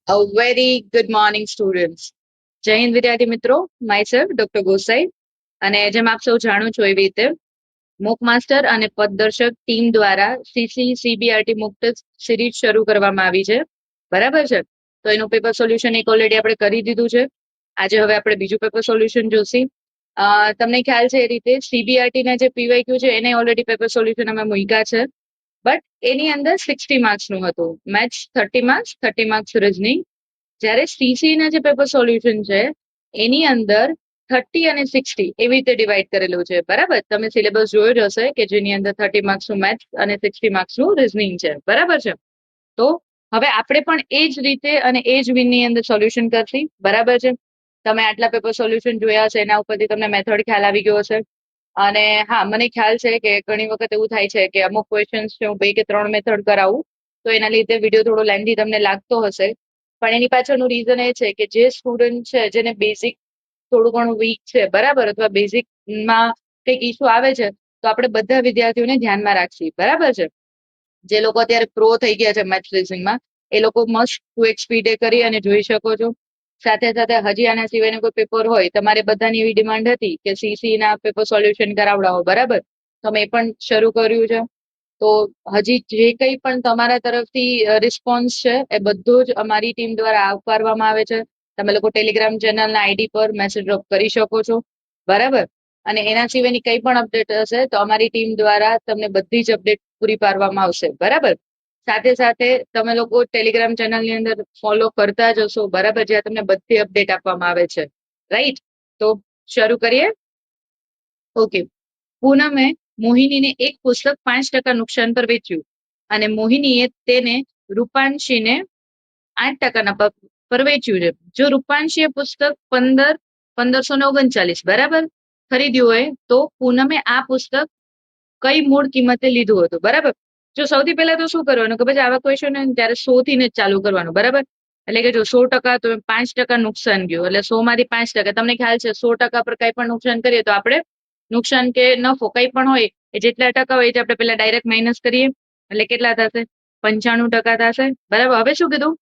A very good morning, students. જય હિન્દ વિદ્યાર્થી મિત્રો, માય ડોક્ટર ગોસાઈ. અને જેમ આપ સૌ જાણો છો એવી રીતે મોક માસ્ટર અને પદદર્શક ટીમ દ્વારા સીસી સીબીઆરટી મુક્ત સિરીઝ શરૂ કરવામાં આવી છે. બરાબર છે. તો એનું પેપર સોલ્યુશન એક ઓલરેડી આપણે કરી દીધું છે. આજે હવે આપણે બીજું પેપર સોલ્યુશન જોશી. તમને ખ્યાલ છે એ રીતે સીબીઆરટી ના જે પીવાયક્યુ છે એને ઓલરેડી પેપર સોલ્યુશન અમે મૂક્યા છે. બટ એની અંદર 60 માર્ક્સનું હતું. Maths 30 marks, 30 marks reasoning. જ્યારે સીસી ના જે પેપર સોલ્યુશન છે એની અંદર 30 અને 60 એવી રીતે ડિવાઈડ કરેલું છે. બરાબર, તમે સિલેબસ જોયો જ હશે કે જેની અંદર 30 માર્ક્સનું મેથ્સ અને 60 માર્ક્સનું રીઝનિંગ છે. બરાબર છે. તો હવે આપણે પણ એ જ રીતે અને એ જ વિનની અંદર સોલ્યુશન કરશી. બરાબર છે. તમે આટલા પેપર સોલ્યુશન જોયા હશે, એના ઉપરથી તમને મેથડ ખ્યાલ આવી ગયો હશે. અને હા, મને ખ્યાલ છે કે ઘણી વખત એવું થાય છે કે અમુક ક્વેશ્ચન્સ છે હું 2 કે 3 મેથડ કરાવું તો એના લીધે વિડીયો થોડો લેન્ધી તમને લાગતો હશે. પણ એની પાછળનું રીઝન એ છે કે જે સ્ટુડન્ટ છે જેને બેઝિક થોડું ઘણું વીક છે, બરાબર, અથવા બેઝિકમાં કંઈક ઇસ્યુ આવે છે, તો આપણે બધા વિદ્યાર્થીઓને ધ્યાનમાં રાખીએ. બરાબર છે. જે લોકો અત્યારે પ્રો થઈ ગયા છે મેથ્સ રીઝનિંગમાં એ લોકો મસ્ટ 2x સ્પીડે કરી અને જોઈ શકો છો. સાથે સાથે હજી આના સિવાયનું કોઈ પેપર હોય, તમારે બધાની એવી ડિમાન્ડ હતી કે સીસી ના પેપર સોલ્યુશન કરાવડાવો. બરાબર, તો મેં પણ શરૂ કર્યું છે. તો હજી જે કંઈ પણ તમારા તરફથી રિસ્પોન્સ છે એ બધું જ અમારી ટીમ દ્વારા આવકારવામાં આવે છે. તમે લોકો ટેલિગ્રામ ચેનલના આઈડી પર મેસેજ ડ્રોપ કરી શકો છો. બરાબર, અને એના સિવાયની કંઈ પણ અપડેટ હશે તો અમારી ટીમ દ્વારા તમને બધી જ અપડેટ પૂરી પાડવામાં આવશે. બરાબર, સાથે સાથે તમે લોકો ટેલિગ્રામ ચેનલની અંદર ફોલો કરતા જશો. બરાબર, જ્યાં તમને બધી અપડેટ આપવામાં આવે છે. રાઈટ, તો શરૂ કરીએ. ઓકે. પૂનમે મોહિનીને એક પુસ્તક 5% નુકસાન પર વેચ્યું અને મોહિનીએ તેને રૂપાંશીને 8% પર વેચ્યું છે. જો રૂપાંશીએ પુસ્તક 1539, બરાબર, ખરીદ્યું હોય તો પૂનમે આ પુસ્તક કઈ મૂળ કિંમતે લીધું હતું. બરાબર, જો સૌથી પહેલા તો શું કરવાનું કે પછી આવા ક્વેશ્ચન હોય ને ત્યારે 100 થી જ ચાલુ કરવાનું. બરાબર, એટલે કે જો 100% તો 5% નુકસાન ગયું એટલે 100 માંથી 5%. તમને ખ્યાલ છે 100% પર કઈ પણ નુકસાન કરીએ તો આપણે નુકસાન કે નફો કઈ પણ હોય એ જેટલા ટકા હોય એ આપણે પેલા ડાયરેક્ટ માઇનસ કરીએ એટલે કેટલા થશે? 95% થશે. બરાબર, હવે શું કીધું?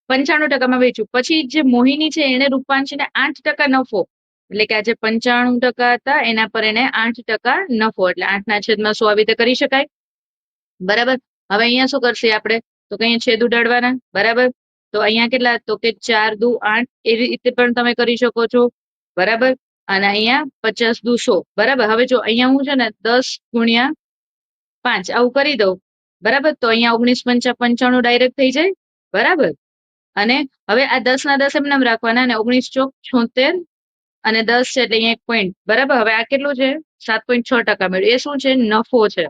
95%માં વેચ્યું. પછી જે મોહિની છે એને રૂપાંશીને 8% નફો, એટલે કે આ જે 95% હતા એના પર એને 8% નફો, એટલે 8/100 આવી રીતે કરી શકાય. બરાબર, હવે અહીંયા શું કરશે આપણે? તો કે અહીંયા છેદ ઉડાડવાના. બરાબર, તો અહીંયા કેટલા? તો કે 4 દુ 8 એવી રીતે પણ તમે કરી શકો છો. બરાબર, અને અહીંયા 50 દુ 100. બરાબર, હવે જો અહીંયા હું છે ને 10 ગુણ્યા 5 આવું કરી દઉં. બરાબર, તો અહીંયા 19 × 5 = 95 ડાયરેક્ટ થઈ જાય. બરાબર, અને હવે આ 10 ના 10 એમને રાખવાના અને 19 ચોક 76 અને 10 છે એટલે અહીંયા 1 પોઈન્ટ. બરાબર, હવે આ કેટલું છે? 7.6% મળ્યું. એ શું છે? નફો છે.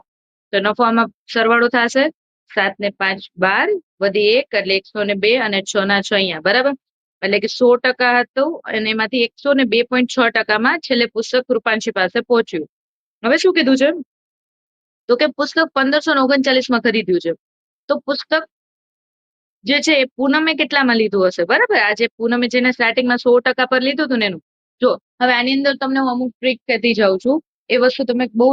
તો નફો આમાં સરવાળો થશે. 7 ને 5 12 વધી 1 એટલે 102 અને 6 ના 6 અહીંયા. બરાબર, એટલે કે 100% હતું અને એમાંથી 102.6%માં છેલ્લે પુસ્તક રૂપાંશી પાસે પહોંચ્યું. હવે શું કીધું છે? તો કે પુસ્તક 1539માં ખરીદ્યું છે. તો પુસ્તક જે છે એ પૂનમે કેટલામાં લીધું હશે? બરાબર, આજે પૂનમે જેને સ્ટાર્ટિંગમાં 100% પર લીધું હતું ને એનું. જો હવે આની અંદર તમને હું અમુક ટ્રીક કહેતી જાઉં છું, એ વસ્તુ તમે બહુ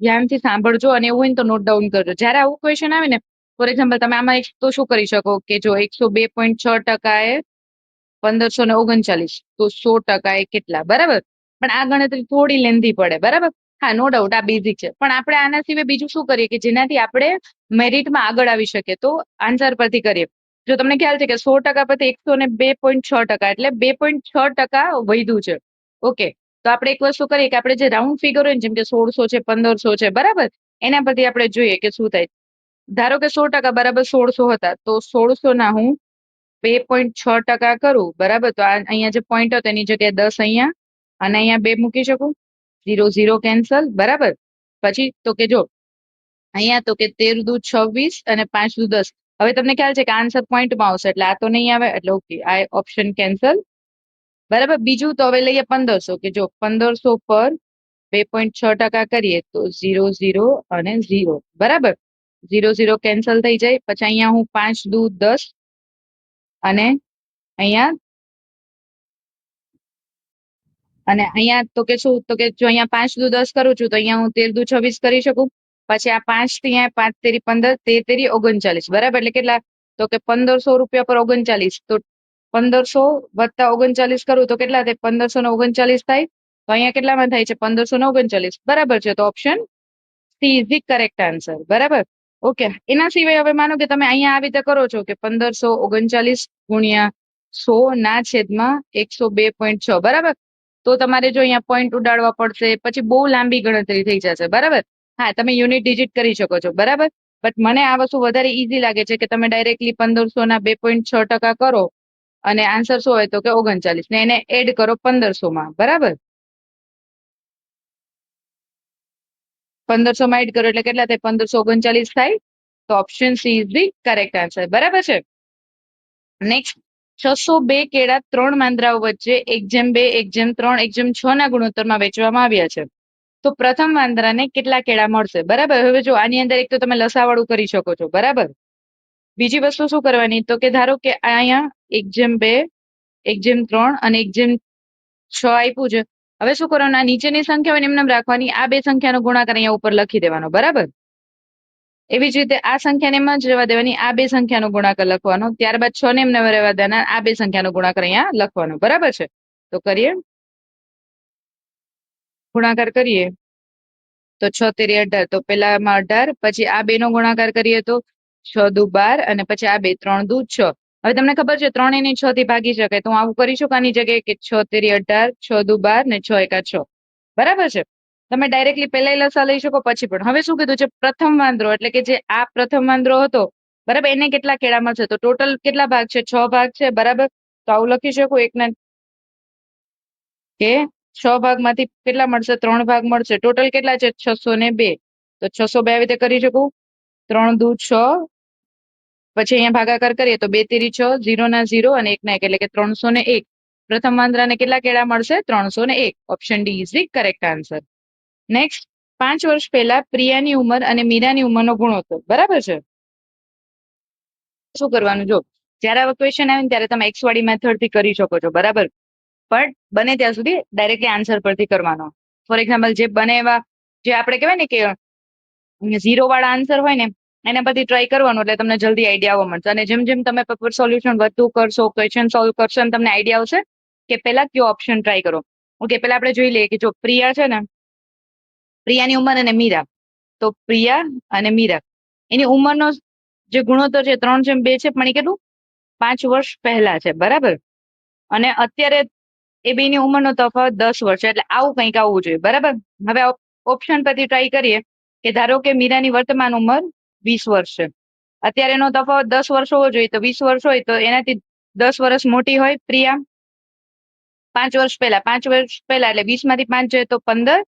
ધ્યાનથી સાંભળજો અને એવું હોય ને તો નોટ ડાઉન કરજો. જયારે આવું ક્વેશ્ચન આવે ને, ફોર એક્ઝામ્પલ તમે આમાં તો શું કરી શકો કે જો 102.6% એ 1539 તો 100% એ કેટલા? બરાબર, પણ આ ગણતરી થોડી લેન્ધી પડે. બરાબર, હા, નો ડાઉટ આ બેઝિક છે, પણ આપણે આના સિવાય બીજું શું કરીએ કે જેનાથી આપણે મેરિટમાં આગળ આવી શકીએ? તો આન્સર પરથી કરીએ. જો તમને ખ્યાલ છે કે 100% પરથી 102.6% એટલે 2.6% વધ્યું છે. ઓકે, તો આપણે એક વસ્તુ કરીએ કે આપણે જે રાઉન્ડ ફિગર હોય ને જેમ કે 1600 છે, 1500 છે, બરાબર, એના પરથી આપણે જોઈએ કે શું થાય. ધારો કે 100% બરાબર 1600 હતા, તો 1600 ના હું 2.6% કરું. બરાબર, તો અહીંયા જે પોઈન્ટ હતો એની જગ્યાએ 10 અહીંયા અને અહીંયા 2 મૂકી શકું. 0 0 કેન્સલ. બરાબર, પછી તો કે જો અહીંયા તો કે 13 દુ 26 અને 5 દુ 10. હવે તમને ખ્યાલ છે કે આન્સર પોઈન્ટમાં આવશે એટલે આ તો નહીં આવે એટલે ઓકે, આ ઓપ્શન કેન્સલ. બરાબર, બીજું તો હવે લઈએ 1500 કે જો 1500 પર 2.6% કરીએ તો 0 0 અને 0. બરાબર, 0 0 કેન્સલ થઈ જાય. પછી અહીંયા હું 5 દુ 10 અને અહીંયા તો કે શું? તો કે જો અહીંયા 5 દુ 10 કરું છું તો અહીંયા હું 13 દુ 26 કરી શકું. પછી આ 5 થી અહીંયા 5 તેરી 15, 13 તેરી 39. બરાબર, એટલે કેટલા? તો કે 1500 રૂપિયા પર 39, તો 1500 વત્તા 39 કરું તો કેટલા થાય? 1539 થાય. તો અહીંયા કેટલામાં થાય છે? 1539. બરાબર છે. તો option C is the correct answer. બરાબર. ઓકે. એના સિવાય હવે માનો કે તમે અહીંયા આવી રીતે કરો છો કે 1539 ગુણ્યા 100 ના છેદમાં 102.6. બરાબર. તો તમારે જો અહીંયા પોઈન્ટ ઉડાડવા પડશે, પછી બહુ લાંબી ગણતરી થઈ જશે. બરાબર. હા, તમે યુનિટ ડિજિટ કરી શકો છો. બરાબર. બટ મને આ વસ્તુ વધારે ઈઝી લાગે છે કે તમે ડાયરેક્ટલી 1500 ના 2.6% કરો અને આન્સર શું હોય? તો કે 39 ને એને એડ કરો 1500 માં. બરાબર. 1500 માં એડ કરો એટલે કેટલા થાય? 1539 થાય. તો option C is the correct answer. બરાબર છે. નેક્સ્ટ, 602 કેળા 3 માંદ્રાઓ વચ્ચે 1:2, 1:3, 1:6 ના ગુણોત્તરમાં વેચવામાં આવ્યા છે. તો પ્રથમ વાંદરાને કેટલા કેળા મળશે? બરાબર. હવે જો આની અંદર એક તો તમે લસાવાળું કરી શકો છો. બરાબર. બીજી વસ્તુ શું કરવાની? તો કે ધારો કે અહીંયા 1:2, 1:3 અને 1:6 આપ્યું છે. હવે શું કરવાનું? આ નીચેની સંખ્યા હોય ને એમને રાખવાની, આ બે સંખ્યાનો ગુણાકાર અહીંયા ઉપર લખી દેવાનો. બરાબર. એવી જ રીતે આ સંખ્યાને એમ જ રહેવા દેવાની, આ બે સંખ્યાનો ગુણાકાર લખવાનો, ત્યારબાદ 6 ને એમને રહેવા દેવાના, આ બે સંખ્યાનો ગુણાકાર અહીંયા લખવાનો. બરાબર છે. તો કરીએ, ગુણાકાર કરીએ તો 6 તેરી 18, તો પેલામાં 18, પછી આ બે નો ગુણાકાર કરીએ તો 6 દુ 12, અને પછી આ બે 3 દુ 6. હવે તમને ખબર છે 3 એને 6 થી ભાગી શકાય, તો હું આવું કરી શકું આની જગ્યાએ કે 6 તેરી 18, 6 દુ 12 ને 6 એકા 6. બરાબર છે. તમે ડાયરેક્ટલી પહેલા લસા લઈ શકો પછી પણ. હવે શું કીધું છે? પ્રથમ વાંદરો, એટલે કે જે આ પ્રથમ વાંદરો હતો, બરાબર, એને કેટલા કેળા મળશે? તો ટોટલ કેટલા ભાગ છે? 6 ભાગ છે. બરાબર. તો આવું લખી શકું એકના કે 6 ભાગમાંથી કેટલા મળશે? 3 ભાગ મળશે. ટોટલ કેટલા છે? 602. તો 602 આવી રીતે કરી શકું. 3 દુ 6, પછી અહીંયા ભાગાકાર કરીએ તો 2 તેરી 6, 0 ના 0 અને 1 ના 1, એટલે કે 301. પ્રથમ વાંદરાને કેટલા કેળા મળશે? 301. Option D is the correct answer. Next, 5 વર્ષ પહેલા પ્રિયાની ઉંમર અને મીરાની ઉંમરનો ગુણોત્તર. બરાબર છે. શું કરવાનું? જો જયારે આવા ક્વેશ્ચન આવે ને ત્યારે તમે એક્સ વાળી મેથડ થી કરી શકો છો. બરાબર. પણ બને ત્યાં સુધી ડાયરેક્ટલી આન્સર પરથી કરવાનો. ફોર એક્ઝામ્પલ, જે બને એવા, જે આપણે કહેવાય ને કે 0 વાળા આન્સર હોય ને, એના પરથી ટ્રાય કરવાનું, એટલે તમને જલ્દી આઈડિયા આવવા મળશે. અને જેમ જેમ તમે પેપર સોલ્યુશન વધુ કરશો, ક્વેશ્ચન સોલ્વ કરશો, અને તમને આઈડિયા આવશે કે પેલા કયો ઓપ્શન ટ્રાય કરો. ઓકે, પેલા આપણે જોઈ લઈએ કે જો પ્રિયા છે ને, પ્રિયાની ઉંમર અને મીરા, તો પ્રિયા અને મીરા એની ઉંમરનો જે ગુણોત્તર છે 3:2 છે, પણ એ કેટલું? 5 વર્ષ પહેલા છે. બરાબર. અને અત્યારે એ બેની ઉંમરનો તફાવત 10 વર્ષ છે. એટલે આવું કંઈક આવવું જોઈએ. બરાબર. હવે ઓપ્શન પરથી ટ્રાય કરીએ કે ધારો કે મીરાની વર્તમાન ઉંમર 20 વર્ષ છે. અત્યારે એનો તફાવત 10 વર્ષ હોવો જોઈએ, તો 20 વર્ષ હોય તો એનાથી 10 વર્ષ મોટી હોય પ્રિયા. 5 વર્ષ પહેલા, 5 વર્ષ પહેલા એટલે 20 માંથી 5 જાય તો 15,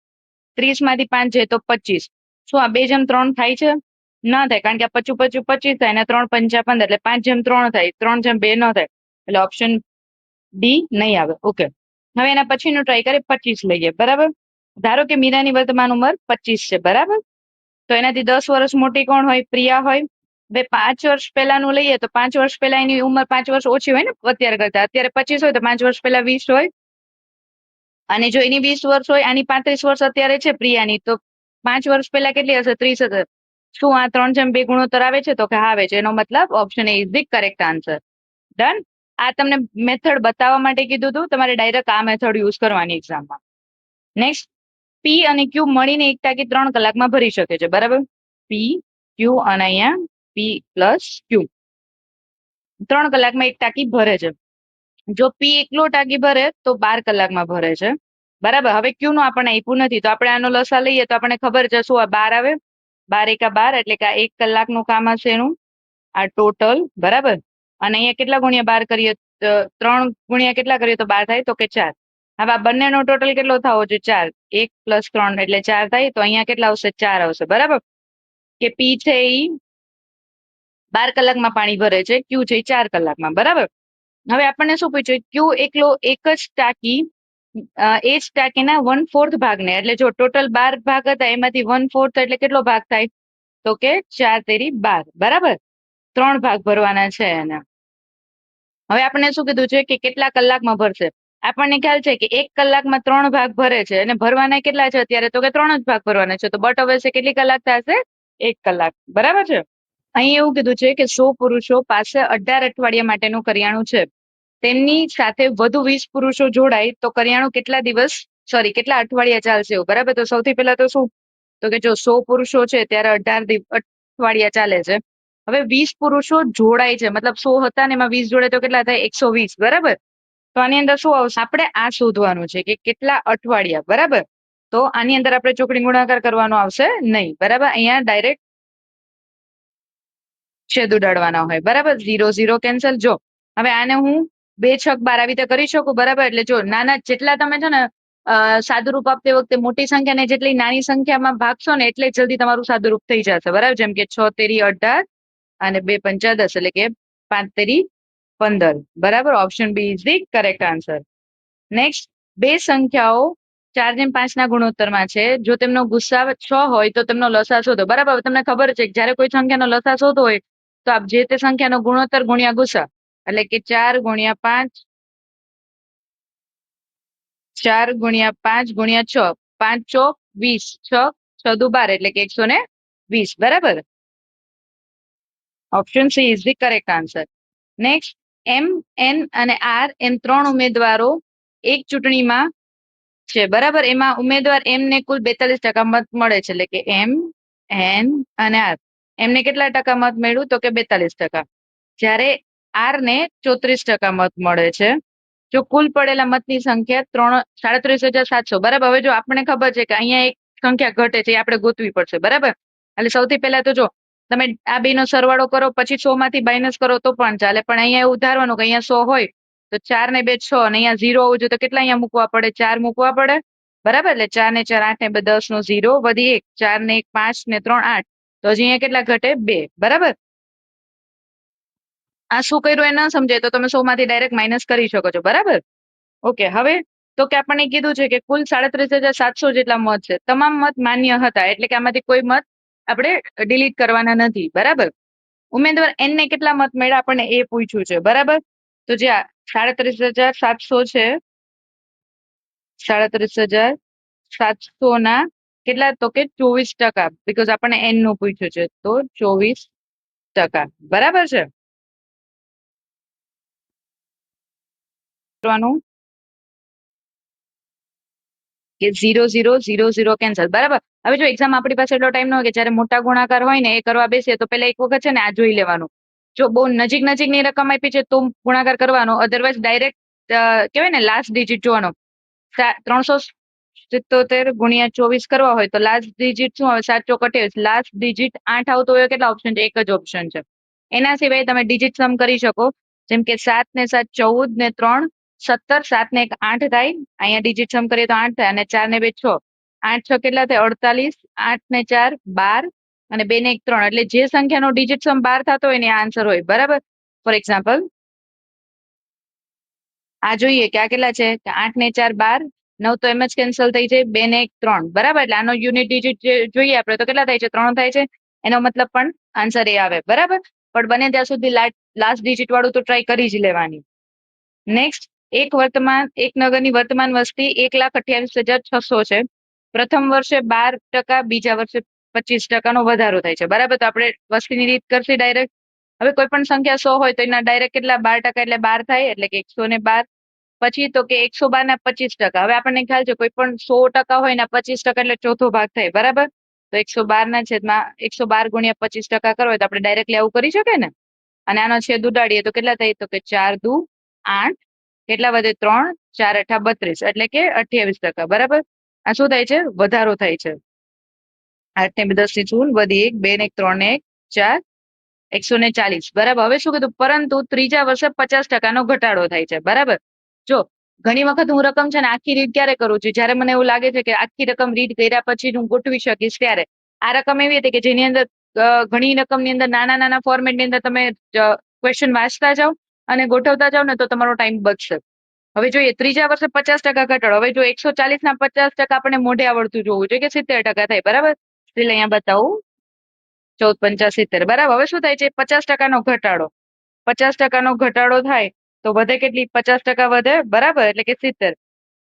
30 માંથી 5 જાય તો 25. શું આ 2:3 થાય છે? ના થાય, કારણ કે આ 25 25 25 થાય, અને 3 પંચા 15, એટલે 5:3 થાય. 3:2 ન થાય. એટલે ઓપ્શન ડી નહીં આવે. ઓકે. હવે એના પછીનું ટ્રાય કરીએ. 25 લઈએ. બરાબર. ધારો કે મીરાની વર્તમાન ઉંમર 25 છે. બરાબર. તો એનાથી 10 વર્ષ મોટી કોણ હોય? પ્રિયા હોય. બે 5 વર્ષ પહેલાનું લઈએ તો 5 વર્ષ પહેલા એની ઉંમર 5 વર્ષ ઓછી હોય ને અત્યારે કરતા. અત્યારે 25 હોય તો 5 વર્ષ પહેલા 20 હોય. અને જો એની 20 વર્ષ હોય, આની 35 વર્ષ અત્યારે છે પ્રિયાની, તો 5 વર્ષ પહેલા કેટલી હશે? 30 હશે. શું આ 3:2 ગુણોત્તર આવે છે? તો કે હા આવે છે. એનો મતલબ option A is the correct answer. Done. આ તમને મેથડ બતાવવા માટે કીધું હતું. તમારે ડાયરેક્ટ આ મેથડ યુઝ કરવાની એક્ઝામમાં. નેક્સ્ટ, પી અને ક્યુ મળીને એક ટાંકી 3 કલાકમાં ભરી શકે છે. બરાબર. પી, ક્યુ અને અહીંયા પી પ્લસ ક્યુ 3 કલાકમાં એક ટાંકી ભરે છે. જો પી એકલો ટાંકી ભરે તો 12 કલાકમાં ભરે છે. બરાબર. હવે ક્યુ નું આપણને આપ્યું નથી, તો આપણે આનો લસા લઈએ તો આપણને ખબર છે શું આ 12 આવે. 12 એકા 12, એટલે કે આ 1 કલાકનું કામ હશે એનું. આ ટોટલ. બરાબર. અને અહીંયા કેટલા ગુણ્યા 12 કરીએ? 3 ગુણ્યા કેટલા કરીએ તો 12 થાય? તો કે 4. હવે આ બંનેનો ટોટલ કેટલો થવો જોઈએ? 4. 1 + 3 એટલે 4 થાય. તો અહીંયા કેટલા આવશે? 4 આવશે. બરાબર. કે પી છે એ 12 કલાકમાં પાણી ભરે છે, ક્યુ છે 4 કલાકમાં. બરાબર. હવે આપણને શું પૂછ્યું? ક્યુ એકલો એક જ ટાંકી, એ જ ટાંકીના 1/4 ભાગને, એટલે જો ટોટલ 12 ભાગ હતા એમાંથી 1/4 એટલે કેટલો ભાગ થાય? તો કે 4 તેરી 12. બરાબર. 3 ભાગ ભરવાના છે એને. હવે આપણને શું કીધું છે કે કેટલા કલાકમાં ભરશે? આપણને ખ્યાલ છે કે 1 કલાકમાં 3 ભાગ ભરે છે, અને ભરવાના કેટલા છે અત્યારે? તો કે 3 જ ભાગ ભરવાના છે. તો બટ હવે કેટલી કલાક થશે? 1 કલાક. બરાબર છે. અહીં એવું કીધું છે કે 100 પુરુષો પાસે 18 અઠવાડિયા માટેનું કરિયાણું છે. તેમની સાથે વધુ 20 પુરુષો જોડાય તો કરિયાણું કેટલા અઠવાડિયા ચાલશે એવું, બરાબર? તો સૌથી પહેલા તો શું, તો કે જો 100 પુરુષો છે ત્યારે 18 અઠવાડિયા ચાલે છે. હવે 20 પુરુષો જોડાય છે, મતલબ 100 હતા ને એમાં 20 જોડે તો કેટલા થાય? 120, બરાબર? તો આની અંદર શું આવશે? આપણે આ શોધવાનું છે કે કેટલા અઠવાડિયા, બરાબર? તો આની અંદર આપણે ચોકડી ગુણાકાર કરવાનો આવશે નહીં, બરાબર? અહીંયા ડાયરેક્ટ છેદ ઉડાડવાના હોય, બરાબર? 0 0 કેન્સલ. જો હવે આને હું 2 છક 12 આવી રીતે કરી શકું, બરાબર? એટલે જો નાના જેટલા તમે છે ને સાદુરૂપ આપતી વખતે મોટી સંખ્યાને જેટલી નાની સંખ્યામાં ભાગશો ને એટલે જલ્દી તમારું સાદુરૂપ થઈ જશે, બરાબર? જેમ કે 6 તેરી 18 અને 2 પંચા 10, એટલે કે 5 તેરી 15, બરાબર? Option B is the correct answer. Next, બે સંખ્યાઓ 4 ને 5 ના ગુણોત્તરમાં છે. જો તેમનો ગુસ્સા 6 હોય તો તેમનો લસા શોધો, બરાબર? તમને ખબર છે કે જયારે કોઈ સંખ્યાનો લસા શોધો હોય તો આપ જે તે સંખ્યાનો ગુણોત્તર ગુણ્યા ગુસ્સા, એટલે કે 4 ગુણ્યા 5, 4 ગુણ્યા 5 ગુણ્યા 6, 5 ચોક 20, 6 6 દુ 12, એટલે કે 120, બરાબર? Option C is the correct answer. Next, M, N અને આર એમ 3 ઉમેદવારો એક ચૂંટણીમાં છે, બરાબર? એમાં ઉમેદવાર એમ ને કુલ 42% મત મળે છે, એટલે કે એમ, એન અને આર એમને કેટલા ટકા મત મળ્યું? તો કે 42%. જ્યારે આર ને 34% મત મળે છે. જો કુલ પડેલા મતની સંખ્યા 37,700, બરાબર? હવે જો આપણને ખબર છે કે અહીંયા એક સંખ્યા ઘટે છે, એ આપણે ગોતવી પડશે, બરાબર? એટલે સૌથી પહેલા તો જો તમે આ બે નો સરવાળો કરો પછી 100 માંથી માઇનસ કરો તો પણ ચાલે, પણ અહીંયા એવું ધારવાનું કે અહીંયા 100 હોય તો 4 ને 2 6 અને અહીંયા 0 હોવું જોઈએ, તો કેટલા અહીંયા મૂકવા પડે? 4 મૂકવા પડે, બરાબર? એટલે 4 ને 4 8 ને 2 10 નો 0 વધી 1, 4 ને 1 5 ને 3 8, તો હજી અહીંયા કેટલા ઘટે? 2, બરાબર? આ શું કર્યું એ ન સમજાય તો તમે 100 માંથી ડાયરેક્ટ માઇનસ કરી શકો છો, બરાબર? ઓકે. હવે તો કે આપણને કીધું છે કે કુલ 37,700 જેટલા મત છે, તમામ મત માન્ય હતા, એટલે કે આમાંથી કોઈ મત આપણે ડિલીટ કરવાના નથી, બરાબર? ઉમેદવાર એન ને કેટલા મત મળ્યા આપણને એ પૂછ્યું છે, બરાબર? તો જે 37,700 છે, 37,700 ના કેટલા? તો કે 24%, બીકોઝ આપણને એન નું પૂછ્યું છે, તો 24%, બરાબર છે? કરવાનું કે 0 0 0 0 કેન્સલ, બરાબર? હવે જો એક્ઝામ આપણી પાસે એટલો ટાઈમ ન હોય કે જયારે મોટા ગુણાકાર હોય ને એ કરવા બેસીએ તો પેલા એક વખત છે ને આ જોઈ લેવાનું. જો બહુ નજીકની રકમ આપી છે તો ગુણાકાર કરવાનો, અધરવાઇઝ ડાયરેક્ટ કહેવાય ને લાસ્ટ ડિજિટ જોવાનો. 377 ગુણ્યા 24 કરવા હોય તો લાસ્ટ ડિજિટ શું આવે? 7 ચોક 28, લાસ્ટ ડિજિટ 8 આવતો હોય કેટલા ઓપ્શન છે? એક જ ઓપ્શન છે. એના સિવાય તમે ડિજિટ સમ કરી શકો, જેમ કે 7 ને 7 14 ને 3 17, 7 ને 1 8 થાય, અહીંયા ડિજિટ સમ કરીએ તો 8 થાય, અને 4 ને 2 6, 8 6 કેટલા થાય? 48, 8 ને 4 12 અને 2 ને 1 3, એટલે જે સંખ્યાનો ડિજિટ સમ 12 થતો હોય ને આન્સર હોય, બરાબર? ફોર એક્ઝામ્પલ આ જોઈએ કે આ કેટલા છે? 8 ને 4 12, 9 તો એમ જ કેન્સલ થઈ જાય, 2 ને 1 3, બરાબર? એટલે આનો યુનિટ ડિજિટ જોઈએ આપણે તો કેટલા થાય છે? 3 થાય છે. એનો મતલબ પણ આન્સર એ આવે, બરાબર? પણ બને ત્યાં સુધી લાસ્ટ ડિજિટ વાળું તો ટ્રાય કરી જ લેવાની. નેક્સ્ટ, એક નગરની વર્તમાન વસ્તી 1,28,600 છે. પ્રથમ વર્ષે 12%, બીજા વર્ષે 25% નો વધારો થાય છે, બરાબર? તો આપણે વસ્તીની રીત કરશે ડાયરેક્ટ. હવે કોઈ પણ સંખ્યા 100 હોય તો એના ડાયરેક્ટ કેટલા? 12% એટલે 12 થાય, એટલે કે 112. પછી તો કે 112 ના 25%. હવે આપણને ખ્યાલ છે કોઈ પણ 100% હોય ને 25% એટલે ચોથો ભાગ થાય, બરાબર? તો 112 ના છેદમાં 112 ગુણ્યા 25% કરો તો આપણે ડાયરેક્ટલી આવું કરી શકીએ ને. અને આનો છેદ ઉડાડીએ તો કેટલા થાય? તો કે 4 દુ 8, કેટલા વધે? 3, 4 8 32, એટલે કે 28%, બરાબર? આ શું થાય છે? વધારો થાય છે. 8 ને 10 ની શૂન વધી 1, 2 ને 1 3 ને 1 4, 140, બરાબર? હવે શું કીધું? પરંતુ ત્રીજા વર્ષે 50% નો ઘટાડો થાય છે, બરાબર? જો ઘણી વખત હું રકમ છે ને આખી રીડ ક્યારે કરું છું? જયારે મને એવું લાગે છે કે આખી રકમ રીડ કર્યા પછી હું ગોઠવી શકીશ ત્યારે. આ રકમ એવી હતી કે જેની અંદર ઘણી રકમની અંદર નાના નાના ફોર્મેટની અંદર તમે ક્વેશ્ચન વાંચતા જાઓ અને ગોઠવતા જાઓ ને તો તમારો ટાઈમ બચશે. હવે જોઈએ ત્રીજા વર્ષે 50% ઘટાડો. હવે જો 140 ના 50% આપણે મોઢે આવડતું જોવું જોઈએ કે 70% થાય, બરાબર? એટલે અહીંયા બતાવું 14 × 5 = 70, બરાબર? હવે શું થાય છે? 50% નો ઘટાડો. 50% નો ઘટાડો થાય તો વધે કેટલી? 50% વધે, બરાબર? એટલે કે 70.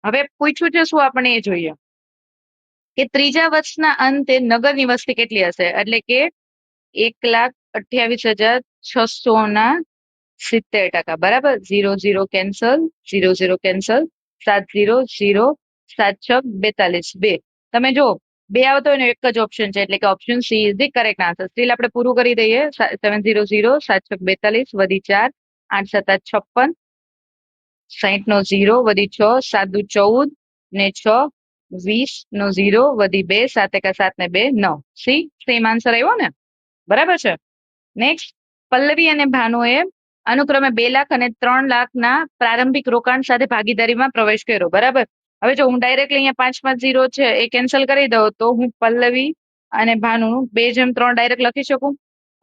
હવે પૂછ્યું છે શું આપણે એ જોઈએ કે ત્રીજા વર્ષના અંતે નગરની વસ્તી કેટલી હશે? એટલે કે 1,28,600 28,670 બરાબર. 0 0 કેન્સલ, 0 0 કેન્સલ, 7 0 0, 7 6 42 2. તમે જો 2 આવતો હોય ને એક જ ઓપ્શન છે એટલે કે option C is the correct answer. Still આપણે પૂરું કરી દઈએ. 7 0 0, 7 6 42 વધી 4, 8 7 56, 60 નો 0 વધી 6, 7 દુ 14 ને 6 20 નો 0 વધી 2, 7 1 7 ને 2 9. સી સેમ આન્સર આવ્યો ને? બરાબર છે. નેક્સ્ટ, પલ્લવી અને ભાનુએ અનુક્રમે 2 લાખ અને 3 લાખના પ્રારંભિક રોકાણ સાથે ભાગીદારીમાં પ્રવેશ કર્યો. બરાબર. હવે જો હું ડાયરેક્ટલી અહીંયા 5 5 0 છે એ કેન્સલ કરી દઉં તો હું પલ્લવી અને ભાનુ 2/3 ડાયરેક્ટ લખી શકું.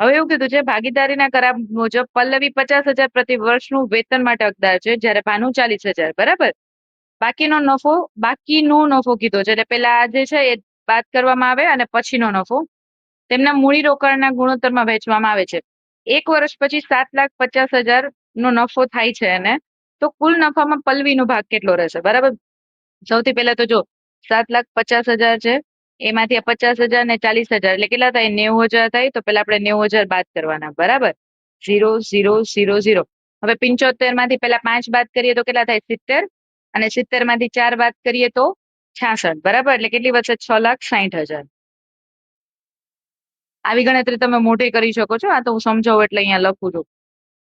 હવે એવું કીધું છે ભાગીદારીના કરાર મુજબ પલ્લવી 50,000 પ્રતિ વર્ષનું વેતન માટે હકદાર છે જ્યારે ભાનુ 40,000. બરાબર. બાકીનો નફો કીધો છે એટલે પેલા આ જે છે એ બાદ કરવામાં આવે અને પછીનો નફો તેમના મૂડી રોકાણના ગુણોત્તરમાં વહેંચવામાં આવે છે. 1 વર્ષ પછી 7,50,000 નો નફો થાય છે અને તો કુલ નફામાં પલ્લવીનો ભાગ કેટલો રહેશે? બરાબર. સૌથી પહેલા તો જો 7,50,000 છે એમાંથી 50,000 ને 40,000 એટલે કેટલા થાય? 90,000 થાય. તો પેલા આપણે 90,000 બાદ કરવાના. બરાબર. 0 0 0 0. હવે 75 માંથી પેલા 5 બાદ કરીએ તો કેટલા થાય? 70. અને 70 માંથી 4 બાદ કરીએ તો 66. બરાબર. એટલે કેટલી વધશે? 6,60,000. આવી ગણતરી તમે મોટી કરી શકો છો. આ તો હું સમજાવું એટલે અહીંયા લખું છું.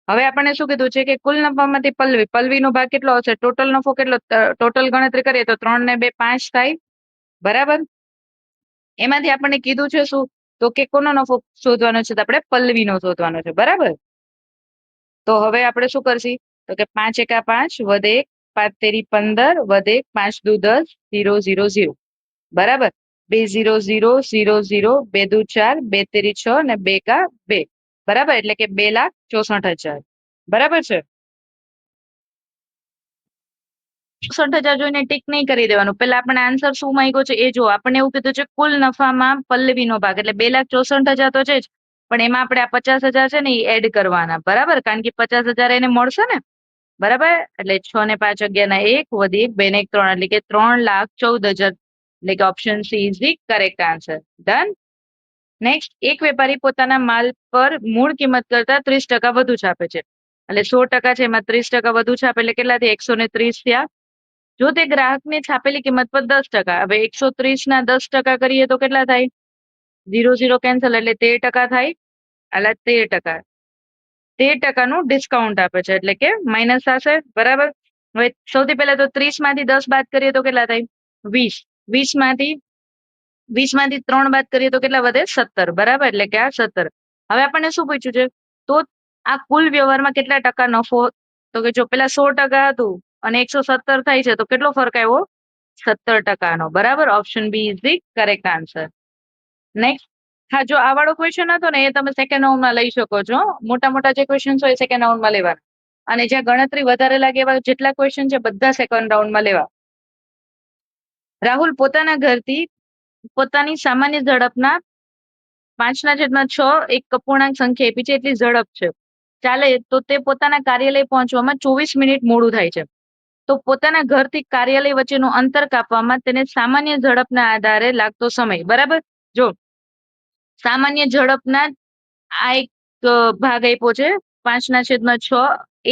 હવે આપણને શું કીધું છે કે કુલ નફામાંથી પલ્લવીનો ભાગ કેટલો હશે? ટોટલ નફો કેટલો? ટોટલ ગણતરી કરીએ તો 3 ને 2 5 થાય. બરાબર. એમાંથી આપણને કીધું છે શું? તો કે કોનો નફો શોધવાનો છે? તો આપણે પલ્લવીનો શોધવાનો છે. બરાબર. તો હવે આપણે શું કરશી? તો કે 5 એકા 5 વધે 1, 5 તેરી 15 વધે 1, 5 દુ 10, 0 0 0. બરાબર. 2 0 0 0 0, 2 દુ 4, 2 તેરી 6 ને 2 કા 2. બરાબર. એટલે કે 2,64,000. બરાબર છે. 64,000 જોઈને ટીક નહીં કરી દેવાનું. પેલા આપણે આન્સર શું માંગ્યો છે એ જો. આપણને એવું કીધું છે કુલ નફામાં પલ્લવીનો ભાગ એટલે 2,64,000 તો છે જ, પણ એમાં આપણે આ 50,000 છે ને એ એડ કરવાના. બરાબર. કારણ કે 50,000 એને મળશે ને. બરાબર. એટલે 6 ને 5 11 ના 1 વધી 1 2 ને 1 3 એટલે કે 3,14,000 એટલે કે option C is the correct answer. Done. Next, એક વેપારી પોતાના માલ પર મૂળ કિંમત કરતા 30% વધુ છાપે છે. એટલે 100% છે એમાં 30% વધુ છાપે એટલે કેટલા થયા? 130 થયા. જો તે ગ્રાહકને છાપેલી કિંમત પર 10%, હવે 130 ના 10% કરીએ તો કેટલા થાય? 0 0 કેન્સલ એટલે 13% થાય. એટલે 13%. 13% નું ડિસ્કાઉન્ટ આપે છે એટલે કે માઇનસ થશે. બરાબર. હવે સૌથી પહેલા તો 30 માંથી 10 બાદ કરીએ તો કેટલા થાય? 20. 20 માંથી 3 બાદ કરીએ તો કેટલા વધે? 17. બરાબર. એટલે કે આ 17. હવે આપણને શું પૂછ્યું છે? તો આ કુલ વ્યવહારમાં કેટલા ટકા નફો? તો કે જો પેલા 100% હતું અને 117 થાય છે તો કેટલો ફરક આવ્યો? 17% નો. બરાબર. Option B is the correct answer. Next, હા જો આ વાળો ક્વેશ્ચન હતો ને એ તમે સેકન્ડ રાઉન્ડમાં લઈ શકો છો. મોટા મોટા જે ક્વેશ્ચન હોય સેકન્ડ રાઉન્ડમાં લેવાના. અને જ્યાં ગણતરી વધારે લાગે એવા જેટલા ક્વેશ્ચન છે બધા સેકન્ડ રાઉન્ડમાં લેવા. રાહુલ પોતાના ઘરથી પોતાની સામાન્ય ઝડપના 5/6 એક અપૂર્ણાંક સંખ્યા આપી છે એટલી ઝડપ છે ચાલે તો તે પોતાના કાર્યાલય પહોંચવામાં 24 મિનિટ મોડું થાય છે. તો પોતાના ઘરથી કાર્યાલય વચ્ચેનું અંતર કાપવામાં તેને સામાન્ય ઝડપના આધારે લાગતો સમય. બરાબર. જો સામાન્ય ઝડપના આ એક ભાગ આપ્યો છે 5/6.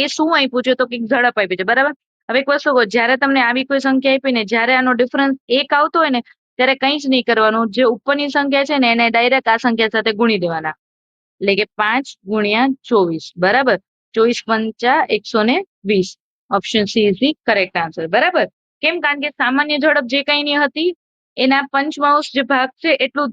એ શું આપ્યું છે? તો કંઈક ઝડપ આપી છે. બરાબર. હવે એક વસ્તુ કહો, જયારે તમને આવી કોઈ સંખ્યા આપી ને જયારે આનો ડિફરન્સ 1 આવતો હોય ને ત્યારે કંઈ જ નહીં કરવાનું. જે ઉપરની સંખ્યા છે ને એને ડાયરેક્ટ આ સંખ્યા સાથે ગુણી દેવાના. એટલે કે 5 ગુણ્યા 24. બરાબર. 24 × 5 120. Option C is the correct answer. બરાબર. કેમ? કારણ કે સામાન્ય ઝડપ જે કઈ ની હતી એના પંચમાંશ જે ભાગ છે એટલું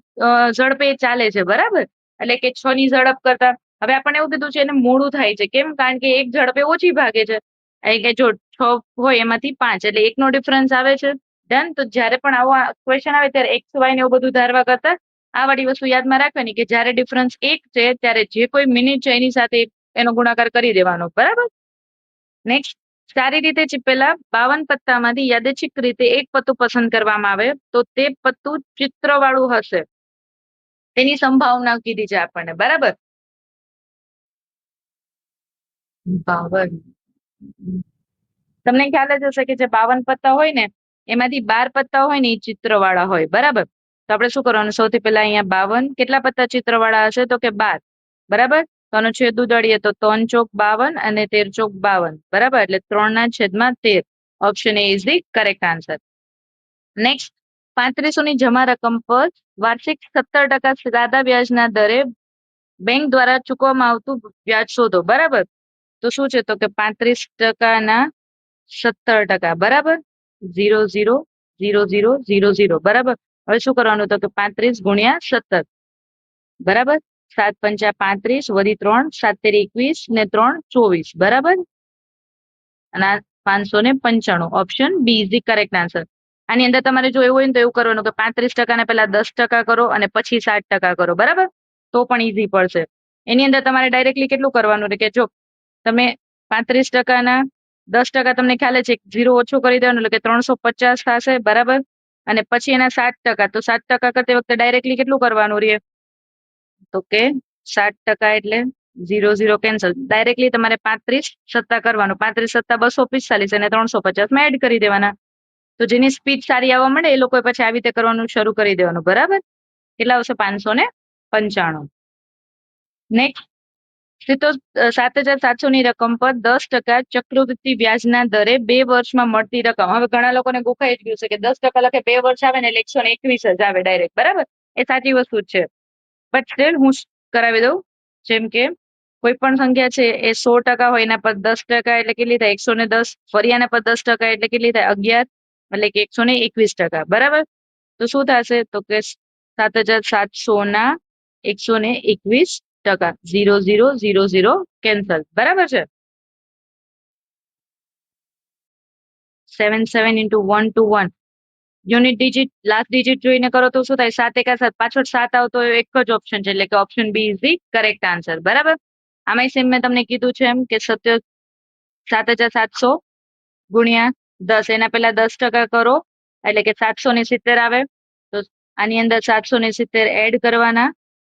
ઝડપે ચાલે છે. બરાબર. એટલે કે 6 ની ઝડપ કરતા હવે આપણને એવું કીધું છે એને મોડું થાય છે. કેમ? કારણ કે એક ઝડપે ઓછી ભાગે છે. એટલે કે જો 6 હોય એમાંથી 5 એટલે 1 નો ડિફરન્સ આવે છે. ડન. તો જયારે પણ આવો ક્વેશ્ચન આવે ત્યારે એક્સ વાય ને એવું બધું ધારવા કરતા આ વાળી વસ્તુ યાદમાં રાખવાની કે જયારે ડિફરન્સ 1 છે ત્યારે જે કોઈ મિનિટ છે એની સાથે એનો ગુણાકાર કરી દેવાનો. બરાબર. નેક્સ્ટ, સારી રીતે ચીપેલા 52 પત્તામાંથી યાદચ્છિક રીતે એક પત્તું પસંદ કરવામાં આવે તો તે પત્તું ચિત્રવાળું હશે તેની સંભાવના કીધી છે આપણને. બરાબર. 52. તમને ખ્યાલ જ હશે કે જે 52 પત્તા હોય ને એમાંથી 12 પત્તા હોય ને એ ચિત્રવાળા હોય. બરાબર. તો આપણે શું કરવાનું? સૌથી પહેલા અહીંયા 52 કેટલા પત્તા ચિત્રવાળા હશે? તો કે 12. બરાબર. તો આનો છેદ ઉડાડીએ તો 3 ચોક 52 અને 13 ચોક 52, બરાબર. એટલે 3/13. Option A is the correct answer. Next, 3500ની જમા રકમ પર વાર્ષિક 17% સાદા વ્યાજના દરે બેંક દ્વારા ચૂકવવામાં આવતું વ્યાજ શોધો, બરાબર. તો શું છે તો કે 35% 17%, બરાબર. 0 0 0 0 0 0, બરાબર. હવે શું કરવાનું તો કે 35 ગુણ્યા 17, બરાબર. 7 પંચા 35 વધી 3 7 તેરી 21 ને 3 24, બરાબર. અને 595. Option B is the correct answer. આની અંદર તમારે જો એવું હોય ને તો એવું કરવાનું કે 35% ને પહેલા 10% કરો અને પછી 60% કરો, બરાબર. તો પણ ઈઝી પડશે. એની અંદર તમારે ડાયરેક્ટલી કેટલું કરવાનું કે જો તમે 35%ના 10% તમને ખ્યાલ છે, 0 ઓછું કરી દેવાનું એટલે કે 350 થશે, બરાબર. અને પછી એના 60%, તો 60% કરતી વખતે ડાયરેક્ટલી કેટલું કરવાનું રહે તો કે 60% એટલે 0 0 કેન્સલ. ડાયરેક્ટલી તમારે 35 સત્તા કરવાનું, 35 સત્તા 245 અને 350 માં એડ કરી દેવાના. તો જેની સ્પીડ સારી આવવા મળે એ લોકોએ પછી આવી રીતે કરવાનું શરૂ કરી દેવાનું, બરાબર. કેટલા આવશે 595. નેક્સ્ટ, 7,700ની રકમ પર 10% ચક્રવૃદ્ધિ વ્યાજના દરે 2 વર્ષમાં મળતી રકમ. હવે ઘણા લોકોને ગોખાઈ જ ગયું છે કે 10% લખે 2 વર્ષ આવે ને એટલે 121 જ આવે ડાયરેક્ટ, બરાબર. એ સાચી વસ્તુ જ છે, બટ સ્ટીલ હું કરાવી દઉં. જેમ કે કોઈ પણ સંખ્યા છે એ 100% હોય એના પર 10% એટલે કેટલી થાય 110, ફરી આના પર 10% એટલે કેટલી થાય 11, એટલે કે 121%, બરાબર. તો શું થશે તો કે 7,700ના 121%, 0 0 0 0 કેન્સલ, બરાબર છે. 7 7 into 1 to 1 unit digit last digit જોઈને કરો તો શું થાય 7 એકા 7, પાછળ 7 આવતો એક જ ઓપ્શન છે એટલે કે option B is the correct answer, બરાબર. આમાં સેમ મેં તમને કીધું છે એમ કે 7,700 ગુણ્યા 10, એના પહેલા 10% કરો એટલે કે 770 આવે. તો આની અંદર 770 એડ કરવાના,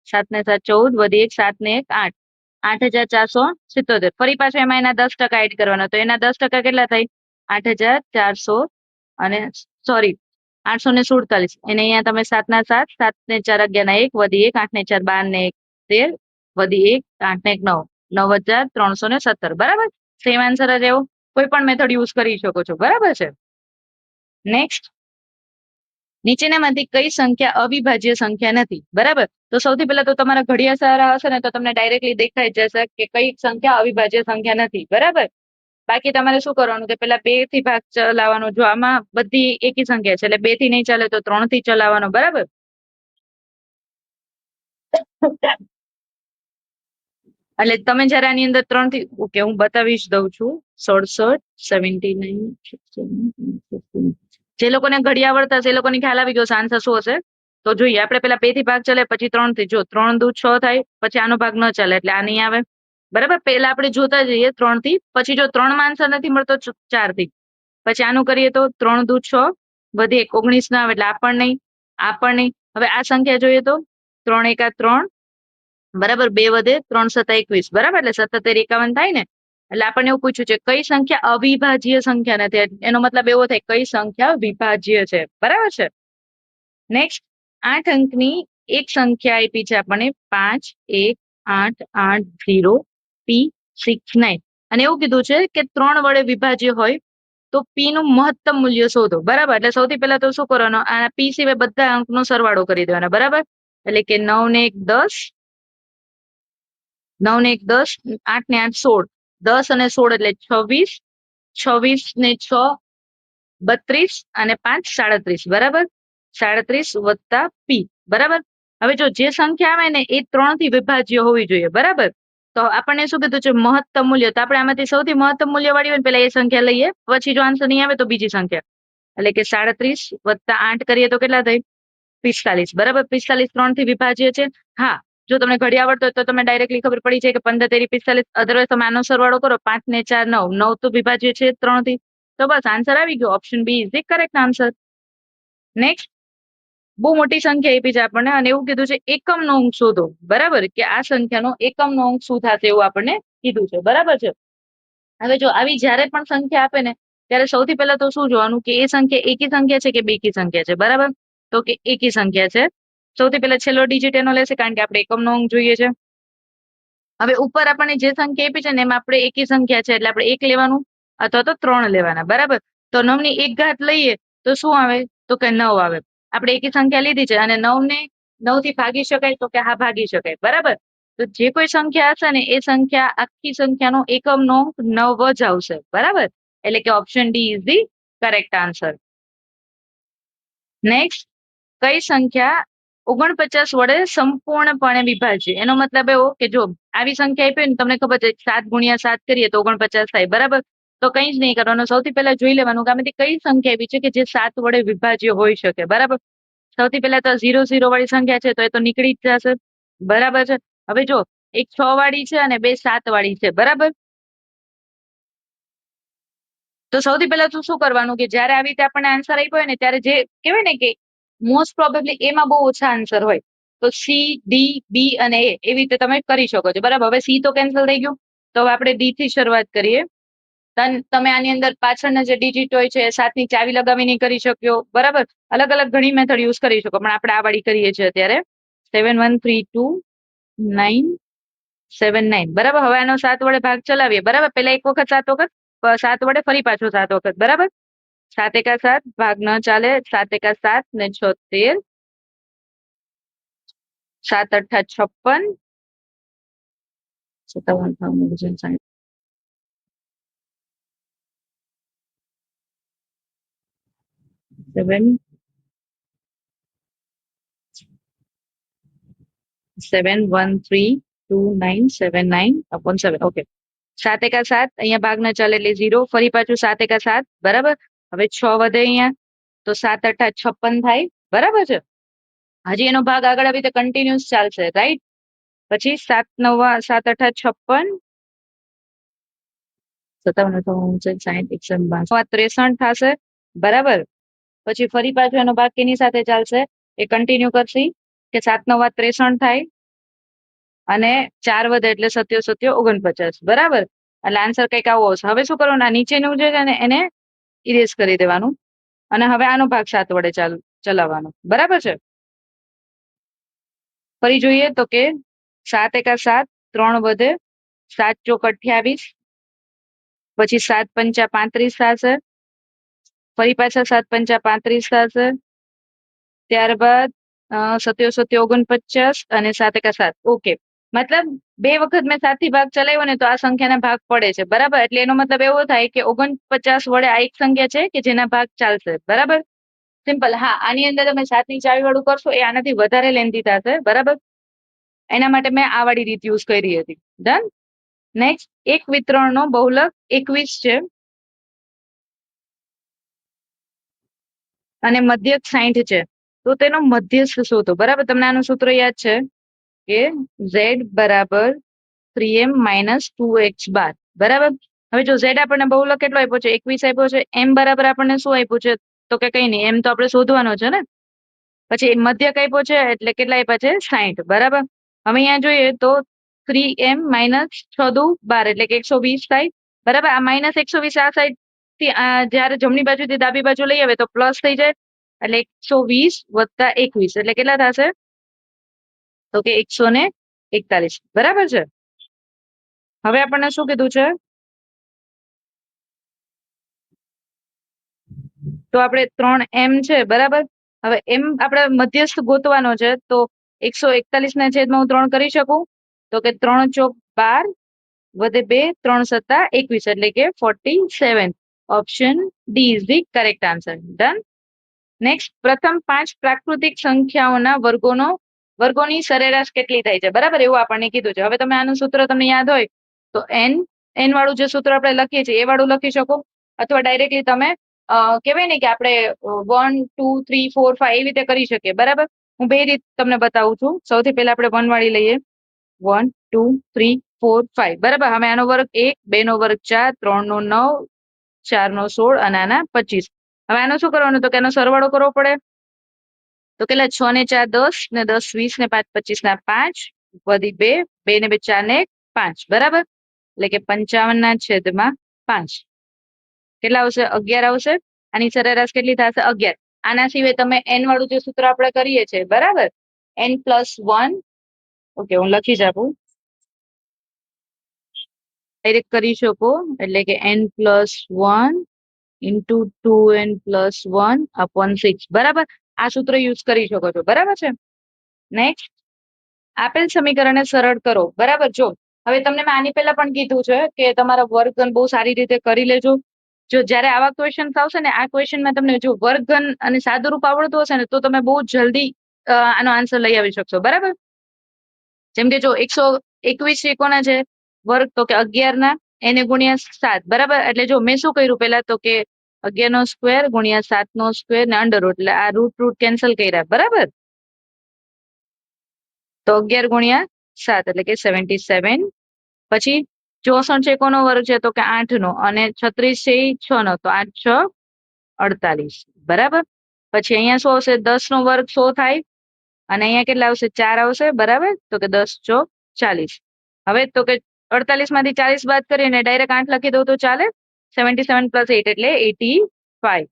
7 ને 7 14 વધી 1 7 ને 1 8, 8,477. ફરી પાછું એમાં એના 10% એડ કરવાના, તો એના 10% કેટલા થાય 8,400 અને સોરી 847. એને અહીંયા તમે 7 ના 7, 7 ને 4 11 ના 1 વધી 1 8 ને 4 12 ને 1 13 વધી 1 8 ને 1 9, 9,317, બરાબર. સેમ આન્સર જ એવો કોઈ પણ મેથડ યુઝ કરી શકો છો, બરાબર છે. નેક્સ્ટ, નીચેનામાંથી કઈ સંખ્યા અવિભાજ્ય સંખ્યા નથી, બરાબર. તો સૌથી પહેલા તો તમારા ઘડિયા સારા હશે ને તો તમને ડાયરેક્ટલી દેખાઈ જશે કે કઈ સંખ્યા અવિભાજ્ય સંખ્યા નથી, બરાબર. બાકી તમારે શું કરવાનું કે પેલા 2 થી ભાગ ચલાવવાનો. જો આમાં બધી એકી સંખ્યા છે એટલે 2 થી નહીં ચાલે તો 3 થી ચલાવવાનો, બરાબર. એટલે તમે જયારે આની અંદર 3 થી ઓકે હું બતાવી જ દઉં છું. 67 79 જે લોકોને ઘડી આવડતા હશે એ લોકોને ખ્યાલ આવી ગયો આન્સર શું હશે. તો જોઈએ આપણે પેલા 2 થી ભાગ ચાલે પછી 3 થી. જો 3 દુ 6 થાય પછી આનો ભાગ ન ચાલે એટલે આ નહીં આવે, બરાબર. પેલા આપણે જોતા જઈએ 3 થી, પછી જો 3 માં આન્સર નથી મળતો 4 થી, પછી આનું કરીએ તો 3 દુ 6 વધી 1 19 ના આવે એટલે આ પણ નહીં, આ પણ નહીં. હવે આ સંખ્યા જોઈએ તો 3 એકા 3, બરાબર. 2 વધે 3 સત્તા 21, બરાબર. એટલે 77 51 થાય ને. એટલે આપણને એવું પૂછ્યું છે કઈ સંખ્યા અવિભાજ્ય સંખ્યા નથી, એનો મતલબ એવો થાય કઈ સંખ્યા વિભાજ્ય છે, બરાબર છે. નેક્સ્ટ, 8 અંકની એક સંખ્યા આપી છે આપણને 5 1 8 8 0 P 6 9, અને એવું કીધું છે કે 3 વડે વિભાજ્ય હોય તો P નું મહત્તમ મૂલ્ય શોધો, બરાબર. એટલે સૌથી પહેલા તો શું કરવાનું આ P સિવાય બધા અંકનો સરવાળો કરી દેવાના, બરાબર. એટલે કે 9 ને 1 10, 9 ને 1 10, 8 ને 8 16, 10 અને 16 એટલે 26, 26 ને 6 32 અને 5 37, બરાબર. 37 વત્તા P, બરાબર. હવે જો જે સંખ્યા આવે ને એ 3 થી વિભાજ્ય હોવી જોઈએ, બરાબર. તો આપણને શું કીધું છે મહત્તમ મૂલ્ય, તો આપણે આમાંથી સૌથી મહત્તમ મૂલ્ય વાળી હોય ને પેલા એ સંખ્યા લઈએ, પછી જો આન્સર નહીં આવે તો બીજી સંખ્યા. એટલે કે 37 વત્તા 8 કરીએ તો કેટલા થાય 45, બરાબર. 45 3 થી વિભાજ્ય છે. હા, જો તમને ઘડી આવડતો હોય તો તમે ડાયરેક્ટલી ખબર પડી જાય કે 15 તેરી 45, અધરવાઇઝ તમે આનો સરવાળો કરો 5 ને 4 9, 9 તો વિભાજ્ય છે 3 થી. તો બસ આન્સર આવી ગયો, option B is the correct answer. Next, બહુ મોટી સંખ્યા આપી છે આપણને અને એવું કીધું છે એકમ નો અંક શોધો, બરાબર. કે આ સંખ્યાનો એકમ નો અંક શું થશે એવું આપણને કીધું છે, બરાબર છે. હવે જો આવી જયારે પણ સંખ્યા આપે ને ત્યારે સૌથી પહેલા તો શું જોવાનું કે એ સંખ્યા એકી સંખ્યા છે કે બેકી સંખ્યા છે, બરાબર. તો કે એકી સંખ્યા છે. સૌથી પહેલા છેલ્લો ડિજિટ એનો લેશે કારણ કે આપણે એકમ નો અંક જોઈએ છે. હવે ઉપર આપણને જે સંખ્યા આપી છે ને એમાં આપણે એકી સંખ્યા છે એટલે આપણે 1 લેવાનું અથવા તો 3 લેવાના, બરાબર. તો 9 ની 1 ઘાત લઈએ તો શું આવે? તો કે 9 આવે. આપણે એકી સંખ્યા લીધી છે અને 9 ને 9 થી ભાગી શકાય? તો કે હા, ભાગી શકાય, બરાબર. તો જે કોઈ સંખ્યા હશે ને એ સંખ્યા આખી સંખ્યાનો એકમનો 9 જ આવશે, બરાબર. એટલે કે option D is the correct answer. Next, કઈ સંખ્યા 49 વડે સંપૂર્ણપણે વિભાજ્ય? એનો મતલબ એવો કે જો આવી સંખ્યા આપી ને તમને ખબર છે 7 ગુણ્યા 7 કરીએ તો 49 થાય, બરાબર. તો કંઈ જ નહીં કરવાનું, સૌથી પહેલા જોઈ લેવાનું કે આમાંથી કઈ સંખ્યા એવી છે કે જે 7 વડે વિભાજ્ય હોઈ શકે, બરાબર. સૌથી પહેલા તો 0 0 વાળી સંખ્યા છે તો એ તો નીકળી જ જશે, બરાબર છે. હવે જો એક 6 વાળી છે અને બે 7 વાળી છે, બરાબર. તો સૌથી પહેલા તો શું કરવાનું કે જયારે આવી રીતે આપણને આન્સર આપ્યો હોય ને ત્યારે જે કહેવાય ને કે મોસ્ટ પ્રોબેબલી એમાં બહુ ઓછા આન્સર હોય, તો સી, ડી, બી અને એ એવી રીતે તમે કરી શકો છો, બરાબર. હવે સી તો કેન્સલ થઈ ગયું, તો હવે આપણે ડી થી શરૂઆત કરીએ. તમે આની અંદર પાછળના જે ડિજિટ હોય છે 7 ની ચાવી લગાવીને કરી શક્યો, બરાબર. અલગ અલગ ઘણી મેથડ યુઝ કરી શકો, પણ આપણે આ વાળી કરીએ છીએ અત્યારે. 7 1 3 2 9 7 9, બરાબર. હવે આનો 7 વડે ભાગ ચલાવીએ, બરાબર. પેલા એક વખત 7 વખત, 7 વડે ફરી પાછો 7 વખત, બરાબર. 7 એકા 7, ભાગ ન ચાલે. 7 એકા 7 ને 6 13, 7 અઠ્ઠા 56, 57 7 7 1 3 2 9 7 9 upon 7, ઓકે. 7 એકા 7, અહીંયા ભાગ ન ચાલે એટલે 0, ફરી પાછું 7 એકા 7, બરાબર. હવે 6 વધે અહીંયા, તો 7 અઠ્ઠા 56 થાય, બરાબર છે. હજી એનો ભાગ આગળ આવી રીતે કન્ટિન્યુઅસ ચાલશે, રાઈટ. પછી 7 9 7 અઠ્ઠા 56, 63 થશે, બરાબર. પછી ફરી પાછું એનો ભાગ કેની સાથે ચાલશે એ કન્ટિન્યુ કરશી કે 7 9 63 થાય અને 4 વધે એટલે 7 7 49, બરાબર. એટલે આન્સર કઈક આવો આવશે. હવે શું કરવાનું, આ નીચેનું જે છે ને એને ઇરેઝ કરી દેવાનું અને હવે આનો ભાગ 7 વડે ચલાવવાનો, બરાબર છે. ફરી જોઈએ તો કે 7 એકા 7, 3 વધે, 7 ચોક 28, પછી 7 પંચા 35 થશે, ફરી પાછા 7 પંચા 35 થશે, ત્યારબાદ 7 7 49 અને 7 એકા 7, ઓકે. મતલબ બે વખત મેં 7 થી ભાગ ચલાવ્યો ને તો આ સંખ્યાના ભાગ પડે છે, બરાબર. એટલે એનો મતલબ એવો થાય કે 49 વડે આ એક સંખ્યા છે કે જેના ભાગ ચાલશે, બરાબર. સિમ્પલ. હા, આની અંદર તમે 7 ની ચાવી વાળું કરશો એ આનાથી વધારે લેન્થી થશે, બરાબર. એના માટે મેં આ વાળી રીત યુઝ કરી હતી. ડન. નેક્સ્ટ, એક વિતરણનો બહુલક 21 છે અને મધ્યક 60 છે, તો તેનો મધ્યસ્થ શોધો, બરાબર. તમને આનું સૂત્ર યાદ છે કે z બરાબર 3m - 2x બાર, બરાબર. હવે જો z આપણને બહુલક કેટલો આપ્યો છે 21 આપ્યો છે, m બરાબર આપણને શું આપ્યું છે તો કે કઈ નહીં, m તો આપણે શોધવાનો છે ને. પછી મધ્યક આપ્યો છે એટલે કેટલા આપ્યા છે 60, બરાબર. હવે અહીંયા જોઈએ તો 3m - 6 દુ 12 એટલે કે 120 થાય, બરાબર. આ -120 આ સાઈડ થી જયારે જમણી બાજુથી ડાબી બાજુ લઈ આવે તો પ્લસ થઈ જાય એટલે 120 વત્તા 21 એટલે કેટલા થશે તો કે 141, બરાબર છે. હવે આપણને શું કીધું છે તો આપણે 3m છે, બરાબર. હવે એમ આપણે મધ્યસ્થ ગોતવાનો છે તો 141 ના છેદમાં હું 3 કરી શકું તો કે 3 ચોક 12 વધે 2 3 સત્તા 21 એટલે કે 47. Option D is the correct answer. Done. Next, પ્રથમ 5 પ્રાકૃતિક સંખ્યાઓના વર્ગોની સરેરાશ કેટલી થાય છે, બરાબર. એવું આપણને કીધું છે. હવે તમે આનું સૂત્ર તમને યાદ હોય તો n વાળું જે સૂત્ર આપણે લખીએ છીએ એ વાળું લખી શકો અથવા ડાયરેક્ટલી તમે કહેવાય ને કે આપણે 1 2 3 4 5 એવી રીતે કરી શકીએ, બરાબર. હું બે રીત તમને બતાવું છું. સૌથી પહેલા આપણે 1 વાળી લઈએ. 1 2 3 4 5, બરાબર. હવે આનો વર્ગ 1, 2 નો વર્ગ 4, 3 નો 9, 4 નો 16 અને આના 25. હવે આનો શું કરવાનું તો કે એનો સરવાળો કરવો પડે તો કેટલા 6 ને 4 10 ને 10 20 ને 5 25 ના 5 વધી 2 2 ને 2 4 ને 5, બરાબર. એટલે કે 55 ના છેદમાં 5 કેટલા આવશે 11 આવશે. આની સરેરાશ કેટલી થશે 11. આના સિવાય તમે n વાળું જે સૂત્ર આપણે કરીએ છીએ, બરાબર, n+1, ઓકે હું લખી જ આપું. ડાયરેક્ટ કરી શકો, એટલે કે n+1 ઇન્ટુ 2n+1/6, બરાબર. આ સૂત્ર યુઝ કરી શકો છો, બરાબર છે. નેક્સ્ટ, આપેલ સમીકરણને સરળ કરો, બરાબર. જો હવે તમને મેં આની પહેલા પણ કીધું છે કે તમારા વર્ગઘન બહુ સારી રીતે કરી લેજો. જો જયારે આવા ક્વેશ્ચન આવશે ને, આ ક્વેશ્ચનમાં તમને જો વર્ગઘન અને સાદુરૂપ આવડતું હશે ને, તો તમે બહુ જલ્દી આનો આન્સર લઈ આવી શકશો, બરાબર. જેમ કે જો 121 ત્રિકોણ છે વર્ગ, તો કે 11 ના એને ગુણ્યા 7, બરાબર. એટલે જો મેં શું કર્યું પેલા, તો કે 11 નો સ્ક્વેર ગુણ્યા 7 નો સ્ક્વેર ને અંડર રૂટ, એટલે આ રૂટ કેન્સલ કર્યા, બરાબર. તો 11 ગુણ્યા 7 એટલે કે 77. પછી 64 છે કોનો વર્ગ છે, તો કે 8 નો, અને 36 છે 6 નો, તો 8×6 = 48, બરાબર. પછી અહીંયા શું આવશે, 10 નો વર્ગ 100 થાય, અને અહીંયા કેટલા આવશે, 4 આવશે, બરાબર. તો કે 10×4 = 40. હવે તો કે 48 માંથી 40 બાદ કરીને ડાયરેક્ટ 8 લખી દઉં તો ચાલે. 77 + 8 એટલે 85.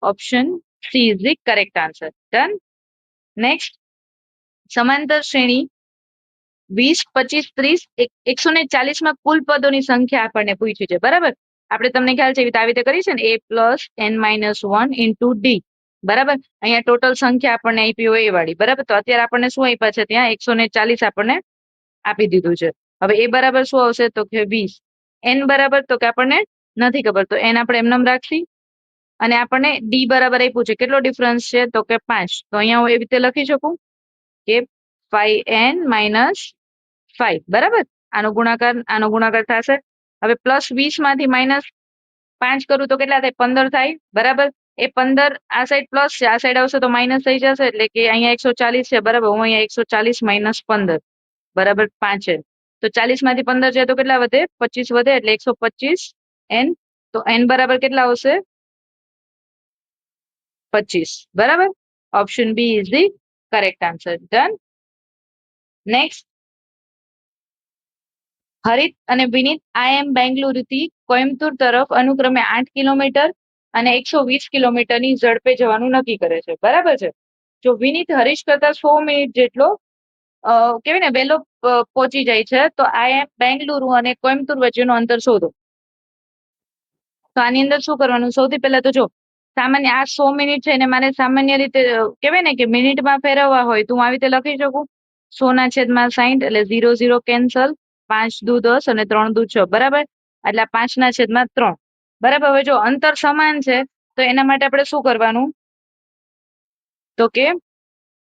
Option C is the correct answer. Done. Next, સમાંતર શ્રેણી 20, 25, 30, 140 માં કુલ પદોની સંખ્યા આપણને પૂછી છે, બરાબર. આપણે તમને ખ્યાલ છે આવી રીતે કરી છે ને, a+n-1 ઇન્ટુ ડી, બરાબર. અહીંયા ટોટલ સંખ્યા આપણને આપી હોય એ વાળી, બરાબર. તો અત્યારે આપણને શું આપ્યા છે, ત્યાં 140 આપણને આપી દીધું છે. હવે એ બરાબર શું આવશે, તો કે 20. n બરાબર, તો કે આપણને નથી ખબર, તો n આપણે એમનેમ રાખશી. અને આપણને ડી બરાબર આપ્યું છે, કેટલો ડિફરન્સ છે, તો કે 5. તો અહીંયા હું એવી રીતે લખી શકું કે 5n-5, બરાબર. આનો ગુણાકાર થશે. હવે +20 માંથી -5 કરું તો કેટલા થાય, 15 થાય, બરાબર. એ 15 આ સાઈડ પ્લસ છે, આ સાઈડ આવશે તો માઇનસ થઈ જશે, એટલે કે અહીંયા 140 છે, બરાબર. હું અહીંયા 140 - 15 બરાબર 5 છે. તો 40 માંથી 15 જાય તો કેટલા વધે, 25 વધે, એટલે 125n. તો n બરાબર કેટલા આવશે, 25, બરાબર. Option B is the correct answer. Done. Next, Harit અને વિનીત બેંગલુરુથી કોઇમ્બતુર તરફ અનુક્રમે 8 કિલોમીટર અને 120 કિલોમીટરની ઝડપે જવાનું નક્કી કરે છે, બરાબર છે. જો વિનીત હરીશ કરતા 100 મિનિટ જેટલો કેવાય ને વહેલો પહોંચી જાય છે, તો બેંગલુરુ અને કોઇમ્બતુર વચ્ચેનું અંતર શોધો. તો આની અંદર શું કરવાનું, સૌથી પહેલા તો જો સામાન્ય આ 100 મિનિટ છે ને, મારે સામાન્ય રીતે કેવાય ને કે મિનિટમાં ફેરવવા હોય તો હું આવી રીતે લખી શકું, 100/60, એટલે 0 0 કેન્સલ, 5 દુ 10 અને 3 દુ 6, બરાબર. એટલે 5/3, બરાબર. હવે જો અંતર સમાન છે, તો એના માટે આપણે શું કરવાનું, તો કે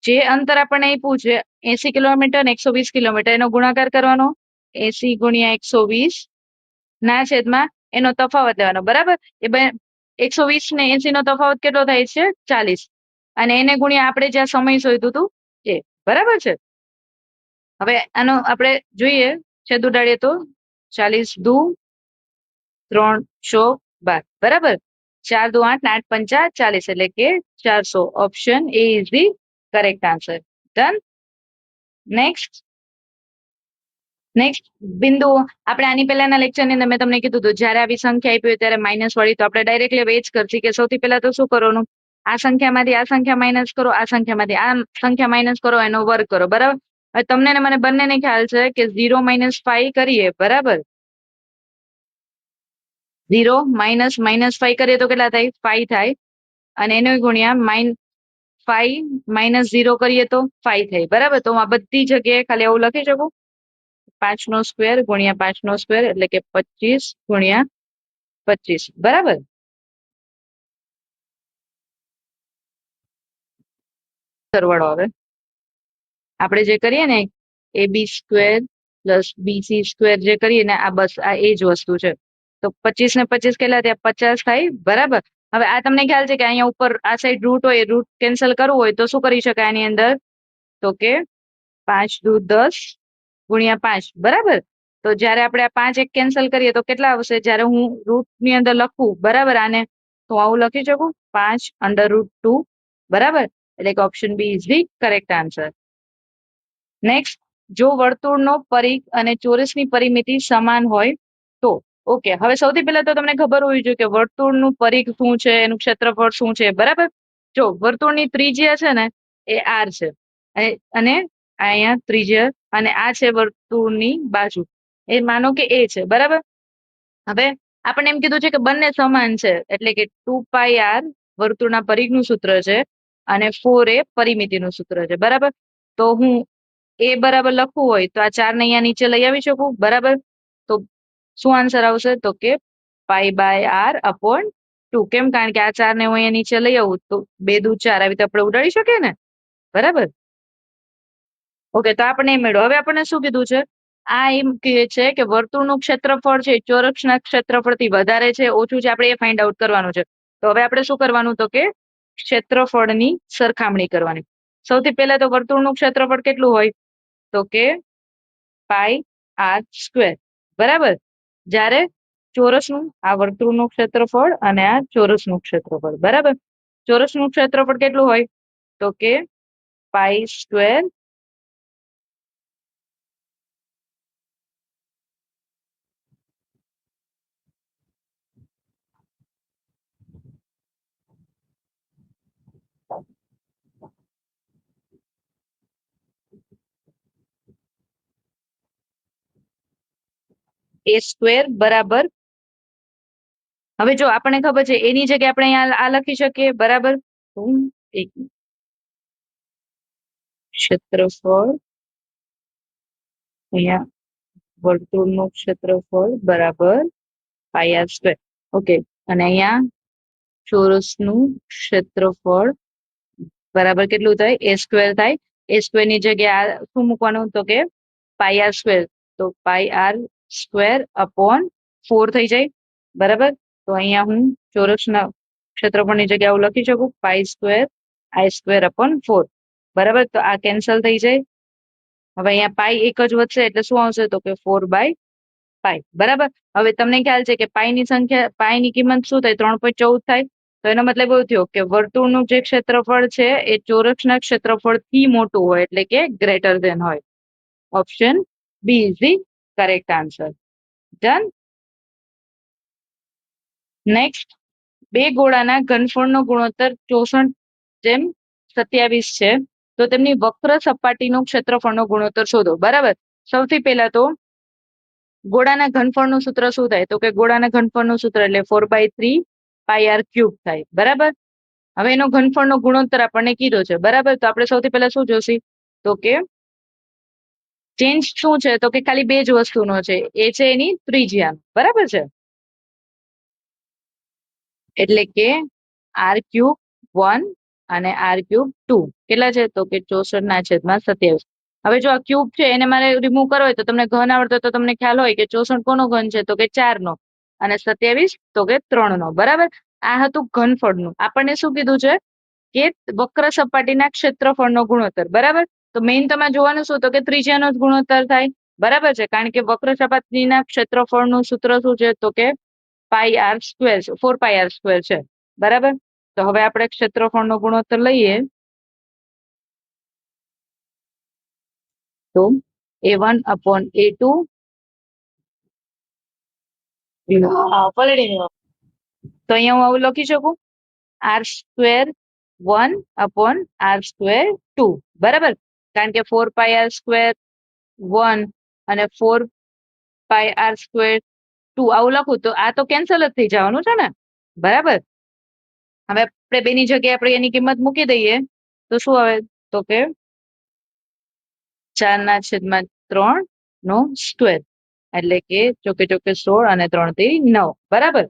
જે અંતર આપણને આપ્યું છે 80 કિલોમીટર અને 120 કિલોમીટર, એનો ગુણાકાર કરવાનો, 80 × 120 ના છેદમાં એનો તફાવત લેવાનો, બરાબર. એ 120 ને 80 નો તફાવત કેટલો થાય છે, 40. અને એને ગુણ્યા આપણે જ્યાં સમય શોધ્યું હતું એ, બરાબર છે. હવે આનો આપણે જોઈએ, છેદ ઉડાડીએ તો 40 દુ 3 × 12, બરાબર. 4 દુ 8 ને 8 પંચા 40, એટલે કે 400. Option A is the correct answer. Done. Next, બિંદુ આપણે આની પહેલાના લેક્ચરની અંદર મેં તમને કીધું હતું, જયારે આવી સંખ્યા આપી હોય ત્યારે માઇનસ વાળી, તો આપણે ડાયરેક્ટલી હવે એ જ કરશી કે સૌથી પહેલા તો શું કરવાનું, આ સંખ્યામાંથી આ સંખ્યા માઇનસ કરો, આ સંખ્યામાંથી આ સંખ્યા માઇનસ કરો, એનો વર્ગ કરો, બરાબર. હવે તમને ને મને બંનેને ખ્યાલ છે કે 0 - 5 કરીએ, બરાબર. 0 - -5 કરીએ તો કેટલા થાય, 5 થાય. અને એનો ગુણ્યા 5 - 0 કરીએ તો 5 થાય, બરાબર. તો હું આ બધી જગ્યાએ ખાલી આવું લખી શકું, 5 નો સ્ક્વેર ગુણ્યા 5 નો સ્ક્વેર, એટલે કે 25 × 25, બરાબર. સરવાળો હવે આપણે જે કરીએ ને, AB² + BC² જે કરીએ ને, આ બસ આ એ જ વસ્તુ છે. તો 25 ને 25 કેટલા થયા, 50 થાય, બરાબર. હવે આ તમને ખ્યાલ છે કે અહીંયા ઉપર આ સાઈડ રૂટ હોય, રૂટ કેન્સલ કરવું હોય તો શું કરી શકાય આની અંદર, તો કે 5 દુ 10 × 5, બરાબર. તો જયારે આપણે આ 5 એક કેન્સલ કરીએ તો કેટલા આવશે, જયારે હું રૂટ ની અંદર લખું, બરાબર, આને તો આવું લખી શકું, 5√2, બરાબર. એટલે કે option B is the correct answer. Next, જો વર્તુળનો પરિઘ અને ચોરસની પરિમિતિ સમાન હોય તો, ઓકે. હવે સૌથી પહેલા તો તમને ખબર હોવી જોઈએ કે વર્તુળનું પરિઘ શું છે, એનું ક્ષેત્રફળ શું છે, બરાબર. જો વર્તુળની ત્રિજ્યા છે ને એ r છે, અને અહીંયા ત્રિજ્યા, અને આ છે વર્તુળની બાજુ, એ માનો કે એ છે, બરાબર. હવે આપણને એમ કીધું છે કે બંને સમાન છે, એટલે કે 2πr વર્તુળના પરિઘનું સૂત્ર છે અને 4 એ પરિમિતિનું સૂત્ર છે, બરાબર. તો હું એ બરાબર લખવું હોય તો આ 4 ને અહીંયા નીચે લઈ આવી શકું, બરાબર. તો શું આન્સર આવશે? તો કે π/r/2. કેમ? કારણ કે આ 4 ને હું અહીંયા નીચે લઈ આવું તો 2 દુ 4 આવી રીતે આપણે ઉડાડી શકીએ ને, બરાબર. ઓકે, તો આપણે એ મેળવો. હવે આપણને શું કીધું છે? આ એમ કહે છે કે વર્તુળનું ક્ષેત્રફળ છે ચોરસના ક્ષેત્રફળથી વધારે છે ઓછું છે, આપણે એ ફાઇન્ડ આઉટ કરવાનું છે. તો હવે આપણે શું કરવાનું? તો કે ક્ષેત્રફળની સરખામણી કરવાની. સૌથી પહેલા તો વર્તુળનું ક્ષેત્રફળ કેટલું હોય? તો કે πr², બરાબર. જ્યારે ચોરસનું, આ વર્તુળનું ક્ષેત્રફળ અને આ ચોરસનું ક્ષેત્રફળ, બરાબર. ચોરસનું ક્ષેત્રફળ કેટલું હોય? તો કે π². a² બરાબર. હવે જો આપણને ખબર છે એની જગ્યાએ આપણે અહીંયા આ લખી શકીએ, બરાબર. એક ક્ષેત્રફળ, અહીંયા વર્તુળનું ક્ષેત્રફળ બરાબર πr². ઓકે, અને અહીંયા ચોરસનું ક્ષેત્રફળ બરાબર કેટલું થાય? a² થાય. a² ની જગ્યાએ શું મૂકવાનું? તો કે πr². તો πr²/4 થઈ જાય, બરાબર. તો અહીંયા હું ચોરસના ક્ષેત્રફળની જગ્યાએ હું લખી શકું π²I²/4, બરાબર. તો આ કેન્સલ થઈ જાય. હવે અહીંયા પાઈ એક જ વધશે એટલે શું આવશે? તો કે 4/π, બરાબર. હવે તમને ખ્યાલ છે કે પાઈની કિંમત શું થાય? 3.14 થાય. તો એનો મતલબ એવું થયો કે વર્તુળનું જે ક્ષેત્રફળ છે એ ચોરસના ક્ષેત્રફળથી મોટું હોય, એટલે કે ગ્રેટર ધેન હોય. Option B is the correct answer. Done. Next, બે ગોળાના ઘનફળનો ગુણોત્તર 64:27 છે, તો તેમની વક્ર સપાટીનો ક્ષેત્રફળનો ગુણોત્તર શોધો, બરાબર. સૌથી પહેલા તો ગોળાના ઘનફળનું સૂત્ર શું થાય? તો કે ગોળાના ઘનફળનું સૂત્ર એટલે 4/3πr³ થાય, બરાબર. હવે એનો ઘનફળનો ગુણોત્તર આપણને કીધો છે, બરાબર. તો આપણે સૌથી પહેલા શું જોશી? તો કે ચેન્જ શું છે? તો કે ખાલી બે જ વસ્તુનો છે, એ છે એની ત્રિજ્યા, બરાબર છે. એટલે કે r³ 1 અને r³ 2 કેટલા છે? તો કે 64/27. હવે જો આ ક્યુબ છે એને મારે રિમૂવ કરવો હોય તો તમને ઘન આવડતો તો તમને ખ્યાલ હોય કે 64 કોનો ઘન છે? તો કે 4 નો, અને 27 તો કે 3 નો, બરાબર. આ હતું ઘનફળનું. આપણને શું કીધું છે? કે વક્ર સપાટીના ક્ષેત્રફળનો ગુણોત્તર, બરાબર. તો મેઇન તમે જોવાનું શું? તો કે ત્રિજ્યાનો જ ગુણોત્તર થાય, બરાબર છે. કારણ કે વક્ર સપાટીના ક્ષેત્રફળનું સૂત્ર શું છે? તો કે πr², 4πr² છે, બરાબર. તો હવે આપણે ક્ષેત્રફળનો ગુણોત્તર લઈએ તો a1/a2 તો અહીંયા હું આવું લખી શકું r²1/r²2, બરાબર. કારણ કે 4πr²1 અને 4πr²2 આવું લખું તો આ તો કેન્સલ જ થઈ જવાનું છે ને, બરાબર. હવે આપણે બેની જગ્યાએ આપણે એની કિંમત મૂકી દઈએ તો શું આવે? તો કે 4/3 એટલે કે ચોકે ચોકે 16 અને 3 × 9, બરાબર.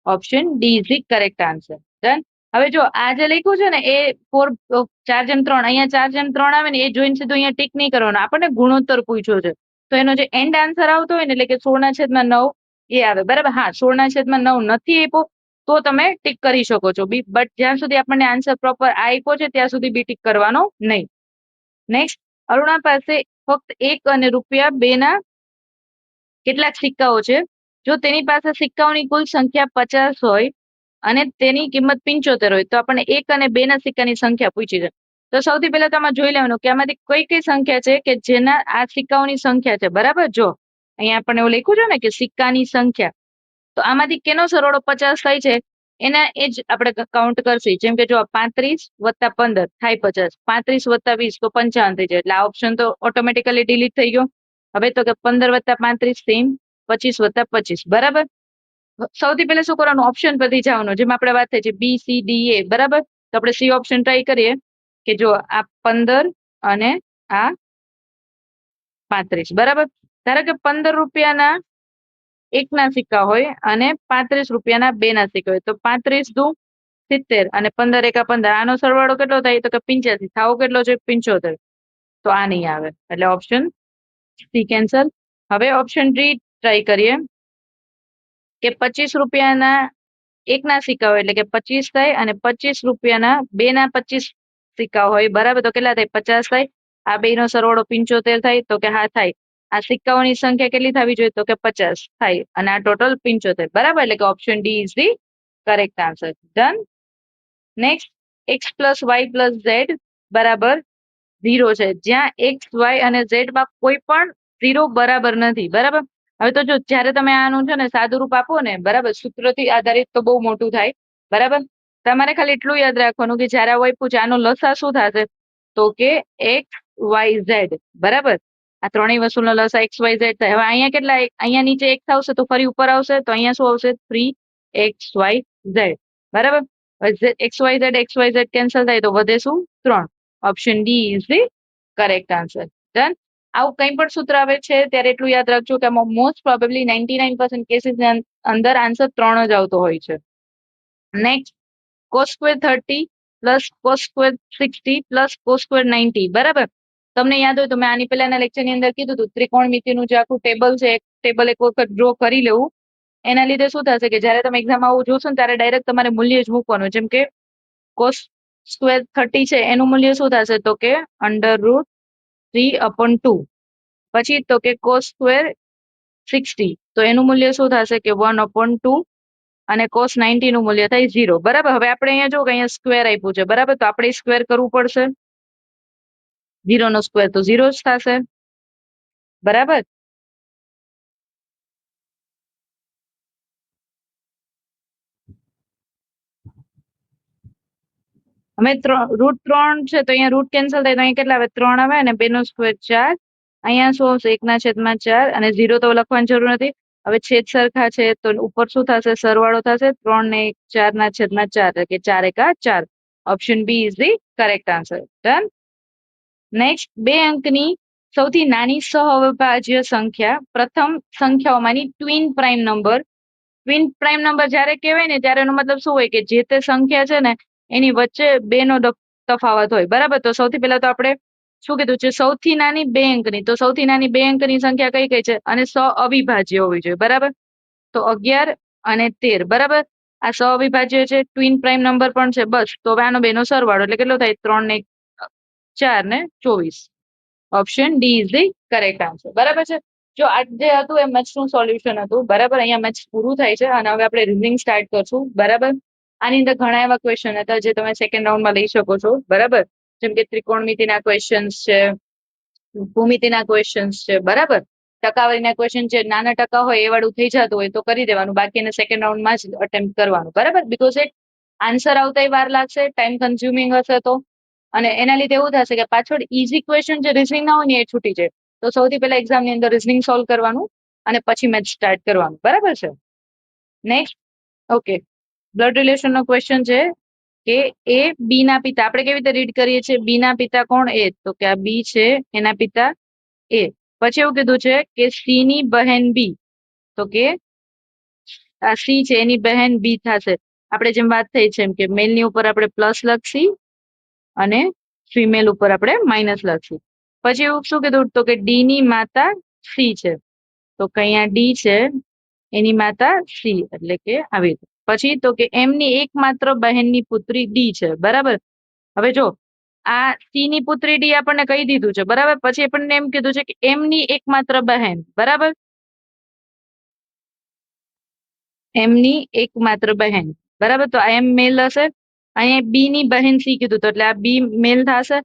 Option D is the correct answer. Done. હવે જો આ જે લખ્યું છે ને એ 4/3, અહીંયા 4/3 આવે ને એ જોઈને સીધું અહીંયા ટીક નહીં કરવાનું, આપણને ગુણોત્તર પૂછ્યો છે. તો એનો જે એન્ડ આન્સર આવતો હોય ને એટલે કે 16/9 એ આવે, બરાબર. હા, 16/9 નથી આપ્યો તો તમે ટીક કરી શકો છો બી, બટ જ્યાં સુધી આપણને આન્સર પ્રોપર આપ્યો છે ત્યાં સુધી બી ટીક કરવાનો નહીં. નેક્સ્ટ, અરુણા પાસે ફક્ત 1 અને ₹2 ના કેટલાક સિક્કાઓ છે? જો તેની પાસે સિક્કાઓની કુલ સંખ્યા 50 હોય અને તેની કિંમત 75 હોય તો આપણને 1 અને 2 ના સિક્કાની સંખ્યા પૂછી છે. તો સૌથી પહેલા તો આમાં જોઈ લેવાનું કે આમાંથી કઈ કઈ સંખ્યા છે કે જેના આ સિક્કાઓની સંખ્યા છે, બરાબર. જો અહીંયા આપણને એવું લખ્યું છે ને કે સિક્કાની સંખ્યા, તો આમાંથી કેનો સરવાળો 50 થાય છે? એના એ જ આપણે કાઉન્ટ કરશું. જેમ કે જો 35 + 15 થાય 50, 35 + 20 તો 55 થઈ જાય. એટલે આ ઓપ્શન તો ઓટોમેટિકલી ડિલીટ થઈ ગયો. હવે તો કે 15 + 35 સેમ, 25 + 25, બરાબર. સૌથી પહેલા શું કરવાનું, ઓપ્શન પરથી જવાનું, જેમાં આપણે વાત થઈ છે BCDA, બરાબર. તો આપણે સી ઓપ્શન ટ્રાય કરીએ કે જો આ 15 અને આ 35, બરાબર. ધારો કે 15 રૂપિયાના 1 ના સિક્કા હોય અને 35 રૂપિયાના 2 ના સિક્કા હોય, તો 35 દુ 70 અને 15 એકા 15, આનો સરવાળો કેટલો થાય તો કે 85. થાવો કેટલો છે 75. તો આ નહીં આવે, એટલે ઓપ્શન સી કેન્સલ. હવે ઓપ્શન ડી ટ્રાય કરીએ કે 25 રૂપિયાના 1 ના સિક્કા હોય એટલે કે 25 થાય, અને 25 રૂપિયાના 2 ના 25 સિક્કા હોય, બરાબર. તો કેટલા થાય 50 થાય. આ બે નો સરવાળો 75 થાય, તો કે હા થાય. આ સિક્કાઓની સંખ્યા કેટલી થવી જોઈએ તો કે 50 થાય, અને આ ટોટલ 75, બરાબર. એટલે કે option D is the correct answer. Done. Next, X plus Y plus Z બરાબર 0 છે, જ્યાં એક્સ વાય અને ઝેડ માં કોઈ પણ 0 બરાબર નથી, બરાબર. હવે તો જો જ્યારે તમે આનું છે ને સાદું રૂપ આપો ને, બરાબર, સૂત્રથી આધારિત, તો બહુ મોટું થાય, બરાબર. તમારે ખાલી એટલું યાદ રાખવાનું કે જ્યારે આવું આપ્યું છે આનો લસા શું થશે તો કે એક્સ વાય ઝેડ, બરાબર. આ ત્રણેય વસ્તુનો લસા એક્સ વાય ઝેડ થાય. હવે અહીંયા કેટલા, અહીંયા નીચે એક્સ આવશે તો ફરી ઉપર આવશે, તો અહીંયા શું આવશે 3XYZ, બરાબર. XYZ કેન્સલ થાય તો વધે શું 3. Option D is the correct answer. Done. આવું કંઈ પણ સૂત્ર આવે છે ત્યારે એટલું યાદ રાખજો કે આમાં મોસ્ટ પ્રોબેબલી 99% કેસીસ અંદર આન્સર 3 જ આવતો હોય છે. Next, cos² 30 plus cos² 60 plus cos² 90, બરાબર. તમને યાદ હોય તો મેં આની પહેલાના લેક્ચરની અંદર કીધું હતું, ત્રિકોણમિતિનું જે આખું ટેબલ છે, ટેબલ એક વખત ડ્રો કરી લેવું. એના લીધે શું થશે કે જ્યારે તમે એક્ઝામ આવું જોશો ને ત્યારે ડાયરેક્ટ તમારે મૂલ્ય જ મૂકવાનું. જેમ કે cos² 30 છે એનું મૂલ્ય શું થશે તો કે √3/2. પછી તો કે cos² 60, તો એનું મૂલ્ય શું થશે કે 1/2, અને cos 90 નું મૂલ્ય થાય 0, બરાબર. હવે આપણે અહીંયા જો કે અહીંયા સ્ક્વેર આપ્યું છે, બરાબર, તો આપણે સ્ક્વેર કરવું પડશે. 0 નો સ્ક્વેર તો 0 જ થશે, બરાબર. અમે √3 છે તો અહીંયા રૂટ કેન્સલ થાય, તો અહીંયા કેટલા આવે 3 આવે, અને 2 નો સ્ક્વેર 4. અહીંયા શું આવશે 1/4, અને 0 તો લખવાની જરૂર નથી. હવે છેદ સરખા છે તો ઉપર શું થશે સરવાળો થશે, 3 ને 4/4, એટલે કે 4 એકા 4. Option B is the correct answer. Done. Next, 2 અંકની સૌથી નાની સહઅવિભાજ્ય સંખ્યા પ્રથમ સંખ્યાઓમાંની twin prime number. Twin prime number જ્યારે કહેવાય ને ત્યારે એનો મતલબ શું હોય કે જે તે સંખ્યા છે ને એની વચ્ચે 2 નો તફાવત હોય, બરાબર. તો સૌથી પહેલા તો આપણે શું કીધું છે, સૌથી નાની 2 અંકની, તો સૌથી નાની 2 અંકની સંખ્યા કઈ કઈ છે, અને અવિભાજ્ય હોવી જોઈએ, બરાબર. તો 11 અને 13, બરાબર. આ અવિભાજ્ય છે, ટ્વિન પ્રાઇમ નંબર પણ છે, બસ. તો હવે આનો 2 નો સરવાળો એટલે કેટલો થાય 3 ને 4 ને 24. Option D is the correct answer, બરાબર છે. જો આ જે હતું એ મેથ્સ નું સોલ્યુશન હતું, બરાબર. અહીંયા મેથ્સ પૂરું થાય છે અને હવે આપણે રીઝનિંગ સ્ટાર્ટ કરશું, બરાબર. આની અંદર ઘણા એવા ક્વેશ્ચન હતા જે તમે સેકન્ડ રાઉન્ડમાં લઈ શકો છો, બરાબર. જેમ કે ત્રિકોણમિતિના ક્વેશ્ચન્સ છે, ભૂમિતિના ક્વેશ્ચન્સ છે, બરાબર. ટકાવારીના ક્વેશ્ચન જે નાના ટકા હોય એ વાળું થઈ જતું હોય તો કરી દેવાનું, બાકી એને સેકન્ડ રાઉન્ડમાં જ અટેમ્પ્ટ કરવાનું, બરાબર. બીકોઝ એ આન્સર આવતા વાર લાગશે, ટાઈમ કન્ઝ્યુમિંગ હશે તો, અને એના લીધે એવું થશે કે પાછળ ઇઝી ક્વેશ્ચન જે રિઝનિંગ ના હોય ને એ છૂટી જાય. તો સૌથી પહેલા એક્ઝામની અંદર રિઝનિંગ સોલ્વ કરવાનું અને પછી મેચ સ્ટાર્ટ કરવાનું, બરાબર છે. નેક્સ્ટ, ઓકે, બ્લડ રિલેશન નો ક્વેશ્ચન છે કે એ બી ના પિતા, આપણે કેવી રીતે રીડ કરીએ છીએ, બી ના પિતા કોણ, એ, તો કે આ બી છે એના પિતા એ. પછી એવું કીધું છે કે સી ની બહેન બી, તો કે આ સી છે એની બહેન બી થશે. આપણે જેમ વાત થઈ છે એમ કે મેલ ની ઉપર આપણે પ્લસ લખશી અને ફિમેલ ઉપર આપણે માઇનસ લખશું. પછી એવું શું કીધું તો કે ડી ની માતા સી છે, તો કે અહીંયા ડી છે એની માતા સી, એટલે કે આવી. પછી તો કે એમની એકમાત્ર બહેનની પુત્રી ડી છે, બરાબર. હવે જો આ સી ની પુત્રી ડી આપણને કહી દીધું છે, બરાબર. પછી આપણને એમ કીધું છે કે એમની એકમાત્ર બહેન, બરાબર, એમની એકમાત્ર બહેન, બરાબર. તો આ એમ મેલ હશે, અહીંયા બી ની બહેન સી કીધું તો એટલે આ બી મેલ થશે,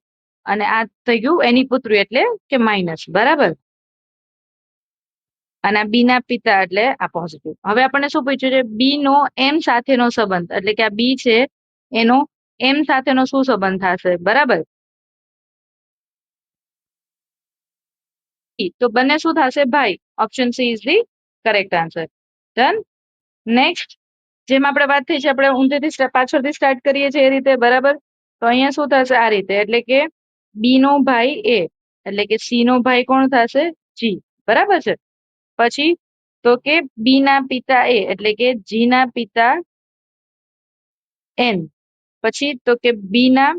અને આ થઈ ગયું એની પુત્રી એટલે કે માઇનસ, બરાબર. અને આ બી ના પિતા એટલે આ પોઝિટિવ. હવે આપણને શું પૂછ્યું છે, બી નો એમ સાથેનો સંબંધ, એટલે કે આ બી છે એનો એમ સાથેનો શું સંબંધ થશે, બરાબર. તો બંને શું થશે ભાઈ. Option C is the correct answer. Done. Next જેમ આપણે વાત થઈ છે આપણે ઊંધેથી પાછળથી સ્ટાર્ટ કરીએ છીએ એ રીતે, બરાબર. તો અહીંયા શું થશે આ રીતે, એટલે કે બી નો ભાઈ એ, એટલે કે સી નો ભાઈ કોણ થશે? જી, બરાબર છે. પછી તો કે બી ના પિતા એ, એટલે કે જી ના પિતા એન. પછી તો કે બી ના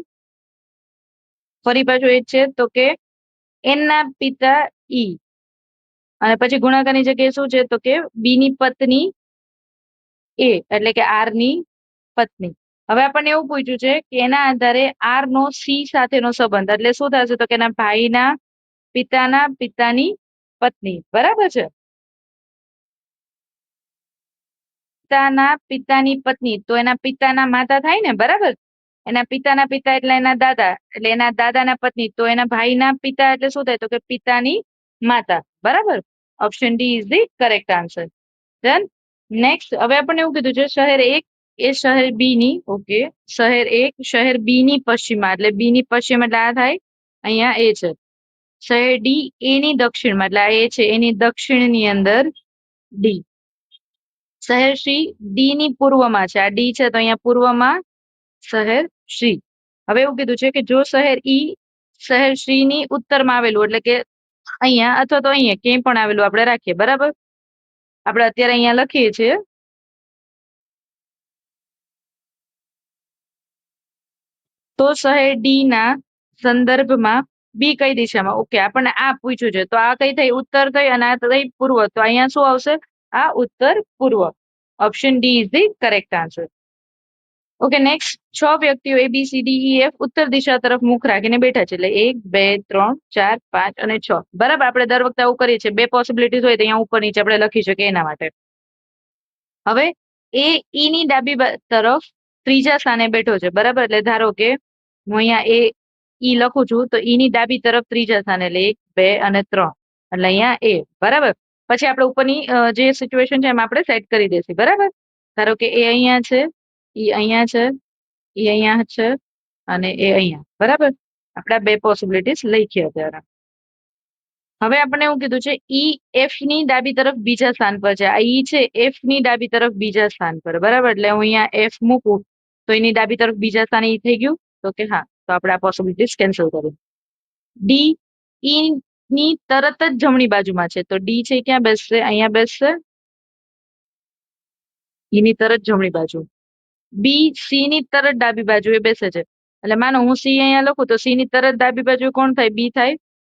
ફરી પાછું એ છે તો કે એન ના પિતા ઈ, અને પછી ગુણાકારની જગ્યાએ શું છે તો કે બી ની પત્ની એ, એટલે કે આર ની પત્ની. હવે આપણને એવું પૂછ્યું છે કે એના આધારે આર નો સી સાથેનો સંબંધ, એટલે શું થશે તો કે એના ભાઈના પિતાની પત્ની, બરાબર છે. પિતાની પત્ની, તો એના પિતાના માતા થાય ને, બરાબર. એના પિતાના પિતા એટલે એના દાદા, એટલે એના દાદાના પત્ની, તો એના ભાઈના પિતા એટલે શું થાય તો કે પિતાની માતા, બરાબર. Option D is the correct answer. Done. Next હવે આપણને એવું કીધું છે શહેર 1 એ શહેર બી ની, ઓકે, શહેર 1 શહેર બી ની પશ્ચિમમાં, એટલે બી ની પશ્ચિમ એટલે આ થાય, અહીંયા એ છે. શહેર ડી એ ની દક્ષિણમાં, એટલે આ એ છે, એની દક્ષિણની અંદર ડી. શહેર સી ડી ની પૂર્વમાં છે, આ ડી છે તો અહીંયા પૂર્વમાં શહેર સી. હવે એવું કીધું છે કે જો શહેર ઈ શહેર સી ની ઉત્તરમાં આવેલું, એટલે કે અહીંયા અથવા તો અહીંયા ક્યાંય પણ આવેલું આપણે રાખીએ, બરાબર. આપણે અત્યારે અહીંયા લખીએ છીએ. તો શહેર ડી ના સંદર્ભમાં બી કઈ દિશામાં, ઓકે, આપણને આ પૂછ્યું છે તો આ કઈ થઈ ઉત્તર થઈ અને આ થઈ પૂર્વ, તો અહીંયા શું આવશે? આ ઉત્તર પૂર્વ. Option D is the correct answer. Okay, next 6 વ્યક્તિઓ A B C D E F ઉત્તર દિશા તરફ મુખ રાખીને બેઠા છે, એટલે 1 2 3 4 5 અને 6, બરાબર. આપણે દર વખતે આવું કરીએ છીએ, 2 પોસિબિલિટીઝ હોય તો અહીંયા ઉપર નીચે આપણે લખી શકીએ એના માટે. હવે એ ઈ ની ડાબી તરફ ત્રીજા સ્થાને બેઠો છે, બરાબર. એટલે ધારો કે હું અહીંયા એ ઈ લખું છું તો ઈ ની ડાબી તરફ ત્રીજા સ્થાને, એટલે 1 2 અને 3, એટલે અહીંયા એ, બરાબર. પછી આપણે ઉપરની જે સિચ્યુએશન છે એમાં આપણે સેટ કરી દઈશું, બરાબર. ધારો કે એ અહીંયા છે, ઈ અહીંયા છે, ઈ અહીંયા છે અને એ અહીંયા, બરાબર. આપણે આ 2 પોસિબિલિટીઝ લખીએ અત્યારે. હવે આપણને એવું કીધું છે ઈ એફ ની ડાબી તરફ બીજા સ્થાન પર છે, આ ઈ છે એફ ની ડાબી તરફ બીજા સ્થાન પર, બરાબર. એટલે હું અહીંયા એફ મૂકું તો એની ડાબી તરફ બીજા સ્થાને ઈ થઈ ગયું, તો કે હા, તો આપણે આ પોસિબિલિટીઝ કેન્સલ કરી. ડી ઈ ની તરત જ જમણી બાજુમાં છે, તો ડી છે ક્યાં બેસશે? અહીંયા બેસશે, ઈ ની તરત જમણી બાજુ. બી સી ની તરત ડાબી બાજુ એ બેસે છે, એટલે માનો હું સી અહીંયા લખું તો સી ની તરત ડાબી બાજુ કોણ થાય? બી થાય.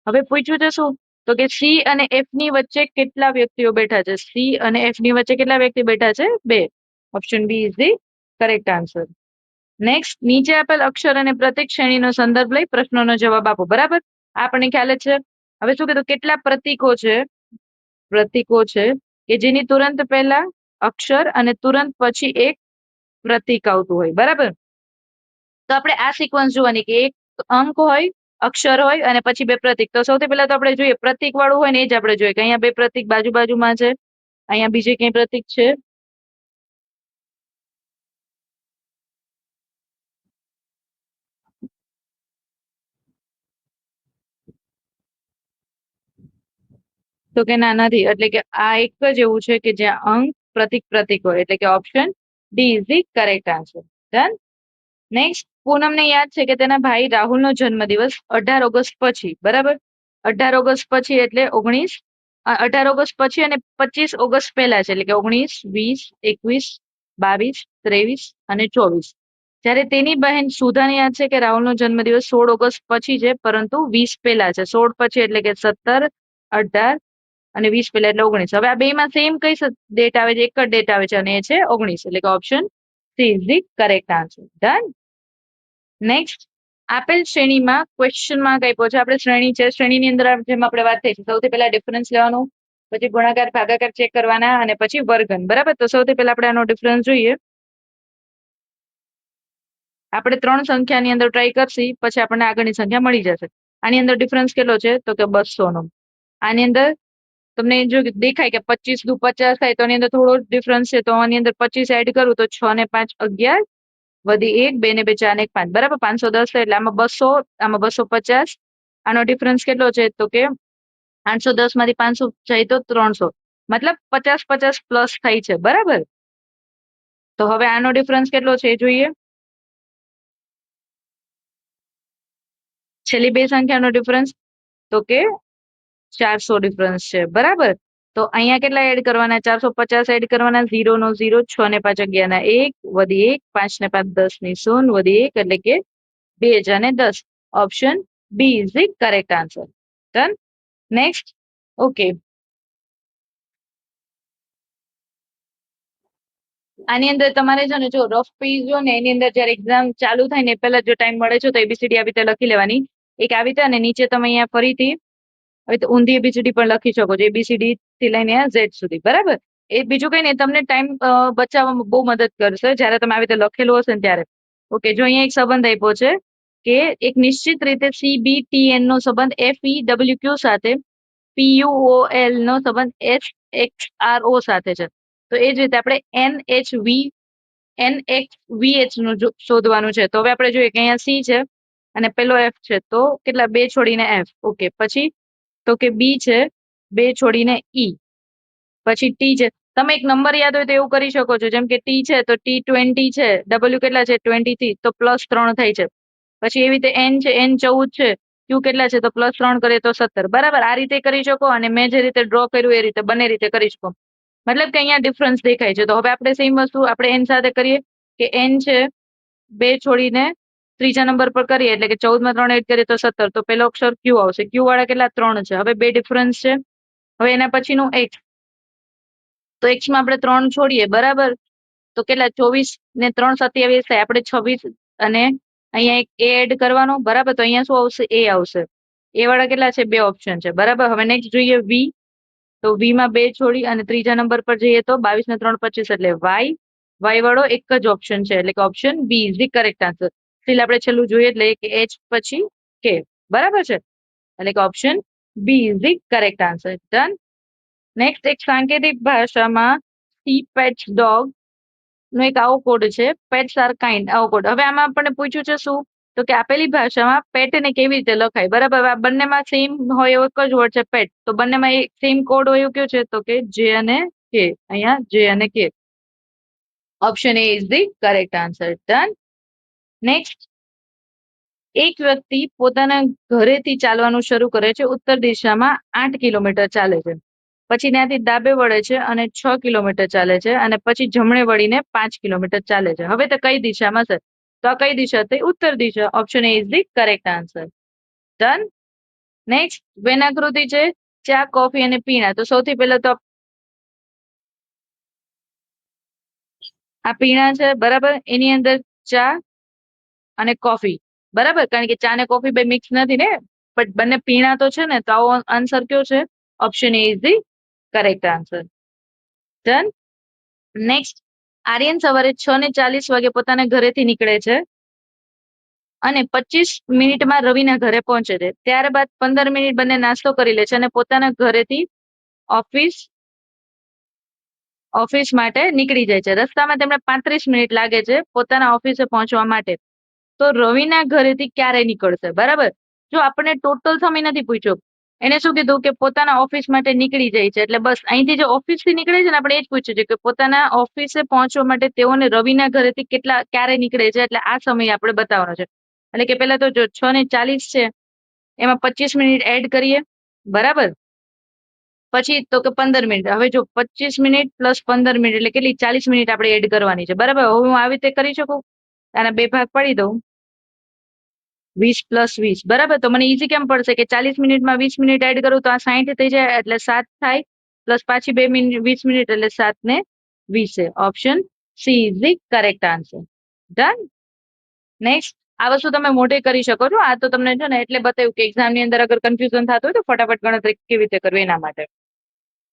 હવે પૂછ્યું છે શું તો કે સી અને એફ ની વચ્ચે કેટલા વ્યક્તિઓ બેઠા છે? સી અને એફ ની વચ્ચે કેટલા વ્યક્તિ બેઠા છે? 2. Option B is the correct answer. Next નીચે આપેલ અક્ષર અને પ્રતીક શ્રેણીનો સંદર્ભ લઈ પ્રશ્નોનો જવાબ આપો, બરાબર. આપણને ખ્યાલ જ છે. હવે શું કીધું? કેટલા પ્રતીકો છે કે જેની તુરંત પહેલા અક્ષર અને તુરંત પછી એક પ્રતીક આવતું હોય, બરાબર. તો આપણે આ સિક્વન્સ જોવાની કે એક અંક હોય, અક્ષર હોય અને પછી 2 પ્રતીક. તો સૌથી પહેલા તો આપણે જોઈએ પ્રતીક વાળું હોય ને એ જ આપણે જોઈએ કે અહીંયા 2 પ્રતીક બાજુમાં છે, અહીંયા બીજે ક્યાંય પ્રતીક છે? તો કે ના, નથી. એટલે કે આ એક જ એવું છે કે જ્યાં અંક પ્રતીક હોય, એટલે કે option D is the correct answer. Done. Next પૂનમને યાદ છે કે તેના ભાઈ રાહુલનો જન્મદિવસ 18 ઓગસ્ટ પછી, બરાબર. 18 ઓગસ્ટ પછી એટલે 18 ઓગસ્ટ પછી અને 25 ઓગસ્ટ પહેલા છે, એટલે કે 19 20 21 22 23 અને 24. જ્યારે તેની બહેન સુધાને યાદ છે કે રાહુલનો જન્મદિવસ 16 ઓગસ્ટ પછી છે પરંતુ 20 પહેલા છે. 16 પછી એટલે કે 17 18 અને 20 પહેલા એટલે 19. હવે આ 2 માં સેમ કઈ ડેટ આવે છે? એક જ ડેટ આવે છે અને એ છે 19, એટલે કે option C is the correct answer. Done. Next આપેલ શ્રેણીમાં ક્વેશ્ચનમાં કઈ પૂછે? આપણે શ્રેણી છે, શ્રેણીની અંદર જેમ આપણે વાત થઈ છે સૌથી પહેલા ડિફરન્સ લેવાનું, પછી ગુણાકાર ભાગાકાર ચેક કરવાના અને પછી વર્ગન, બરાબર. તો સૌથી પહેલા આપણે આનો ડિફરન્સ જોઈએ. આપણે 3 સંખ્યાની અંદર ટ્રાય કરશી, પછી આપણને આગળની સંખ્યા મળી જશે. આની અંદર ડિફરન્સ કેટલો છે તો કે 200 નો. આની અંદર તમને જો દેખાય કે 25 દુ 50 થાય, તો આની અંદર થોડો ડિફરન્સ છે, તો આની અંદર 25 એડ કરું તો 6 ને 5 11 વધી 1 2 ને 2 4 ને 1 5, બરાબર. 510 થાય એટલે આમાં 200, આમાં 250. આનો ડિફરન્સ કેટલો છે તો કે 810 માંથી 500 જાય તો 300, મતલબ 50 50 પ્લસ થાય છે, બરાબર. તો હવે આનો ડિફરન્સ કેટલો છે એ જોઈએ. છેલ્લી બે સંખ્યાનો ડિફરન્સ તો કે 400 ડિફરન્સ છે, બરાબર. તો અહીંયા કેટલા એડ કરવાના? 450 એડ કરવાના. 0 નો 0, 6 ને 5 11 ના 1, વધી 1, 5 ને 5 10 ની 0, વધી 1 એટલે કે 2010. Option B is the correct answer. Done. Next. Okay, આની અંદર તમારે છે ને જો રફ પેજ જો ને એની અંદર જયારે એક્ઝામ ચાલુ થાય ને પહેલા જો ટાઈમ મળે છે તો એબીસીડી આવી રીતે લખી લેવાની. એક આવી રીતે અને નીચે તમે અહીંયા ફરીથી હવે તો ઊંધી એબીસીડી પણ લખી શકો છો, એબીસીડી થી લઈને ઝેડ સુધી, બરાબર. એ બીજું કઈ નહીં, તમને ટાઈમ બચાવવામાં બહુ મદદ કરશે જયારે તમે આવી રીતે લખેલું હશે ને ત્યારે. ઓકે, જો અહીંયા એક સંબંધ આપ્યો છે કે એક નિશ્ચિત રીતે CBTN નો સંબંધ FEWQ સાથે PUOL નો સંબંધ SXRO સાથે છે. તો એ જ રીતે આપણે NXVH નું શોધવાનું છે. તો હવે આપણે જોઈએ કે અહીંયા C છે અને પેલો F છે, તો કેટલા? 2 છોડીને F. ઓકે, પછી તો કે B છે, 2 છોડીને E. પછી T છે. તમે એક નંબર યાદ હોય તો એવું કરી શકો છો, જેમ કે T છે તો T20 છે, W કેટલા છે? 23, તો +3 થાય છે. પછી એવી રીતે N છે, N 14 છે, Q કેટલા છે? તો +3 કરીએ તો 17, બરાબર. આ રીતે કરી શકો અને મેં જે રીતે ડ્રો કર્યું એ રીતે બંને રીતે કરી શકો. મતલબ કે અહીંયા ડિફરન્સ દેખાય છે. તો હવે આપણે સેમ વસ્તુ આપણે N સાથે કરીએ કે N છે 2 છોડીને ત્રીજા નંબર પર કરીએ એટલે કે 14 માં 3 એડ કરીએ તો 17, તો પેલો અક્ષર Q આવશે. Q વાળા કેટલા? 3 છે. હવે 2 ડિફરન્સ છે. હવે એના પછીનું X, તો X માં આપણે 3 છોડીએ, બરાબર. તો કેટલા? 24 ને 3 27 થાય, આપણે 26 અને અહીંયા એક A એડ કરવાનો, બરાબર. તો અહીંયા શું આવશે? A આવશે. A વાળા કેટલા છે? 2 ઓપ્શન છે, બરાબર. હવે નેક્સ્ટ જોઈએ V, તો V માં 2 છોડી અને ત્રીજા નંબર પર જઈએ તો 22 ને 3 25 એટલે Y. Y વાળો એક જ ઓપ્શન છે એટલે કે option B is the correct answer. Still આપણે છેલ્લું જોઈએ એટલે કે H પછી K, બરાબર છે. એટલે કે option B is the correct answer. Done. Next, એક સાંકેતિક ભાષામાં સી પેટ્સ ડોગ નો એક આવો કોડ છે, પેટ્સ આર કાઇન્ડ, આવો કોડ. હવે આમાં આપણને પૂછ્યું છે શું? તો કે આપેલી ભાષામાં પેટ ને કેવી રીતે લખાય, બરાબર. આ બંનેમાં સેમ હોય એવો એક જ વર્ડ છે પેટ, તો બંનેમાં એક સેમ કોડ હોય એવું કયો છે? તો કે જે અને કે. અહીંયા જે અને કે. Option A is the correct answer. Done. Next, એક વ્યક્તિ પોતાના ઘરેથી ચાલવાનું શરૂ કરે છે, ઉત્તર દિશામાં 8 કિલોમીટર ચાલે છે, પછી ત્યાંથી ડાબે વળે છે અને 6 કિલોમીટર ચાલે છે, અને પછી જમણે વળીને 5 કિલોમીટર ચાલે છે. હવે તો કઈ દિશામાં છે? તો આ કઈ દિશા થઈ? ઉત્તર દિશા. Option A is the correct answer. Done. Next, વેનાકૃતિ છે ચા, કોફી અને પીણા. તો સૌથી પહેલા તો આ પીણા છે, બરાબર. એની અંદર ચા અને કોફી, બરાબર, કારણ કે ચા ને કોફી બે મિક્સ નથી ને, બટ બંને પીણા તો છે ને, તો આવો આન્સર કયો છે? Option A is the correct answer. Done. Next, Aryan સવારે 6:40 વાગે પોતાના ઘરેથી નીકળે છે અને 25 મિનિટમાં રવિના ઘરે પહોંચે છે. ત્યારબાદ 15 મિનિટ બંને નાસ્તો કરી લે છે અને પોતાના ઘરેથી ઓફિસ માટે નીકળી જાય છે. રસ્તામાં તેમને 35 મિનિટ લાગે છે પોતાના ઓફિસે પહોંચવા માટે. તો રવિના ઘરેથી ક્યારે નીકળશે, બરાબર. જો આપણને ટોટલ સમય નથી પૂછ્યો, એને શું કીધું કે પોતાના ઓફિસ માટે નીકળી જાય છે, એટલે બસ અહીંથી જે ઓફિસ થી નીકળે છે ને આપણે એ જ પૂછ્યું છે કે પોતાના ઓફિસે પહોંચવા માટે તેઓને રવિના ઘરેથી ક્યારે નીકળે છે, એટલે આ સમય આપણે બતાવવાનો છે. એટલે કે પેલા તો જો 6:40 છે એમાં 25 મિનિટ એડ કરીએ, બરાબર. પછી તો કે 15 મિનિટ. હવે જો 25 મિનિટ પ્લસ 15 મિનિટ એટલે કેટલી? 40 મિનિટ આપણે એડ કરવાની છે, બરાબર. હવે હું આવી રીતે કરી શકું, આના બે ભાગ પાડી દઉં, 20 + 20, બરાબર. તો મને ઈઝી કેમ પડશે કે 40 મિનિટમાં 20 મિનિટ એડ કરું તો આ 60 થઈ જાય એટલે 7 થાય, પ્લસ પાછી 2 મિનિટ 20 મિનિટ એટલે 7 ને 20. Option C is the correct answer. Done. Next, આ વસ્તુ તમે મોઢે કરી શકો છો. આ તો તમને છે ને એટલે બતાવ્યું કે એક્ઝામ ની અંદર અગર કન્ફ્યુઝન થતું હોય તો ફટાફટ ગણતરી કેવી રીતે કરવી એના માટે.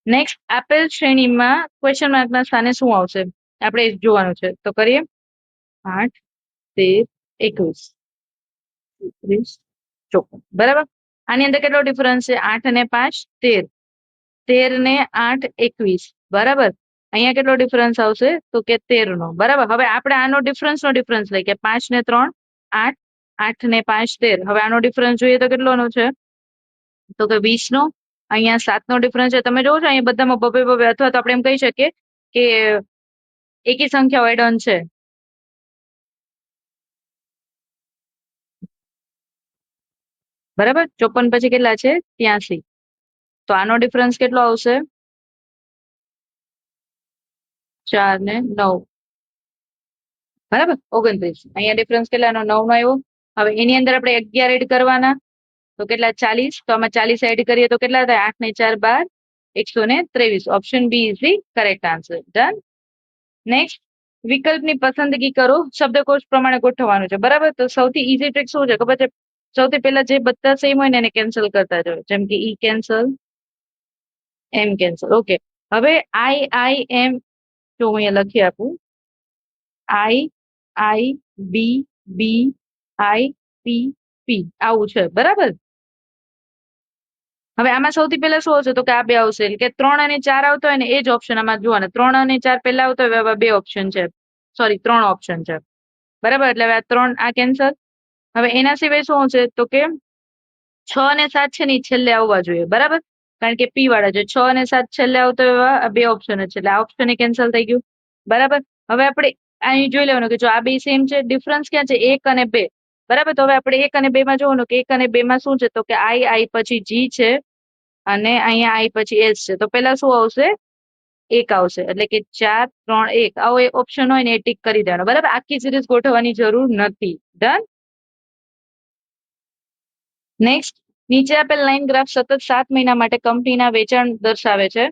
નેક્સ્ટ, આપેલ શ્રેણીમાં ક્વેશ્ચન માર્કના સ્થાને શું આવશે આપણે જોવાનું છે. તો કરીએ. 8, 13, 21, 30, 54, બરાબર. આની અંદર કેટલો ડિફરન્સ છે? 8 અને 5 13, 13 ને 8 21, બરાબર. અહીંયા કેટલો ડિફરન્સ આવશે? તો કે 13 નો, બરાબર. હવે આપણે આનો ડિફરન્સ લઈ કે 5 ને 3 8, 8 ને 5 13. હવે આનો ડિફરન્સ જોઈએ તો કેટલોનો છે? તો કે 20 નો. અહીંયા 7 નો ડિફરન્સ છે. તમે જોવો છો અહીંયા બધામાં બબે બબે, અથવા તો આપણે એમ કહી શકીએ કે એકી સંખ્યાઓ એડ ઓન છે. બરાબર, 54 પછી કેટલા છે? 83. તો આનો ડિફરન્સ કેટલો આવશે? 4 ને 9. બરાબર, 29. અહીંયા ડિફરન્સ કેટલાનો? 9 નો આવ્યો. હવે એની અંદર આપણે 11 એડ કરવાના, તો કેટલા? 40. તો આમાં 40 એડ કરીએ તો કેટલા થાય? 8 ને 4 12, 123. Option B is the correct answer. Done. Next, વિકલ્પની પસંદગી કરો, શબ્દકોશ પ્રમાણે ગોઠવવાનું છે. બરાબર, તો સૌથી ઈઝી ટ્રીક શું છે ખબર છે? સૌથી પહેલા જે બધા સેમ હોય ને એને કેન્સલ કરતા જાઓ. જેમ કે ઈ કેન્સલ, એમ કેન્સલ. ઓકે, હવે આઈ એમ, જો હું અહીંયા લખી આપું, આઈ બી બી આઈ પી પી, આવું છે. બરાબર, હવે આમાં સૌથી પહેલા શું આવશે? તો કે આ બે આવશે. કે 3 અને 4 આવતો હોય ને એ જ ઓપ્શન આમાં જોવાના. 3 અને 4 પહેલા આવતો હોય, હવે 2 ઓપ્શન છે. સોરી, 3 ઓપ્શન છે. બરાબર, એટલે હવે આ 3 આ કેન્સલ. હવે એના સિવાય શું આવશે? તો કે 6 અને 7 છે ને છેલ્લે આવવા જોઈએ. બરાબર, કારણ કે પી વાળા છે. 6 અને 7 છેલ્લે આવતો એવા આ બે ઓપ્શન જ છે, એટલે આ ઓપ્શન એ કેન્સલ થઈ ગયું. બરાબર, હવે આપણે અહીં જોઈ લેવાનું કે જો આ બે સેમ છે, ડિફરન્સ ક્યાં છે? 1 અને 2. બરાબર, તો હવે આપણે 1 અને 2 માં જોવાનું કે 1 અને 2 માં શું છે? તો કે આઈ પછી જી છે, અને અહીંયા આઈ પછી એસ છે. તો પેલા શું આવશે? 1 આવશે. એટલે કે 4 3 1 આવો ઓપ્શન હોય ને એ ટીક કરી દેવાનો. બરાબર, આખી સિરીઝ ગોઠવવાની જરૂર નથી. ડન. નેક્સ્ટ, નીચે આપેલ લાઈન ગ્રાફ સતત 7 મહિના માટે કંપનીના વેચાણ દર્શાવે છે.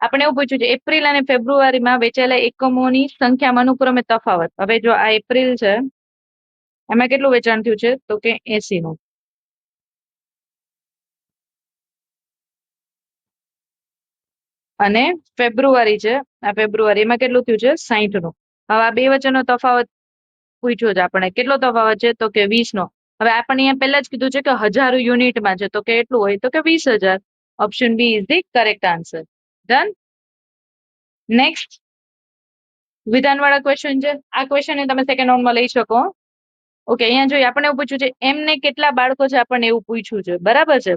આપણે એવું પૂછ્યું છે એપ્રિલ અને ફેબ્રુઆરીમાં વેચાયેલા એકમોની સંખ્યામાં અનુક્રમે તફાવત. હવે જો આ એપ્રિલ છે, એમાં કેટલું વેચાણ થયું છે? તો કે 80 નું. અને ફેબ્રુઆરી છે, આ ફેબ્રુઆરીમાં કેટલું થયું છે? 60 નું. હવે આ બે વચ્ચેનો તફાવત પૂછ્યો છે આપણે. કેટલો તફાવત છે? તો કે 20 નો. હવે આપણે અહીંયા પહેલા જ કીધું છે કે 1000 યુનિટમાં છે, તો કે એટલું હોય તો કે 20,000. Option B is the correct answer. Done. Next, વિધાનવાળા ક્વેશ્ચન છે. આ ક્વેશ્ચન તમે સેકન્ડ રાઉન્ડમાં લઈ શકો. ઓકે, અહીંયા જોઈએ આપણે એવું પૂછ્યું છે એમને કેટલા બાળકો છે, આપણને એવું પૂછ્યું છે. બરાબર છે,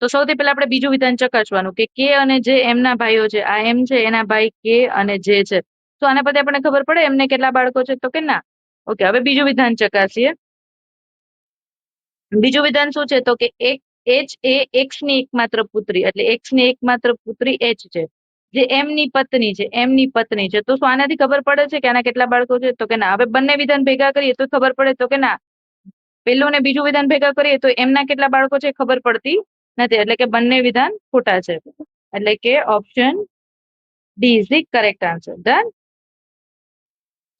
તો સૌથી પહેલા આપણે બીજું વિધાન ચકાસવાનું કે અને જે એમના ભાઈઓ છે. આ એમ છે, એના ભાઈ કે અને જે છે. તો આના પરથી આપણને ખબર પડે એમને કેટલા બાળકો છે? તો કે ના. ઓકે, હવે બીજું વિધાન ચકાસીએ. બીજું વિધાન શું છે? તો કે એચ એ એક્સ ની એકમાત્ર પુત્રી, એટલે એક્સ ની એકમાત્ર પુત્રી એચ છે, જે એમની પત્ની છે. એમની પત્ની છે, તો શું આનાથી ખબર પડે છે કે આના કેટલા બાળકો છે? તો કે ના. હવે બંને વિધાન ભેગા કરીએ તો ખબર પડે? તો કે ના. પેલું ને બીજું વિધાન ભેગા કરીએ તો એમના કેટલા બાળકો છે ખબર પડતી નથી, એટલે કે બંને વિધાન ખોટા છે. એટલે કે option D is the correct answer. Done.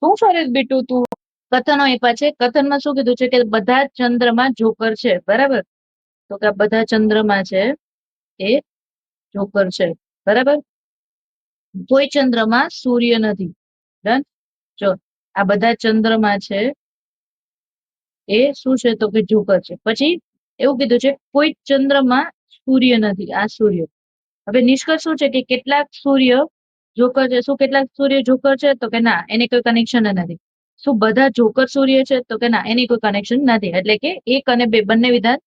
શું ફરજ બીટું તું? કથનો આપ્યા છે. કથનમાં શું કીધું છે? કે બધા ચંદ્રમાં જોકર છે. બરાબર, તો કે બધા ચંદ્રમાં છે એ જોકર છે. બરાબર, કોઈ ચંદ્રમાં સૂર્ય નથી. ડન. જો આ બધા ચંદ્રમાં છે એ શું છે? તો કે જોકર છે. પછી એવું કીધું છે કોઈ ચંદ્રમાં સૂર્ય નથી, આ સૂર્ય. હવે નિષ્કર્ષ શું છે? કે કેટલાક સૂર્ય જોકર છે. શું કેટલાક સૂર્ય જોકર છે? તો કે ના, એની કોઈ કનેક્શન નથી. શું બધા જોકર સૂર્ય છે? તો કે ના, એની કોઈ કનેક્શન નથી. એટલે કે 1 અને 2 બંને વિધાન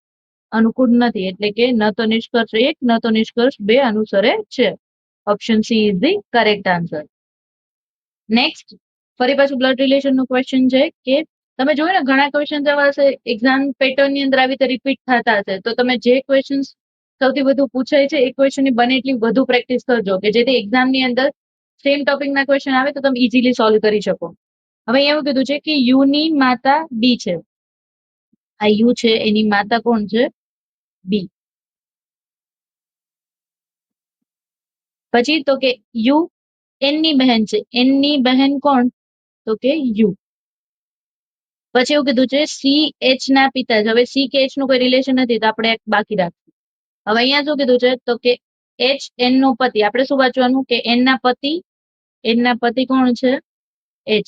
અનુકૂળ નથી. એટલે કે ન તો નિષ્કર્ષ 1 ન તો નિષ્કર્ષ 2 અનુસરે છે. Option C is the correct answer. Next, ફરી પાછું બ્લડ રિલેશન નું ક્વેશ્ચન છે કે તમે જોયું ને ઘણા ક્વેશ્ચન એવા હશે એક્ઝામ પેટર્ન ની અંદર આવી રીતે રિપીટ થતા હશે, તો તમે જે ક્વેશ્ચન સૌથી વધુ પૂછાય છે એ ક્વેશ્ચન ની બને એટલી વધુ પ્રેક્ટિસ કરજો, કે જેથી એક્ઝામ ની અંદર સેમ ટોપિક ના ક્વેશ્ચન આવે તો તમે ઇઝીલી સોલ્વ કરી શકો. હવે એવું કીધું છે કે યુ ની માતા બી છે. આ યુ છે, એની માતા કોણ છે? બી. પછી તો કે યુ એન ની બહેન છે. એન ની બહેન કોણ? તો કે યુ. પછી એવું કીધું છે સી એચ ના પિતા છે. હવે સી કે એચ નું કોઈ રિલેશન નથી, તો આપણે બાકી રાખીએ. હવે અહીંયા શું કીધું છે? તો કે એચ એન નો પતિ. આપણે શું વાંચવાનું? કે એન ના પતિ. એન ના પતિ કોણ છે? એચ.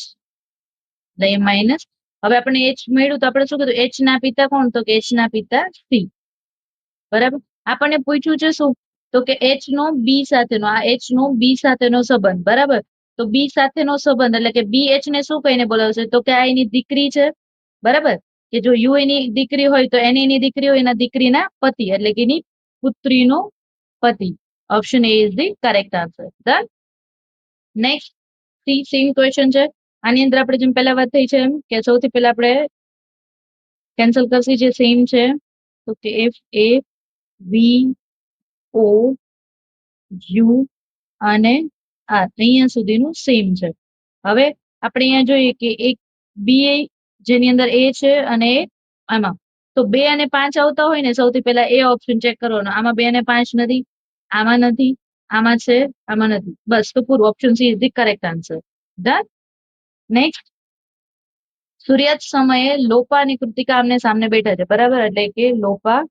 માઇનસ. હવે આપણે એચ મળ્યું તો આપણે શું કીધું? એચ ના પિતા કોણ? તો કે એચ ના પિતા સી. બરાબર, આપણને પૂછ્યું છે શું? તો કે એચ નો બી સાથેનો, આ એચ નો બી સાથેનો સંબંધ. બરાબર, તો બી સાથેનો સંબંધ એટલે કે બી એચ ને શું કહીને બોલાવશે? તો કે આ એની દીકરી છે. બરાબર, કે જો યુ એની દીકરી હોય તો એની દીકરી હોય એના દીકરીના પતિ, એટલે કે એની પુત્રીનો પતિ. Option A is the correct answer. Done. Next, see same question છે. આની અંદર આપણે જેમ પહેલા વાત થઈ છે એમ કે સૌથી પહેલા આપણે કેન્સલ કરશી જે સેમ છે તો કે F A V O you અને આર અહીંયા સુધીનું સેમ છે. હવે આપણે અહીંયા જોઈએ કે એક બી જેની અંદર એ છે અને એ આમાં તો 2 અને 5 આવતા હોય ને સૌથી પહેલા એ ઓપ્શન ચેક કરવાનો. આમાં 2 અને 5 નથી, આમાં નથી, આમાં છે, આમાં નથી. બસ તો પૂરું option C is the correct answer. Done. Next, સૂર્યાસ્ત સમયે લોપા અને કૃતિકા આમને સામને બેઠા છે બરાબર, એટલે કે લોપા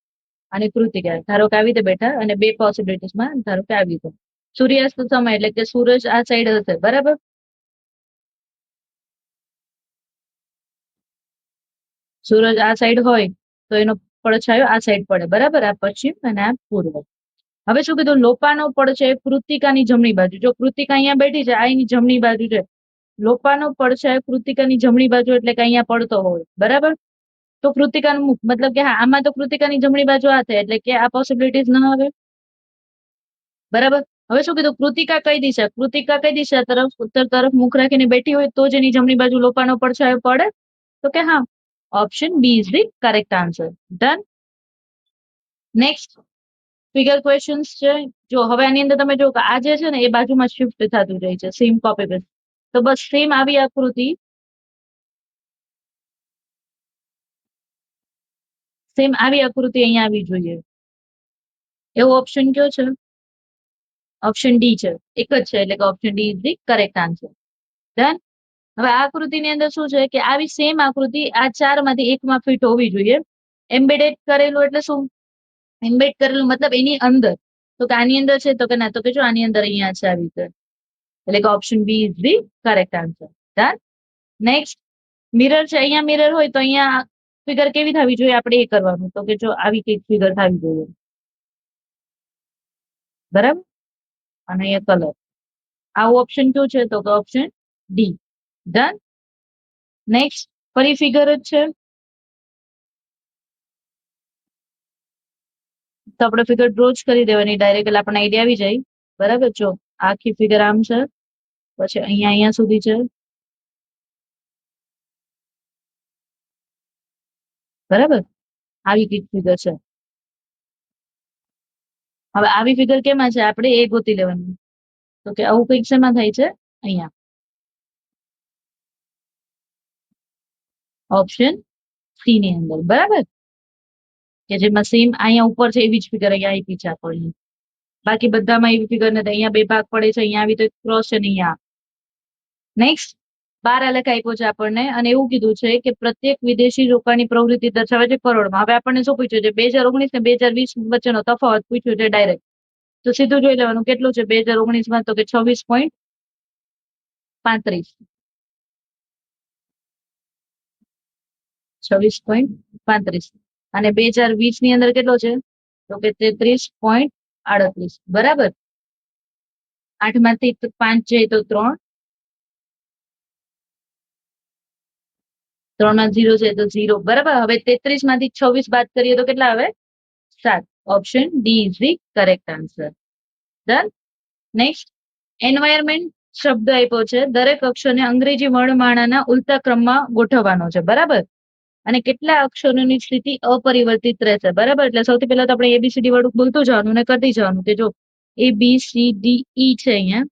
અને કૃતિકા ધારો કે આવી રીતે બેઠા અને બે પોસિબિલિટીઝમાં ધારો કે આવી રીતે સૂર્યાસ્ત સમય એટલે કે સૂરજ આ સાઈડ હશે બરાબર, સૂરજ આ સાઈડ હોય તો એનો પડછાયો આ સાઈડ પડે બરાબર, આ પશ્ચિમ અને આ પૂર્વ. હવે શું કીધું, લોપાનો પડછાયો કૃતિકાની જમણી બાજુ. જો કૃતિકા અહીંયા બેઠી છે, આ એની જમણી બાજુ છે. લોપાનો પડછાયો કૃતિકાની જમણી બાજુ એટલે કે અહીંયા પડતો હોય બરાબર, તો કૃતિકાનું મુખ મતલબ કે હા આમાં તો કૃતિકાની જમણી બાજુ આ થાય એટલે કે આ પોસિબિલિટીઝ ન આવે બરાબર. હવે શું કીધું, કૃતિકા કઈ દિશા, કૃતિકા કઈ દિશા તરફ, ઉત્તર તરફ મુખ રાખીને બેઠી હોય તો જ એની જમણી બાજુ લોપાનો પડછાયો પડે, તો કે હા option B is the correct answer. Done. Next figure questions છે. જો હવે આની અંદર તમે જો કે આ જે છે ને એ બાજુમાં શિફ્ટ થતું જાય છે સેમ કોપી પેસ્ટ, તો બસ સેમ આવી આકૃતિ, સેમ આવી આકૃતિ અહીંયા આવી જોઈએ એવો ઓપ્શન કયો છે, ઓપ્શન ડી છે. એક જ છે એટલે કે option D is the correct answer. Done. હવે આ આકૃતિની અંદર શું છે કે આવી સેમ આકૃતિ આ 4 માંથી એકમાં ફિટ હોવી જોઈએ. એમ્બેડેડ કરેલું એટલે શું, એમ્બેડ કરેલું મતલબ એની અંદર, તો કે આની અંદર છે તો કે ના, તો કે જો આની અંદર અહીંયા છે આવી રીતે, એટલે કે option B is the correct answer. Done. Next, mirror છે, અહીંયા મિરર હોય તો અહીંયા ફિગર કેવી થવી જોઈએ આપણે એ કરવાનું, તો કે જો આવી કઈક ફિગર થવી જોઈએ બરાબર, અને અહીંયા કલર, આવું ઓપ્શન કયું છે તો કે ઓપ્શન ડી. ડન. નેક્સ્ટ, ફરી ફિગર જ છે તો આપણે ફિગર ડ્રો જ કરી દેવાની ડાયરેક્ટ, એટલે આપણને આઈડિયા આવી જાય બરાબર. જો આખી ફિગર આમ છે, પછી અહીંયા સુધી છે બરાબર, આવી કઈક ફિગર છે. હવે આવી ફિગર કેમાં છે આપણે એ ગોતી લેવાનું, તો કે આવું કઈક શેમાં થાય છે, અહીંયા ઓપ્શન સી ની અંદર બરાબર, કે જેમાં સેમ અહીંયા ઉપર છે એવી જ ફિગર અહીંયા આપી છે આપણને. બાકી બધામાં એવી ફિગર નથી, અહીંયા બે ભાગ પડે છે, અહીંયા આવી તો ક્રોસ છે ને અહીંયા. નેક્સ્ટ, 12 આલેખ આપ્યો છે આપણને અને એવું કીધું છે કે પ્રત્યેક વિદેશી રોકાણની પ્રવૃત્તિ દર્શાવે છે કરોડમાં. હવે આપણને શું પૂછ્યું છે, 2019 ને 2020 વચ્ચેનો તફાવત પૂછ્યું છે ડાયરેક્ટ, તો સીધું જોઈ લેવાનું કેટલું છે 2019 માં, તો કે 26.35, 26.35 અને 2020 ની અંદર કેટલો છે તો કે 33.38 બરાબર. 8 માંથી 5 જાય તો 3, 3 માં 0 છે તો 0 બરાબર. હવે 33 માંથી 26 બાદ કરીએ તો કેટલા આવે, 7. Option D is the correct answer. Done. Next, environment શબ્દ આપ્યો છે, દરેક અક્ષરને અંગ્રેજી વર્ણમાળાના ઉલટા ક્રમમાં ગોઠવવાનો છે બરાબર, અને કેટલા અક્ષરોની સ્થિતિ અપરિવર્તિત રહેશે બરાબર. એટલે સૌથી પહેલા તો આપણે એબીસીડી વાળું બોલતું જવાનું અને કરતી જવાનું કે જો એ બી સી ડી ઈ છે અહીંયા,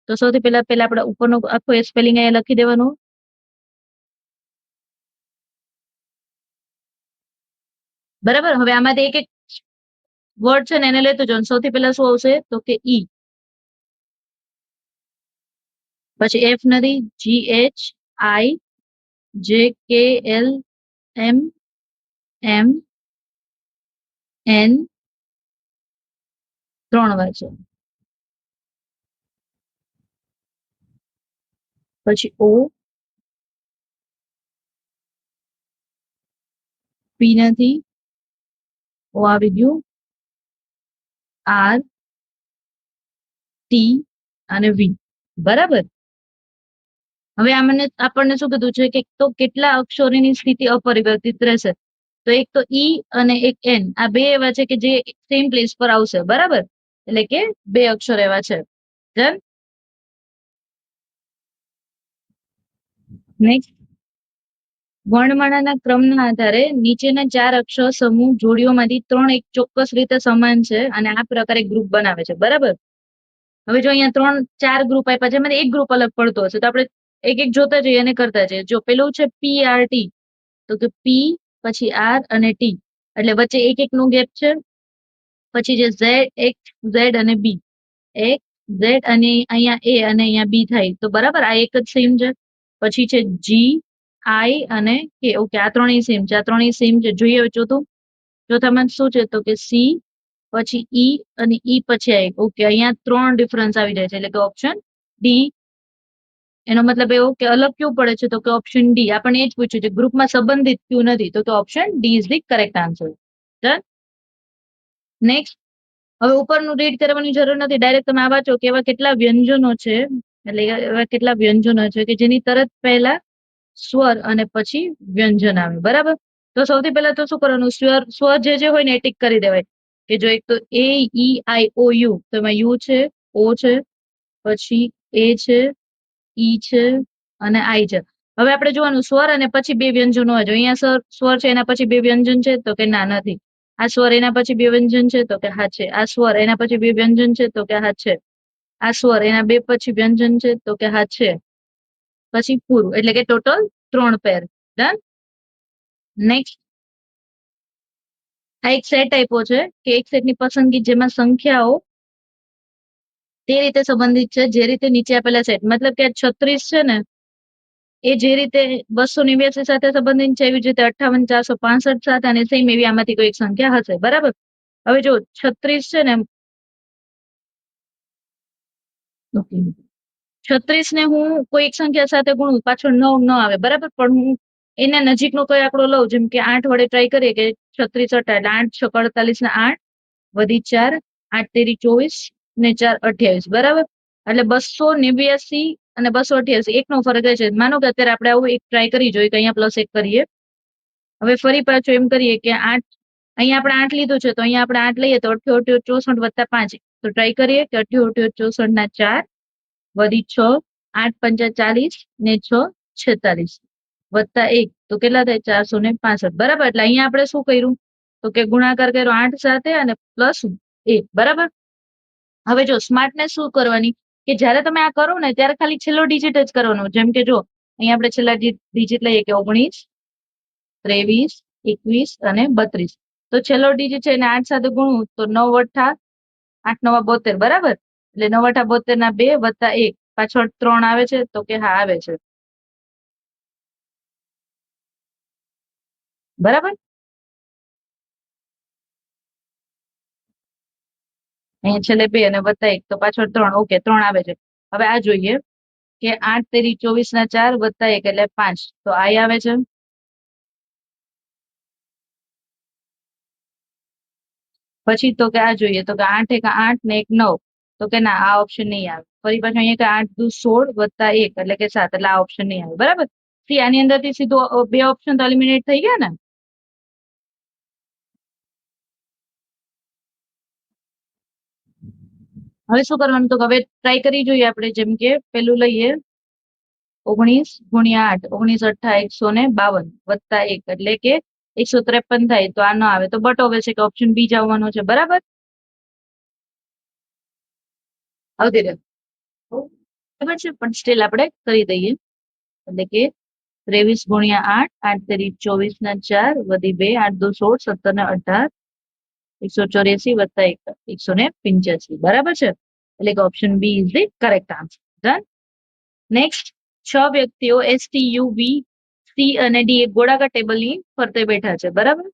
તો સૌથી પહેલા આપણે ઉપરનો આખો સ્પેલિંગ અહીંયા લખી દેવાનું બરાબર. હવે આમાંથી એક એક વર્ડ છે ને એને લેતું જવાનું. સૌથી પહેલા શું આવશે તો કે ઈ, પછી એફ નથી, જી એચ આઈ જે કે એલ એમ એમ એન 3 વાર છે, પછી ઓ, પી નથી, ઓ આવી ગયું, આર ટી અને વી બરાબર. હવે આપણને શું કીધું છે કે તો કેટલા અક્ષરોની સ્થિતિ અપરિવર્તિત રહેશે, તો એક તો ઈ અને એક એન, આ બે એવા છે કે જે સેમ પ્લેસ પર આવશે બરાબર, એટલે કે બે અક્ષર એવા છે. ડન. નેક્સ્ટ, વર્ણમાળાના ક્રમના આધારે નીચેના 4 અક્ષર સમૂહ જોડીઓમાંથી 3 એક ચોક્કસ રીતે સમાન છે અને આ પ્રકારે ગ્રુપ બનાવે છે, બરાબર. હવે જો અહીંયા 4 ગ્રુપ આપ્યા છે, એમાંથી એક ગ્રુપ અલગ પડતો હશે તો આપણે એક એક જોતા જઈએ અને કરતા જઈએ. જો પેલું છે PRT, તો કે પી પછી આર અને ટી, એટલે વચ્ચે એક એક નો ગેપ છે. પછી જે ઝેડ અને બી, એક ઝેડ અને અહીંયા એ અને અહીંયા બી થાય તો બરાબર આ એક જ સેમ છે. પછી છે જી, આઈ અને કે, ઓકે આ ત્રણેય સેમ છે, આ ત્રણેય સેમ છે. જોઈએ ચોથામાં શું છે તો કે સી પછી ઈ અને ઈ પછી આઈ, ઓકે અહીંયા 3 ડિફરન્સ આવી જાય છે એટલે કે ઓપ્શન ડી. એનો મતલબ એવો કે અલગ ક્યુ પડે છે તો કે ઓપ્શન ડી. આપણને એ જ પૂછ્યું છે ગ્રુપમાં સંબંધિત ક્યુ નથી તો કે option D is the correct answer. Done. Next, હવે ઉપરનું રીડ કરવાની જરૂર નથી, ડાયરેક્ટ તમે આ વાંચો કે એવા કેટલા વ્યંજનો છે, એટલે એવા કેટલા વ્યંજનો છે કે જેની તરત પહેલા સ્વર અને પછી વ્યંજન આવે, બરાબર. તો સૌથી પહેલા તો શું કરવાનું, સ્વર જે હોય ને એ ટીક કરી દેવાય. કે જો એક તો એ ઈ આઈ ઓ યુ, તો એમાં યુ છે, ઓ છે, પછી એ છે, ઈ છે અને આઈ છે. હવે આપણે જોવાનું સ્વર અને પછી 2 વ્યંજનો હોય. જો અહીંયા સ્વર છે એના પછી 2 વ્યંજન છે તો કે ના નથી. આ સ્વર એના પછી 2 વ્યંજન છે તો કે હા છે. આ સ્વર એના પછી 2 વ્યંજન છે તો કે હા છે. આ સ્વર એના 2 પછી વ્યંજન છે તો કે હા છે. પછી પૂરું, એટલે કે ટોટલ 3 પેર. ડન. નેક્સ્ટ, આ એક સેટ આપ્યો છે કે એક સેટની પસંદગી જેમાં સંખ્યાઓ તે રીતે સંબંધિત છે જે રીતે નીચે આપેલા સેટ, મતલબ કે 36 છે ને એ જે રીતે 289 સાથે સંબંધિત છે એવી જ રીતે 58 465 સાથે અને સેમ એવી આમાંથી કોઈ એક સંખ્યા હશે, બરાબર. હવે જો 36 છે ને, 36 ને હું કોઈ એક સંખ્યા સાથે ગુણું પાછળ 9 ન આવે, બરાબર. પણ હું એના નજીકનો કોઈ આંકડો લઉં, જેમ કે 8 વડે ટ્રાય કરીએ કે 36 અટા એટલે 8 6 48 ને 8 વધી 4 8 તેરી 24 ને 4 28, બરાબર. એટલે 289 અને 288 એકનો ફરક છે. માનો કે અત્યારે આપણે આવું એક ટ્રાય કરી જોઈએ કે અહીંયા +1 કરીએ. હવે ફરી પાછું એમ કરીએ કે 8, અહીંયા આપણે 8 લીધું છે તો અહીંયા આપણે 8 લઈએ તો 88 64 વત્તા 5, તો ટ્રાય કરીએ કે 88 64 ના 4 વધી 6 8 પંચા 40 ને 6 46 વત્તા 1 તો કેટલા થાય 465, બરાબર. એટલે અહીંયા આપણે શું કર્યું તો કે ગુણાકાર કર્યો 8 સાથે અને +1, બરાબર. હવે જો સ્માર્ટનેસ શું કરવાની કે જ્યારે તમે આ કરો ને ત્યારે ખાલી છેલ્લો ડિજિટ જ કરવાનો. જેમ કે જો અહીંયા આપણે છેલ્લા ડિજિટ લઈએ કે 19 23 21 અને 32, તો છેલ્લો ડિજિટ છે એને 8 સાથે ગુણવું તો 9 અઠ્ઠા 8 9 72, બરાબર. એટલે 9 અઠ્ઠા 72 ના 2 વત્તા 1 પાછળ 3 આવે છે તો કે હા આવે છે, બરાબર. અહીંયા છેલ્લે 2 અને વત્તા 1 તો પાછળ 3, ઓકે 3 આવે છે. હવે આ જોઈએ કે 8 તેરી 24 ના 4 વત્તા 1 એટલે 5, તો આ આવે છે. પછી તો કે આ જોઈએ તો કે 8 એક 8 ને 1 9, તો કે ના આ ઓપ્શન નહીં આવે. ફરી પાછું અહીંયા કે 8 દુ 16 વત્તા 1 એટલે કે 7, એટલે આ ઓપ્શન નહીં આવે, બરાબર. આની અંદરથી સીધું 2 ઓપ્શન તો એલિમિનેટ થઈ ગયા ને. હવે શું કરવાનું તો હવે ટ્રાય કરી જોઈએ આપણે. જેમ કે પેલું લઈએ 19 ગુણ્યા 8, 19 અઠ્ઠા 152 વત્તા 1 એટલે કે 153 થાય, તો આ ન આવે તો બટ ઓવે છે કે ઓપ્શન બી જ આવવાનો છે, બરાબર. આવતી રહે બરાબર છે, પણ સ્ટીલ આપણે કરી દઈએ. એટલે કે 23 ગુણ્યા 8 8 તેરી 24 ના 4 વધી 2 8 દુ 16 17 ને 18 184 વત્તા 1 185, બરાબર છે. એટલે કે option B is the correct answer. Done. Next, 6 વ્યક્તિઓ S T U V C અને ડી એક ગોળાકાર ટેબલની ફરતે બેઠા છે, બરાબર.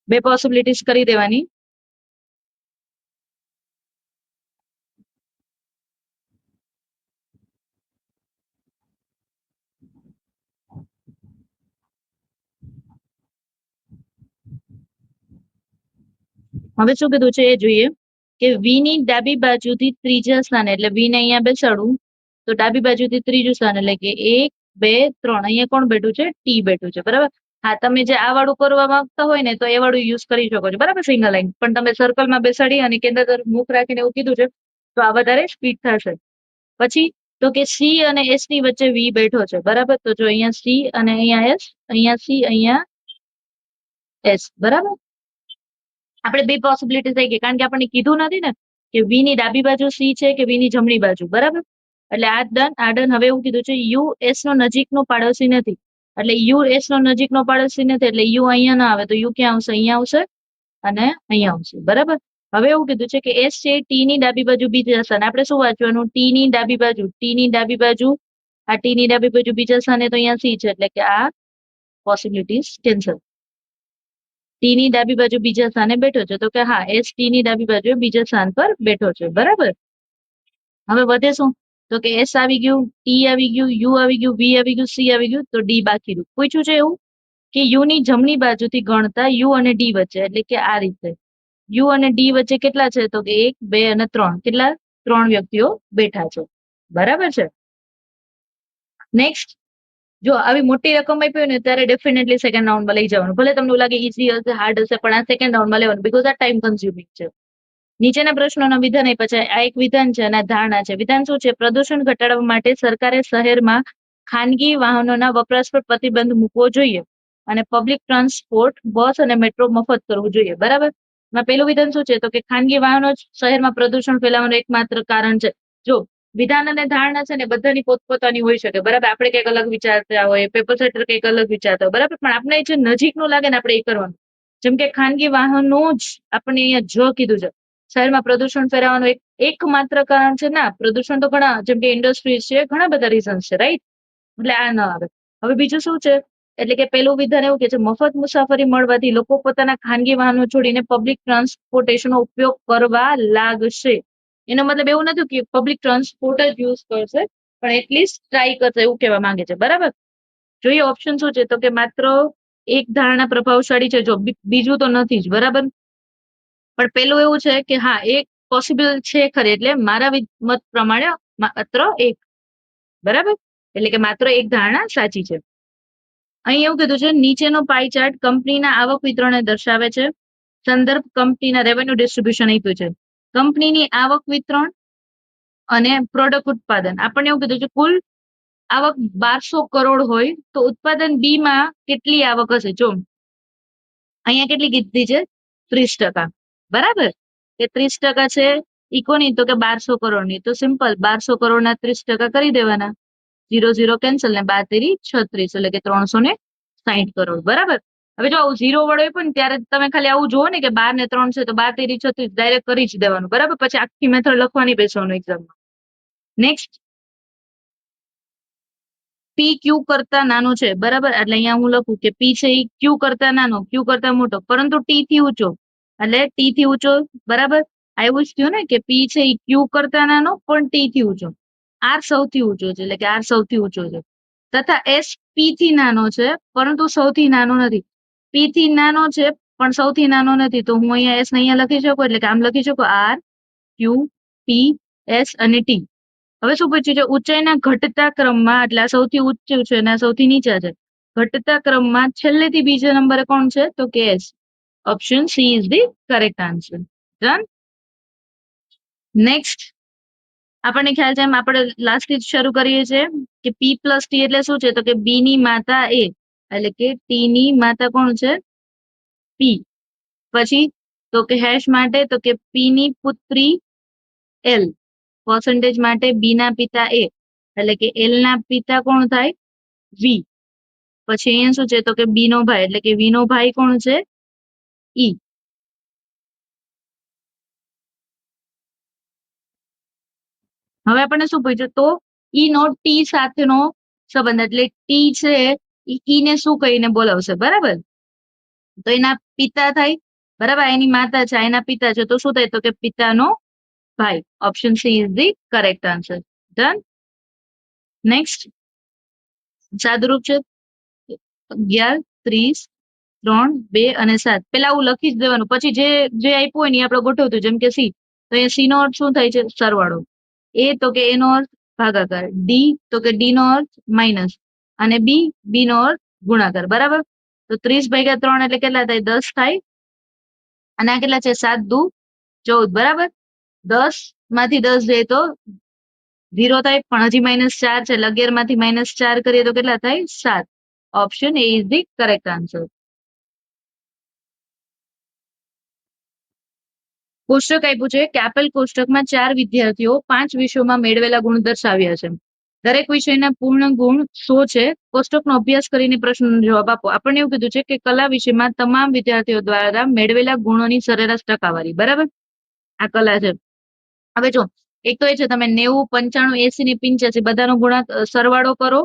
2 પોસિબિલિટીઝ કરી દેવાની. હવે શું કીધું છે એ જોઈએ કે વી ની ડાબી બાજુથી ત્રીજા સ્થાને, એટલે વી ને અહીંયા બેસાડું તો ડાબી બાજુથી ત્રીજું સ્થાન એટલે કે 1 2 3, અહીંયા કોણ બેઠું છે ટી બેઠું છે, બરાબર. હા, તમે જે આ વાળું કરવા માંગતા હોય ને તો એ વાળું યુઝ કરી શકો છો, બરાબર, સિંગલ લાઈન. પણ તમે સર્કલમાં બેસાડી અને કેન્દ્ર તરફ મુખ રાખીને એવું કીધું છે તો આ વધારે સ્પીડ થશે. પછી તો કે સી અને એસ ની વચ્ચે વી બેઠો છે, બરાબર. તો જો અહીંયા સી અને અહીંયા એસ, અહીંયા સી અહીંયા એસ, બરાબર. આપણે બે પોસિબિલિટી થઈ ગઈ, કારણ કે આપણને કીધું નથી ને કે વી ની ડાબી બાજુ સી છે કે વી ની જમણી બાજુ, બરાબર. એટલે આ ડન, આ ડન. હવે એવું કીધું છે યુ એસ નો નજીકનો પાડોશી નથી, એટલે યુ એસ નો નજીકનો પાડોશી નથી, એટલે યુ અહીંયા ના આવે, તો યુ ક્યાં આવશે? અહીંયા આવશે અને અહીંયા આવશે, બરાબર. હવે એવું કીધું છે કે એસ છે ટી ની ડાબી બાજુ બીજા સ્થાને. આપણે શું વાંચવાનું? ટી ની ડાબી બાજુ, ટી ની ડાબી બાજુ, આ ટી ની ડાબી બાજુ બીજા સ્થાને, તો અહીંયા સી છે, એટલે કે આ પોસિબિલિટીઝ કેન્સલ. ટી ની ડાબી બાજુ બીજા સ્થાને બેઠો છે, તો કે હા, એસ ટી ની ડાબી બાજુ બીજા સ્થાન પર બેઠો છે, બરાબર. હવે વધે શું? તો કે એસ આવી ગયું, ટી આવી ગયું, યુ આવી ગયું, વી આવી ગયું, સી આવી ગયું, તો ડી બાકી રહ્યું. પૂછ્યું છે એવું કે યુ ની જમણી બાજુથી ગણતા યુ અને ડી વચ્ચે, એટલે કે આ રીતે યુ અને ડી વચ્ચે કેટલા છે? તો કે 1, 2 અને 3. કેટલા? 3 વ્યક્તિઓ બેઠા છે, બરાબર છે. નેક્સ્ટ, જો આવી મોટી રકમ આપી હોય ને ત્યારે ડેફિનેટલી સેકન્ડ રાઉન્ડમાં લઈ જવાનું. ભલે તમને લાગે ઈઝી હશે, હાર્ડ હશે, પણ આ સેકન્ડ રાઉન્ડમાં લેવાનું, બીકોઝ આ ટાઈમ કન્ઝ્યુમિંગ છે. નીચેના પ્રશ્નોના વિધાન આપ્યા છે. આ એક વિધાન છે અને ધારણા છે. વિધાન શું છે? પ્રદૂષણ ઘટાડવા માટે સરકારે શહેરમાં ખાનગી વાહનોના વપરાશ પર પ્રતિબંધ મૂકવો જોઈએ અને પબ્લિક ટ્રાન્સપોર્ટ, બસ અને મેટ્રો મફત કરવું જોઈએ, બરાબર. પેલું વિધાન શું છે? તો કે ખાનગી વાહનો જ શહેરમાં પ્રદૂષણ ફેલાવાનું એકમાત્ર કારણ છે. જો વિધાન અને ધારણા છે ને બધાની પોતપોતાની હોઈ શકે, બરાબર. આપણે કંઈક અલગ વિચારતા હોય, પેપર સેટર કંઈક અલગ વિચારતા હોય, બરાબર. પણ આપણે જે નજીકનું લાગે ને આપણે એ કરવાનું. જેમ કે ખાનગી વાહનો જ આપણે અહીંયા જ કીધું છે, શહેરમાં પ્રદૂષણ ફેલાવાનું એકમાત્ર કારણ છે. ના, પ્રદૂષણ તો ઘણા, જેમ કે ઇન્ડસ્ટ્રીઝ છે, ઘણા બધા રીઝન્સ છે, રાઈટ. એટલે આ ન આવે. હવે બીજું શું છે? એટલે કે પેલું વિધાન એવું કે છે મફત મુસાફરી મળવાથી લોકો પોતાના ખાનગી વાહનો છોડીને પબ્લિક ટ્રાન્સપોર્ટેશનનો ઉપયોગ કરવા લાગશે. એનો મતલબ એવું નથી કે પબ્લિક ટ્રાન્સપોર્ટ જ યુઝ કરશે, પણ એટલીસ્ટ ટ્રાય કરશે, એવું કહેવા માંગે છે, બરાબર. જોઈએ ઓપ્શન શું છે? તો કે માત્ર એક ધારણા પ્રભાવશાળી છે, જો બીજું તો નથી જ, બરાબર. પણ પેલું એવું છે કે હા, એક પોસિબલ છે ખરી, એટલે મારા મત પ્રમાણે માત્ર એક, બરાબર. એટલે કે માત્ર એક ધારણા સાચી છે. અહીં એવું કીધું છે નીચેનો પાઈ ચાર્ટ કંપનીના આવક વિતરણને દર્શાવે છે. સંદર્ભ કંપનીના રેવન્યુ ડિસ્ટ્રીબ્યુશન આપ્યું છે. કંપનીની આવક વિતરણ અને પ્રોડક્ટ ઉત્પાદન. આપણને એવું કીધું છે કુલ આવક 1200 કરોડ હોય તો ઉત્પાદન બી માં કેટલી આવક હશે? જો અહીંયા કેટલી કીધી છે? 30%, બરાબર. કે 30% છે ઇકોની, તો કે 1200 કરોડની. તો સિમ્પલ, 1200 કરોડના 30% કરી દેવાના, 0 0 કેન્સલ, ને 12 તેરી 36, એટલે કે 360 કરોડ, બરાબર. હવે જો આવું ઝીરો વડે પણ ત્યારે તમે ખાલી આવું જુઓ ને કે 12 ને 3 છે, તો 12 તેરી 36 ડાયરેક્ટ કરી જ દેવાનું, બરાબર. પછી આખી મેથડ લખવાની બેસવાનું એક્ઝામમાં. નેક્સ્ટ, પી ક્યુ કરતા નાનો છે, બરાબર. એટલે અહીંયા હું લખું કે પી છે એ ક્યુ કરતા નાનો, ક્યુ કરતા મોટો, પરંતુ ટી થી ઊંચો, એટલે ટી થી ઊંચો, બરાબર. એવું જ થયું ને કે પી છે એ ક્યુ કરતા નાનો પણ ટી થી ઊંચો. આર સૌથી ઊંચો છે, એટલે કે આર સૌથી ઊંચો છે. તથા એસ પી થી નાનો છે પરંતુ સૌથી નાનો નથી. પી થી નાનો છે પણ સૌથી નાનો નથી, તો હું અહીંયા એસ અહીંયા લખી શકું, એટલે કે આમ લખી શકું આર, ક્યુ, પી, એસ અને ટી. હવે શું પૂછ્યું છે? ઊંચાઈના ઘટતા ક્રમમાં, એટલે આ સૌથી ઊંચું છે અને આ સૌથી નીચા છે. ઘટતા ક્રમમાં છેલ્લેથી બીજા નંબરે કોણ છે? તો કે S. Option C is the correct answer. Done. Next, આપણને ખ્યાલ છે એમ આપણે લાસ્ટ થી શરૂ કરીએ છીએ કે પી પ્લસ ટી એટલે શું છે? તો કે બી ની માતા એ, એટલે કે ટી ની માતા કોણ છે? પી. પછી તો કે હેશ માટે તો કે પી ની પુત્રી એલ. પર્સન્ટેજ માટે બી ના પિતા એ, એટલે કે એલ ના પિતા કોણ થાય? વી. પછી અહીંયા શું છે? તો કે બી નો ભાઈ, એટલે કે વી નો ભાઈ કોણ છે? ઈ. હવે આપણને શું પૂછ્યું? તો ઈ નો ટી સાથેનો સંબંધ, એટલે ટી છે ઈ ને શું કહીને બોલાવશે, બરાબર. તો એના પિતા થાય, બરાબર. એની માતા છે, એના પિતા છે, તો શું થાય? તો કે પિતાનો ભાઈ. Option C is the correct answer. Done. Next, સાદુરૂપ છે 11, 30, 3, 2 અને 7. પેલા આવું લખી જ દેવાનું, પછી જે જે આપ્યું હોય ને એ આપણે ગોઠવતું. જેમ કે સી, તો અહીંયા સી નો અર્થ શું થાય છે? સરવાળો. એ તો કે એનો અર્થ ભાગાકાર. ડી તો કે ડી નો અર્થ માઇનસ, અને બી, બી નો અર્થ ગુણાકાર, બરાબર. તો 30/3 એટલે કેટલા થાય? 10 થાય. અને આ કેટલા છે? 7 દુ 14, બરાબર. 10 માંથી 10 જાય તો 0 થાય પણ હજી -4 છે એટલે 11 માંથી -4 કરીએ તો કેટલા થાય 7. Option A is the correct answer. કોષ્ટક આપ્યું છે કે આપેલ કોષ્ટકમાં 4 વિદ્યાર્થીઓ 5 વિષયોમાં મેળવેલા ગુણ દર્શાવ્યા છે. દરેક વિષયના પૂર્ણ ગુણ 100 છે. કોષ્ટકનો અભ્યાસ કરીને પ્રશ્નનો જવાબ આપો. આપણને એવું કીધું છે કે કલા વિષયમાં તમામ વિદ્યાર્થીઓ દ્વારા મેળવેલા ગુણોની સરેરાશ ટકાવારી. બરાબર, આ કલા છે. હવે જો એક તો એ છે તમે 90, 95, 80 ને 85 બધાનો ગુણાક સરવાળો કરો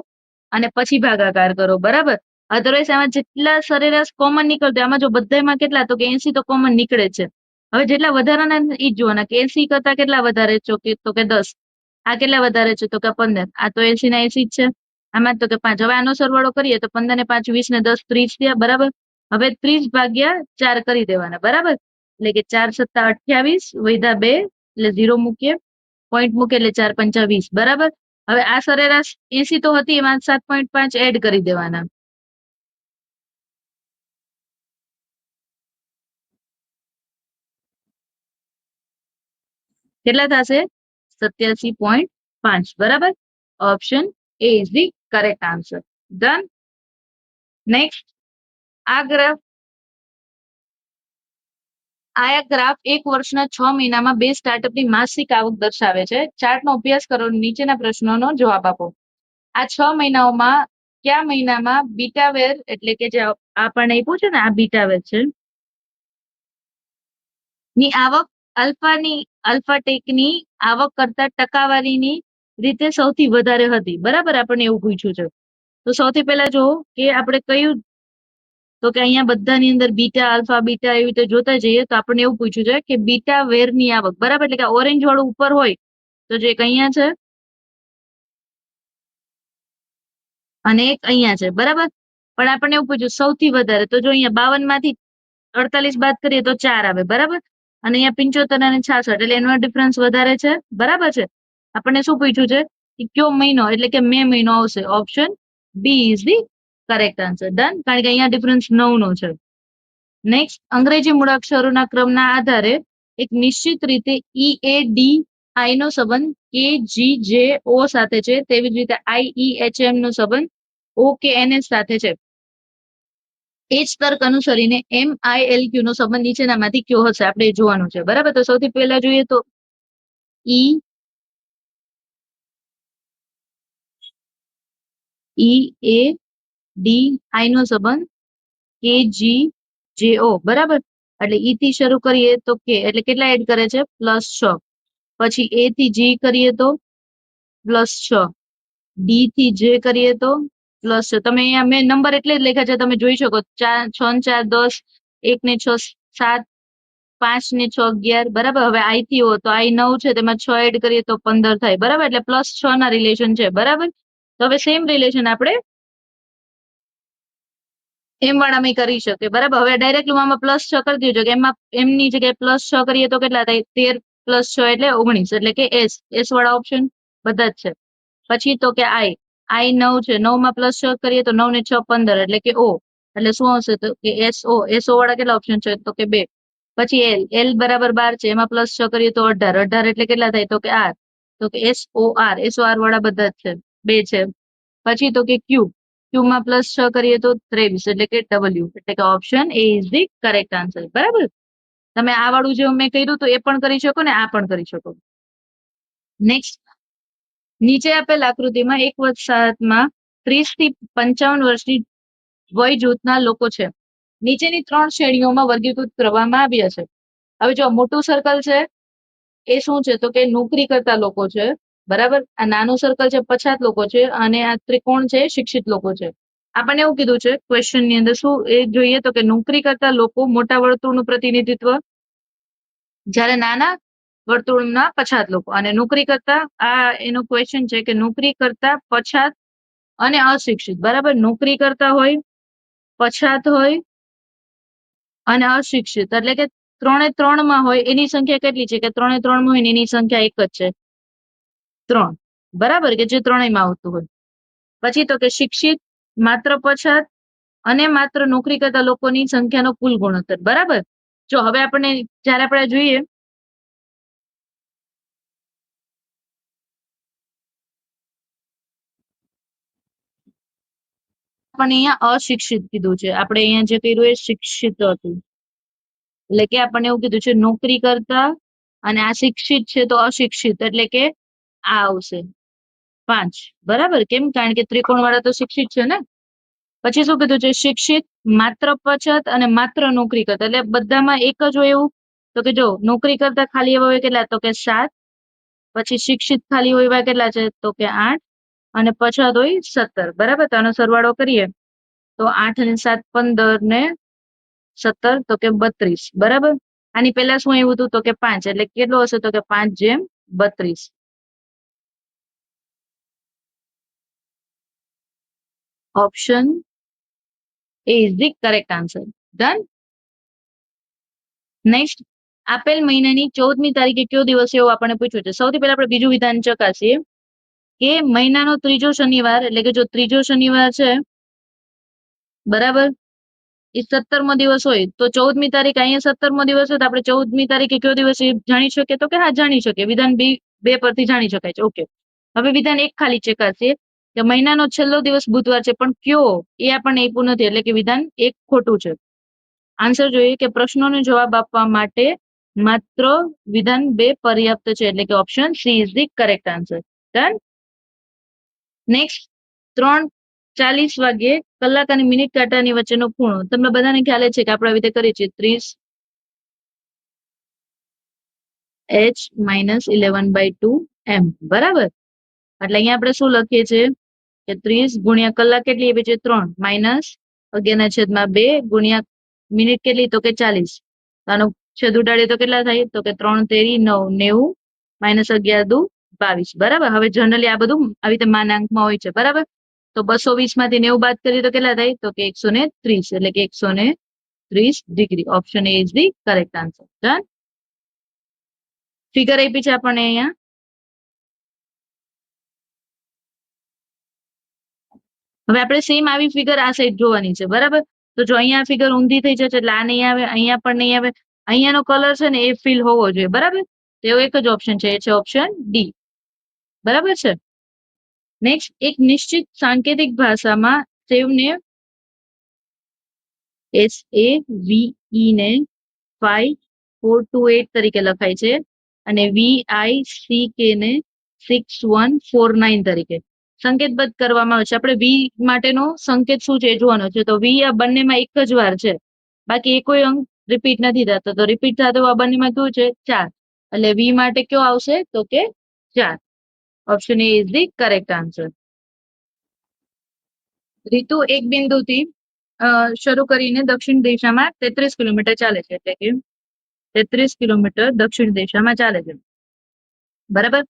અને પછી ભાગાકાર કરો. બરાબર, અધરવાઇઝ આમાં જેટલા સરેરાશ કોમન નીકળતો આમાં જો બધામાં કેટલા તો કે 80 તો કોમન નીકળે છે. હવે જેટલા વધારાના ઈ જ જોવાના કે 80 કરતા કેટલા વધારે છે તો કે 10. આ કેટલા વધારે છે તો કે 15. આ તો 80 ના 80 જ છે. આમાં તો કે 5. હવે આનો સરવાળો કરીએ તો 15 ને 5 20 ને 10 30 થયા. બરાબર, હવે 30 ભાગ્યા 4 કરી દેવાના. બરાબર, એટલે કે 4 × 7 = 28, વધ્યા 2 એટલે 0 મૂકીએ, પોઈન્ટ મૂકે એટલે 4 × 5 = 20. બરાબર, હવે આ સરેરાશ 80 તો હતી એમાં 7.5 એડ કરી દેવાના. કેટલા થશે 87.5. બરાબર, option A is the correct answer. Done. Next, આ ગ્રાફ એક વર્ષના 6 મહિનામાં 2 સ્ટાર્ટઅપની માસિક આવક દર્શાવે છે. ચાર્ટનો અભ્યાસ કરો, નીચેના પ્રશ્નોનો જવાબ આપો. આ 6 મહિનાઓમાં કયા મહિનામાં બીટાવેર એટલે કે જે આપણને આપ્યું છે ને આ બીટાવેર છે ની આવક અલ્ફાટેકની આવક કરતા ટકાવારીની રીતે સૌથી વધારે હતી. બરાબર, આપણને એવું પૂછ્યું છે. તો સૌથી પહેલા જો કે આપણે કયું તો કે અહીંયા બધાની અંદર બીટા આલ્ફા બીટા એવી રીતે જોતા જઈએ તો આપણને એવું પૂછ્યું છે કે બીટા વેરની આવક. બરાબર, એટલે કે ઓરેન્જ વાળું ઉપર હોય તો જે એક અહીંયા છે અને એક અહીંયા છે. બરાબર, પણ આપણને એવું પૂછ્યું સૌથી વધારે તો જો અહીંયા 52 માંથી 48 બાદ કરીએ તો 4 આવે. બરાબર, અને અહીંયા 75 અને 66 એટલે એનો ડિફરન્સ વધારે છે. બરાબર છે, આપણને શું પૂછ્યું છે કે કયો મહિનો એટલે કે મે મહિનો આવશે. Option B is the correct answer. Done, કારણ કે અહીંયા ડિફરન્સ 9 નો છે. નેક્સ્ટ, અંગ્રેજી મૂળાક્ષરોના ક્રમના આધારે એક નિશ્ચિત રીતે ઈ એ ડી આઈ નો સંબંધ કે જી જે ઓ સાથે છે, તેવી જ રીતે આઈ ઈ એચ એમ નો સંબંધ ઓ કે એન એસ સાથે છે. એ જ તર્ક અનુસરીને એમ આઈ એલ ક્યુ નો સંબંધ નીચેનામાંથી કયો હશે આપણે જોવાનું છે. બરાબર, તો સૌથી પહેલા જોઈએ તો ઈ એ ડી આઈ નો સંબંધ કે જી જે ઓ. બરાબર, એટલે ઈ થી શરૂ કરીએ તો કે એટલે કેટલા એડ કરે છે +6. પછી એ થી જી કરીએ તો +6, ડી થી જે કરીએ તો +6. તમે અહીંયા મેં નંબર એટલે જ લખ્યા છે, તમે જોઈ શકો 6 ને 4 10, 1 ને 6 7, 5 ને 6 11. બરાબર, હવે આઈ થી હો તો આઈ 9 છે તેમાં 6 એડ કરીએ તો 15 થાય. બરાબર, એટલે +6 ના રિલેશન છે. બરાબર, તો હવે સેમ રિલેશન આપણે એમ વાળામાં કરી શકે. બરાબર, હવે ડાયરેક્ટ આમાં +6 કરી દેજો કે એમાં એમની જગ્યાએ +6 કરીએ તો કેટલા થાય 13 + 6 એટલે 19, એટલે કે એસ વાળા ઓપ્શન બધા જ છે. પછી તો કે આઈ 9 છે, 9 માં +6 કરીએ તો 9 ને 6 15 એટલે કે ઓ, એટલે શું આવશે તો કે એસઓ વાળા કેટલા ઓપ્શન છે તો કે 2. પછી એલ બરાબર 12 છે, એમાં +6 કરીએ તો 18 એટલે કેટલા થાય તો કે આર, તો કે એસઓ આર વાળા બધા જ છે, 2 છે. પછી તો કે ક્યુ માં +6 કરીએ તો 23 એટલે કે ડબલ્યુ, એટલે કે option A is the correct answer. બરાબર, તમે આ વાળું જે મેં કર્યું તો એ પણ કરી શકો ને આ પણ કરી શકો. નેક્સ્ટ, નીચે આપેલ આકૃતિમાં એક વસાહતમાં 30 થી 55 વર્ષની વય જૂથના લોકો છે. નીચેની 3 શ્રેણીઓમાં વર્ગીકૃત કરવામાં આવ્યા છે. હવે જો મોટું સર્કલ છે એ શું છે તો કે નોકરી કરતા લોકો છે. બરાબર, આ નાનું સર્કલ છે પછાત લોકો છે અને આ ત્રિકોણ છે શિક્ષિત લોકો છે. આપણને એવું કીધું છે ક્વેશ્ચન ની અંદર શું એ જોઈએ તો કે નોકરી કરતા લોકો મોટા વર્તુળનું પ્રતિનિધિત્વ, જ્યારે નાના વર્તુળના પછાત લોકો. અને નોકરી કરતા આ એનો ક્વેશ્ચન છે કે નોકરી કરતા પછાત અને અશિક્ષિત. બરાબર, નોકરી કરતા હોય, પછાત હોય અને અશિક્ષિત, એટલે કે 3 માં હોય એની સંખ્યા કેટલી છે કે 3 માં હોય ને એની સંખ્યા એક જ છે 3. બરાબર, કે જે ત્રણેયમાં આવતું હોય. પછી તો કે શિક્ષિત, માત્ર પછાત અને માત્ર નોકરી કરતા લોકોની સંખ્યાનો કુલ ગુણોત્તર. બરાબર, જો હવે આપણને જયારે આપણે જોઈએ પણ અહીંયા અશિક્ષિત કીધું છે, આપણે અહીંયા જે કર્યું એ શિક્ષિત હતું, એટલે કે આપણને એવું કીધું છે નોકરી કરતા, અને આ શિક્ષિત છે તો અશિક્ષિત, એટલે કે આ આવશે 5. બરાબર? કેમ? કારણ કે ત્રિકોણ વાળા તો શિક્ષિત છે ને. પછી શું કીધું છે? શિક્ષિત, માત્ર પછત અને માત્ર નોકરી કરતા, એટલે બધામાં એક જ હોય એવું. તો કે જો નોકરી કરતા ખાલી એવા હોય કેટલા? તો કે 7. પછી શિક્ષિત ખાલી હોય એવા કેટલા છે? તો કે 8. અને પછત હોય 17. બરાબર? તો આનો સરવાળો કરીએ તો 8 અને 7 15 ને 17, તો કે 32. બરાબર? આની પહેલા શું આવ્યું હતું? તો કે 5, એટલે કેટલું હશે? તો કે 5/32. Option A is the correct answer. Done. Next, આપેલ મહિનાની 14મી તારીખે કયો દિવસ છે એવું આપણને પૂછ્યું છે. સૌથી પહેલા આપણે બીજું વિધાન ચકાસીએ કે મહિનાનો ત્રીજો શનિવાર, એટલે કે જો ત્રીજો શનિવાર છે, બરાબર, એ 17મો દિવસ હોય તો 14મી તારીખ અહીંયા 17મો દિવસ હોય તો આપણે 14મી તારીખે કયો દિવસ એ જાણી શકીએ? તો કે હા, જાણી શકીએ. વિધાન બે પરથી જાણી શકાય છે. ઓકે. હવે વિધાન એક ખાલી ચકાસીએ કે મહિનાનો છેલ્લો દિવસ બુધવાર છે, પણ કયો એ આપણને આપ્યું નથી, એટલે કે વિધાન એક ખોટું છે. આન્સર જોઈએ કે પ્રશ્નોનો જવાબ આપવા માટે માત્ર વિધાન 2 પર્યાપ્ત છે, એટલે કે option C is the correct answer. Done. Next, 3:40 વાગ્યે કલાક અને મિનિટ કાંટાની વચ્ચેનો ખૂણો તમને બધાને ખ્યાલ છે કે આપણે આવી રીતે કરીએ છીએ 30h-11/2 m. બરાબર? એટલે અહીંયા આપણે શું લખીએ છીએ કે 30 ગુણ્યા કલાક કેટલી આવી છે? 3 માઇનસ 11/2 ગુણ્યા મિનિટ કેટલી? તો કે 40. આનો છેદ ઉડાડીએ તો કેટલા થાય? તો કે 3 તેરી 9, 90 માઇનસ 11 દુ 22. બરાબર? હવે જનરલી આ બધું આવી રીતે માનાંકમાં હોય છે. બરાબર? તો 220 માંથી 90 બાદ કરીએ તો કેટલા થાય? તો કે 130, એટલે કે 130 degree. Option A is the correct answer. Done. Figure આપી છે આપણને અહીંયા. હવે આપણે સેમ આવી ફિગર આ સાઈડ જોવાની છે. બરાબર? તો જો અહીંયા ફિગર ઊંધી થઈ જશે એટલે આ નહીં આવે, અહીંયા પણ નહીં આવે. અહીંયાનો કલર છે ને એ ફિલ હોવો જોઈએ. બરાબર? તો એવો એક જ ઓપ્શન છે, એ છે ઓપ્શન ડી. બરાબર છે? નેક્સ્ટ, એક નિશ્ચિત સાંકેતિક ભાષામાં સેવને SAVE ને 5428 તરીકે લખાય છે, અને VICK ને 6149 તરીકે સંકેતબદ્ધ કરવામાં આવે છે. આપણે વી માટેનો સંકેત શું છે એ જોવાનો છે. તો વી આ બંનેમાં એક જ વાર છે, બાકી એ કોઈ અંક રિપીટ નથી થતો. તો રિપીટ થતો આ બંનેમાં કયું છે? 4. એટલે વી માટે કયો આવશે? તો કે 4. Option A is the correct answer. Ritu એક બિંદુથી શરૂ કરીને દક્ષિણ દિશામાં 33 કિલોમીટર ચાલે છે, એટલે કે 33 કિલોમીટર દક્ષિણ દિશામાં ચાલે છે. બરાબર?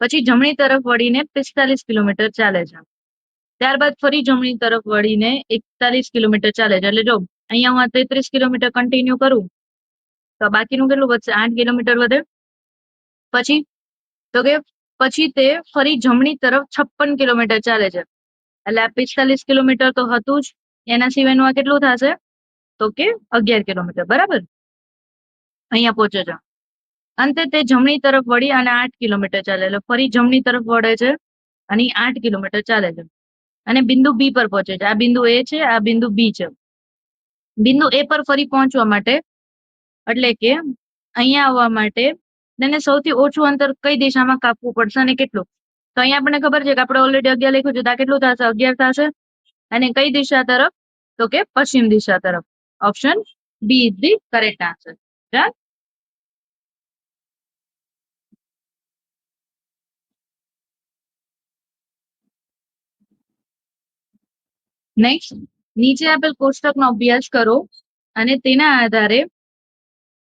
પછી જમણી તરફ વળીને 45 કિલોમીટર ચાલે છે. ત્યારબાદ ફરી જમણી તરફ વળીને 41 કિલોમીટર ચાલે છે. એટલે જો અહીંયા હું 33 કિલોમીટર કન્ટિન્યુ કરું તો બાકીનું કેટલું વધશે? 8 કિલોમીટર વધે. પછી તો કે પછી તે ફરી જમણી તરફ 56 કિલોમીટર ચાલે છે. એટલે આ 45 કિલોમીટર તો હતું જ, એના સિવાયનું આ કેટલું થશે? તો કે 11 કિલોમીટર. બરાબર? અહીંયા પહોંચે છે. અંતે તે જમણી તરફ વળી અને 8 કિલોમીટર ચાલે, એટલે ફરી જમણી તરફ વળે છે અને 8 કિલોમીટર ચાલે છે, અને બિંદુ બી પર પહોંચે છે. આ બિંદુ એ છે, આ બિંદુ બી છે. બિંદુ એ પર ફરી પહોંચવા માટે, એટલે કે અહીંયા આવવા માટે તેને સૌથી ઓછું અંતર કઈ દિશામાં કાપવું પડશે અને કેટલું? તો અહીંયા આપણને ખબર છે કે આપણે ઓલરેડી 11 લખ્યું છે, તો આ કેટલું થશે? 11 થશે. અને કઈ દિશા તરફ? તો કે પશ્ચિમ દિશા તરફ. Option B is the correct answer. Done. Next, નીચે આપેલ કોષ્ટકનો અભ્યાસ કરો અને તેના આધારે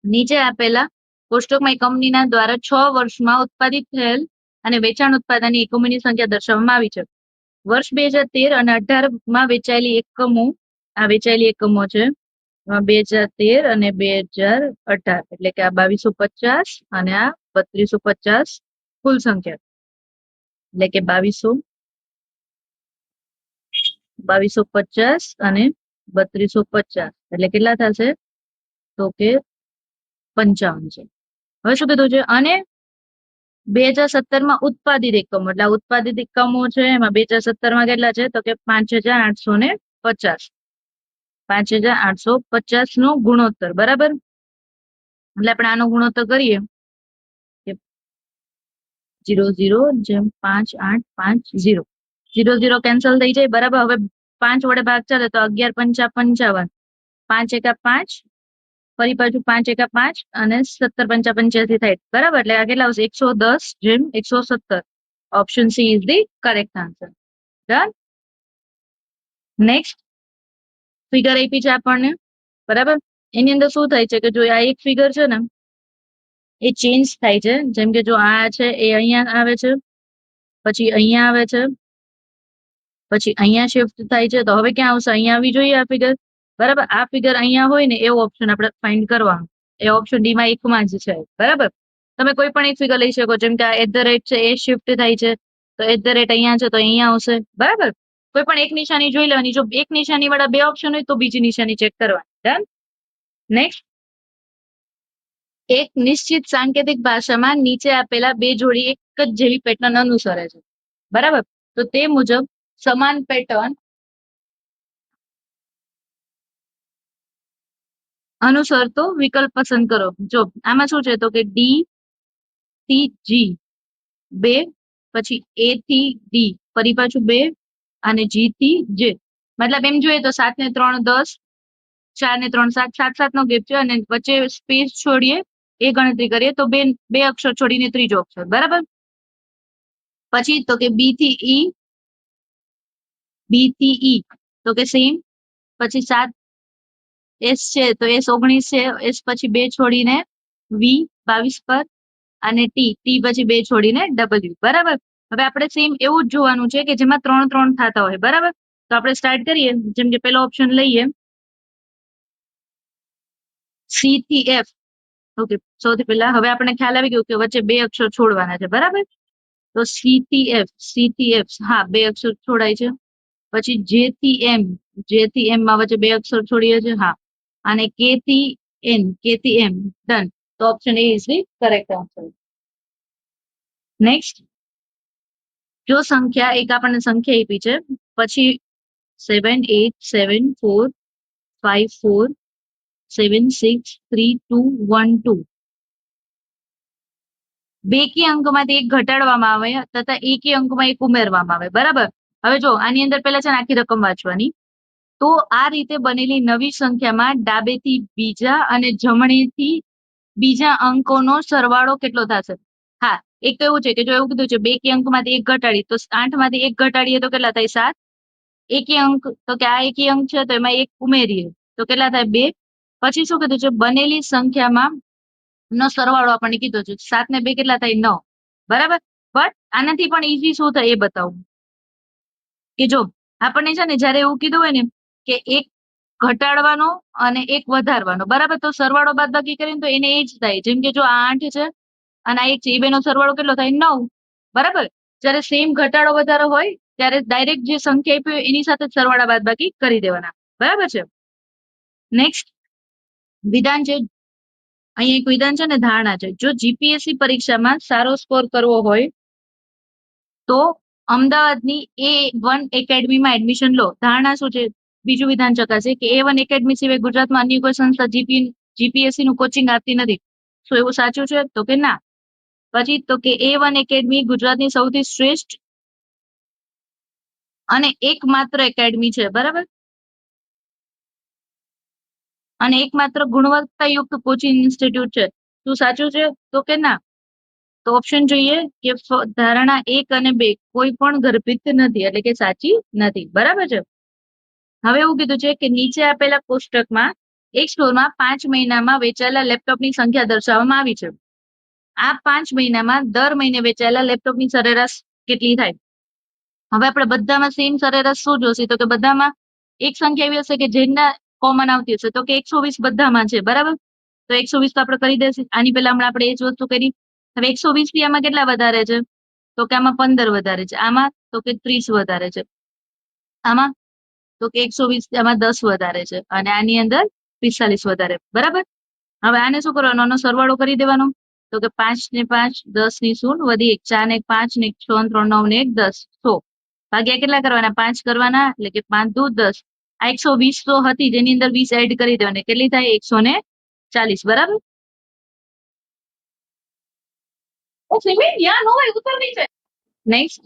નીચે આપેલા કોષ્ટકમાં કંપનીના દ્વારા 6 વર્ષમાં ઉત્પાદિત થયેલ અને વેચાણ ઉત્પાદનની એકમોની સંખ્યા દર્શાવવામાં આવી છે. વર્ષ 2013 અને 18 વેચાયેલી એકમો, આ વેચાયેલી એકમો છે 2013 અને 2018, એટલે કે આ 2250 અને આ 3250 કુલ સંખ્યા, એટલે કે 2250 અને 3250, એટલે કેટલા થશે? તો કે 55 છે. હવે શું કીધું છે? અને 2017 ઉત્પાદિત એકમો, એટલે ઉત્પાદિત એકમો છે એમાં 2017 કેટલા છે? તો કે 5850 50 5850 નો ગુણોત્તર, બરાબર. એટલે આપણે આનો ગુણોત્તર કરીએ 0 0 જેમ 5 8 5 0 0 0 કેન્સલ થઈ જાય, બરાબર. હવે 5 વડે ભાગ ચાલે તો 11 પંચા 55, 5 એકા 5, ફરી પાછું 5 એકા 5 અને 17 પંચા 85 થાય, બરાબર. એટલે આ કેટલા આવશે 110:117. Option C is the correct answer. Done. Next figure આપી છે આપણને, બરાબર. એની અંદર શું થાય છે કે જો આ એક ફિગર છે ને એ ચેન્જ થાય છે. જેમ કે જો આ છે એ અહીંયા આવે છે, પછી અહીંયા આવે છે, પછી અહીંયા શિફ્ટ થાય છે. તો હવે ક્યાં આવશે? અહીંયા આવી જોઈએ આ ફિગર, બરાબર. આ ફિગર અહીંયા હોય ને એવો ઓપ્શન આપણે ફાઇન્ડ કરવાનો. એ ઓપ્શન ડી માં એકમાં જ છે, બરાબર. તમે કોઈ પણ એક ફિગર લઈ શકો. જેમ કે આ @ છે એ શિફ્ટ થાય છે, તો @ અહીંયા છે તો અહીંયા આવશે, બરાબર. કોઈ પણ એક નિશાની જોઈ લેવાની. જો એક નિશાની વાળા બે ઓપ્શન હોય તો બીજી નિશાની ચેક કરવાની. ડન. નેક્સ્ટ, એક નિશ્ચિત સાંકેતિક ભાષામાં નીચે આપેલા બે જોડી એક જ જેવી પેટર્ન અનુસરે છે, બરાબર. તો તે મુજબ સમાન પેટર્ન અનુસરતો વિકલ્પ પસંદ કરો. જો આમાં શું છે તો કે ડી થી જી બે, પછી એ થી ડી ફરી પાછું બે, અને જી થી જે. મતલબ એમ જોઈએ તો 7 ને 3 10, 4 ને 3 7, 7 7 નો ગેપ છે, અને વચ્ચે સ્પેસ છોડીએ એ ગણતરી કરીએ તો બે અક્ષર છોડીને ત્રીજો અક્ષર, બરાબર. પછી તો કે બી થી ઈ તો કે સેમ. પછી 7 એસ છે તો એસ 19 છે, એસ પછી બે છોડીને વી 22 પર, અને ટી પછી બે છોડીને ડબલ્યુ, બરાબર. હવે આપણે સેમ એવું જ જોવાનું છે કે જેમાં 3 3 થતા હોય, બરાબર. તો આપણે સ્ટાર્ટ કરીએ. જેમ કે પેલો ઓપ્શન લઈએ સી થી એફ. ઓકે, સૌથી પહેલા હવે આપણે ખ્યાલ આવી ગયો કે વચ્ચે બે અક્ષર છોડવાના છે, બરાબર. તો સી થી એફ, હા, બે અક્ષર છોડાય છે. પછી જે થી એમ માં વચ્ચે બે અક્ષર છોડીએ છે, હા. અને કે થી એમ, ડન. તો option A is the correct answer. Next, જો સંખ્યા એક આપણને સંખ્યા આપી છે, પછી 7 8 7 4 5 4 7 6 3 2 1 2 બેકી અંકમાંથી એક ઘટાડવામાં આવે તથા એકી અંકમાં એક ઉમેરવામાં આવે, બરાબર. હવે જો આની અંદર પહેલા છે ને આખી રકમ વાંચવાની. તો આ રીતે બનેલી નવી સંખ્યામાં ડાબેથી બીજા અને જમણેથી બીજા અંકોનો સરવાળો કેટલો થશે? હા, એક તો એવું છે કે જો એવું કીધું છે બેકી અંકમાંથી એક ઘટાડી, તો 8 માંથી એક ઘટાડીએ તો કેટલા થાય? 7. એકી અંક તો કે આ એકી અંક છે તો એમાં એક ઉમેરીએ તો કેટલા થાય? 2. પછી શું કીધું છે? બનેલી સંખ્યામાં નો સરવાળો આપણને કીધો છે. 7 ને 2 કેટલા થાય? 9, બરાબર. બટ આનાથી પણ ઈઝી શું થાય એ બતાવું. કે જો આપણને છે ને જયારે એવું કીધું હોય ને કે એક ઘટાડવાનો અને એક વધારવાનો, બરાબર. તો સરવાળો બાદબાકી કરીને તો એને એ જ થાય. જેમ કે જો આ 8 છે અને આ 1 છે, એ બેનો સરવાળો કેટલો થાય? 9, બરાબર. જયારે સેમ ઘટાડો વધારો હોય ત્યારે ડાયરેક્ટ જે સંખ્યા આપી હોય એની સાથે સરવાળા બાદબાકી કરી દેવાના, બરાબર છે. નેક્સ્ટ વિધાન છે, અહીંયા એક વિધાન છે ને ધારણા છે. જો જીપીએસસી પરીક્ષામાં સારો સ્કોર કરવો હોય તો અમદાવાદની A1 એકેડમીમાં એડમિશન લો. ધારણા શું છે? બીજું વિધાન ચકાસે કે A1 એકેડમી સિવાય ગુજરાતમાં અન્ય કોઈ સંસ્થા જીપીએસસી નું કોચિંગ આપતી નથી. શું એવું સાચું છે? તો કે ના. પછી તો કે A1 એકેડમી ગુજરાતની સૌથી શ્રેષ્ઠ અને એકમાત્ર એકેડમી છે, બરાબર. અને એકમાત્ર ગુણવત્તાયુક્ત કોચિંગ ઇન્સ્ટિટ્યૂટ છે. શું સાચું છે? તો કે ના. તો ઓપ્શન જોઈએ કે ધારણા 1 અને 2 કોઈ પણ ગર્ભિત નથી, એટલે કે સાચી નથી, બરાબર છે. હવે એવું કીધું છે કે નીચે આપેલા કોષ્ટકમાં એક સ્ટોરમાં 5 મહિનામાં વેચાયેલા લેપટોપની સંખ્યા દર્શાવવામાં આવી છે. આ 5 મહિનામાં દર મહિને વેચાયેલા લેપટોપની સરેરાશ કેટલી થાય? હવે આપણે બધામાં સેમ સરેરાશ શું જોશે? તો કે બધામાં એક સંખ્યા એવી હશે કે જેના કોમન આવતી હશે. તો કે 120 બધામાં છે, બરાબર. તો 120 તો આપણે કરી દેશે. આની પહેલા હમણાં આપણે એ જ વસ્તુ કરી. હવે 120 થી આમાં કેટલા વધારે છે? તો કે આમાં 15 વધારે છે. આમાં તો કે 30 વધારે છે. આમાં તો કે 120 આમાં 10 વધારે છે, અને આની અંદર 45 વધારે, બરાબર. હવે આને શું કરવાનો? આનો સરવાળો કરી દેવાનો. તો કે 5 ને 5 10 ની 0 વધી 1 4 ને 5 ને 6 3 9 ને 1 10 100 ભાગ્યા કેટલા કરવાના? 5 કરવાના, એટલે કે 5 દુ 10. આ 120 તો હતી જેની અંદર 20 એડ કરી દેવાની કેટલી થાય 140 બરાબર. નેક્સ્ટ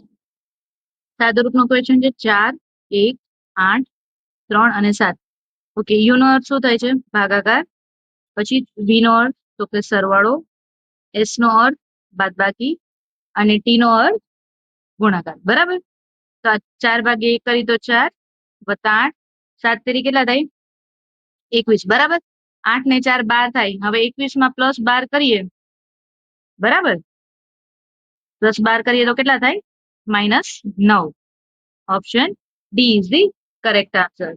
સાદુરૂપનો ક્વેશ્ચન છે 4 1 8 3 અને 7. ઓકે યુ નો અર્થ શું થાય છે ભાગાકાર, પછી વી નો અર્થ તો કે સરવાળો, એસ નો અર્થ બાદબાકી અને ટી નો અર્થ ગુણાકાર બરાબર. તો આ 4 ભાગ્યા 1 કરી તો 4 વત્તા 8 7 તરી કેટલા થાય 21 બરાબર. 8 ને 4 12 થાય. હવે 21 માં પ્લસ 12 કરીએ બરાબર, પ્લસ 12 કરીએ તો કેટલા થાય -9. Option D is the correct answer.